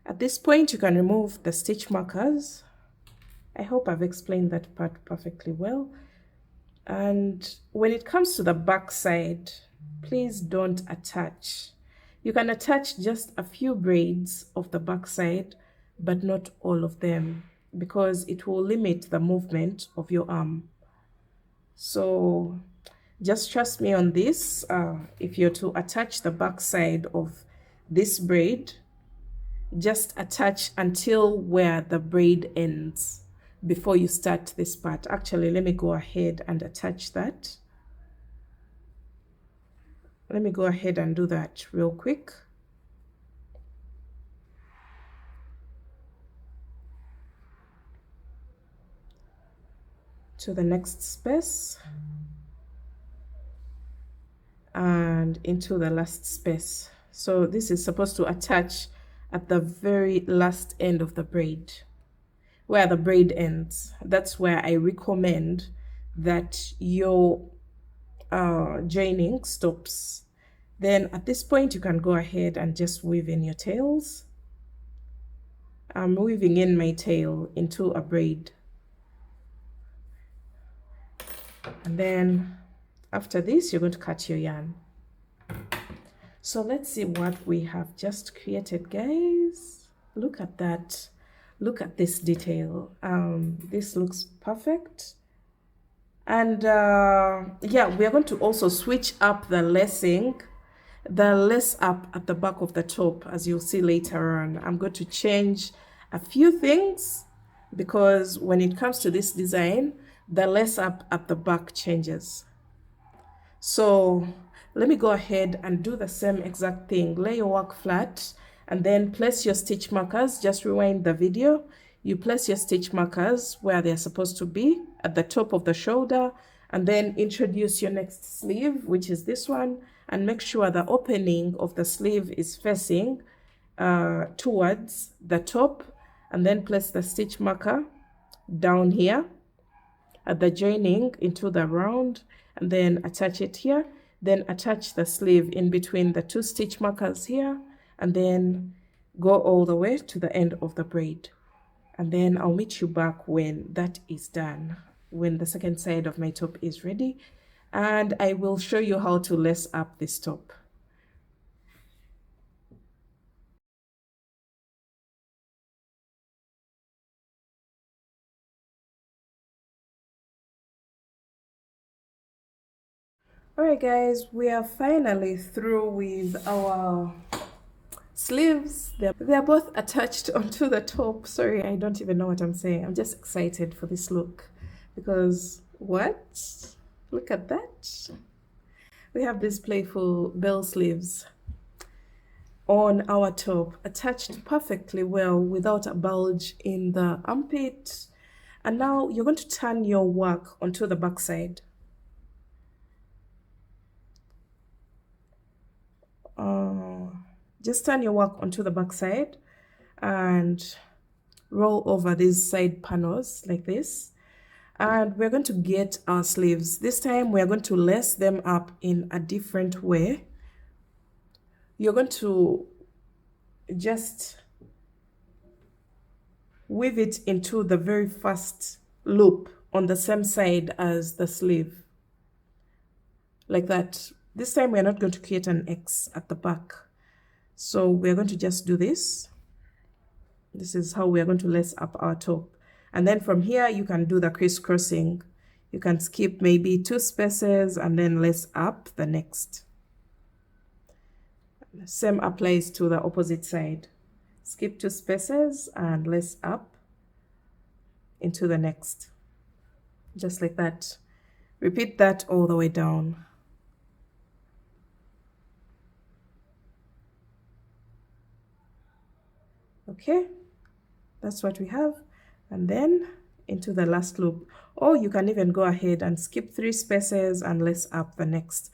at this point, you can remove the stitch markers. I hope I've explained that part perfectly well. And when it comes to the back side, please don't attach. You can attach just a few braids of the back side, but not all of them, because it will limit the movement of your arm. So just trust me on this. If you're to attach the back side of this braid, just attach until where the braid ends before you start this part. Actually, let me go ahead and attach that. Let me go ahead and do that real quick. To the next space and into the last space. So this is supposed to attach at the very last end of the braid, where the braid ends. That's where I recommend that your joining stops. Then at this point, you can go ahead and just weave in your tails. I'm weaving in my tail into a braid. And then after this, you're going to cut your yarn. So let's see what we have just created, guys. Look at that. Look at this detail. This looks perfect. And yeah, we are going to also switch up the lacing, the lace up at the back of the top, as you'll see later on. I'm going to change a few things because when it comes to this design, the lace up at the back changes. So let me go ahead and do the same exact thing. Lay your work flat and then place your stitch markers. Just rewind the video. You place your stitch markers where they're supposed to be at the top of the shoulder, and then introduce your next sleeve, which is this one, and make sure the opening of the sleeve is facing towards the top, and then place the stitch marker down here at the joining into the round, and then attach it here. Then attach the sleeve in between the two stitch markers here, and then go all the way to the end of the braid. And then I'll meet you back when that is done, when the second side of my top is ready, and I will show you how to lace up this top. Alright guys, we are finally through with our sleeves. They're both attached onto the top. Sorry, I don't even know what I'm saying. I'm just excited for this look because what? Look at that. We have these playful bell sleeves on our top, attached perfectly well without a bulge in the armpit. And now you're going to turn your work onto the back side. Just turn your work onto the back side and roll over these side panels like this. And we're going to get our sleeves. This time we're going to lace them up in a different way. You're going to just weave it into the very first loop on the same side as the sleeve, like that. This time we're not going to create an X at the back. So we're going to just do this. This is how we're going to lace up our top. And then from here, you can do the crisscrossing. You can skip maybe 2 spaces and then lace up the next. Same applies to the opposite side. skip 2 spaces and lace up into the next, just like that. Repeat that all the way down. Okay, that's what we have. And then into the last loop, or you can even go ahead and skip 3 spaces and lace up the next,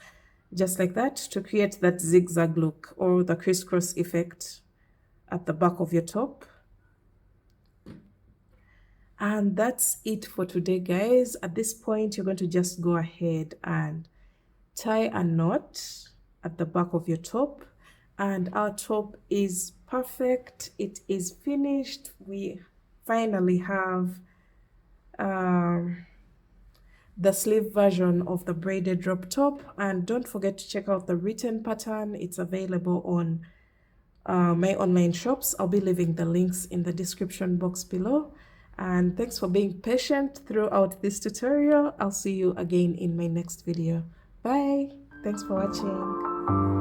just like that, to create that zigzag look or the crisscross effect at the back of your top. And that's it for today, guys. At this point, you're going to just go ahead and tie a knot at the back of your top, and our top is perfect. It is finished. We finally have the sleeve version of the braided rope top. And don't forget to check out the written pattern. It's available on my online shops. I'll be leaving the links in the description box below. And thanks for being patient throughout this tutorial. I'll see you again in my next video. Bye. Thanks for watching.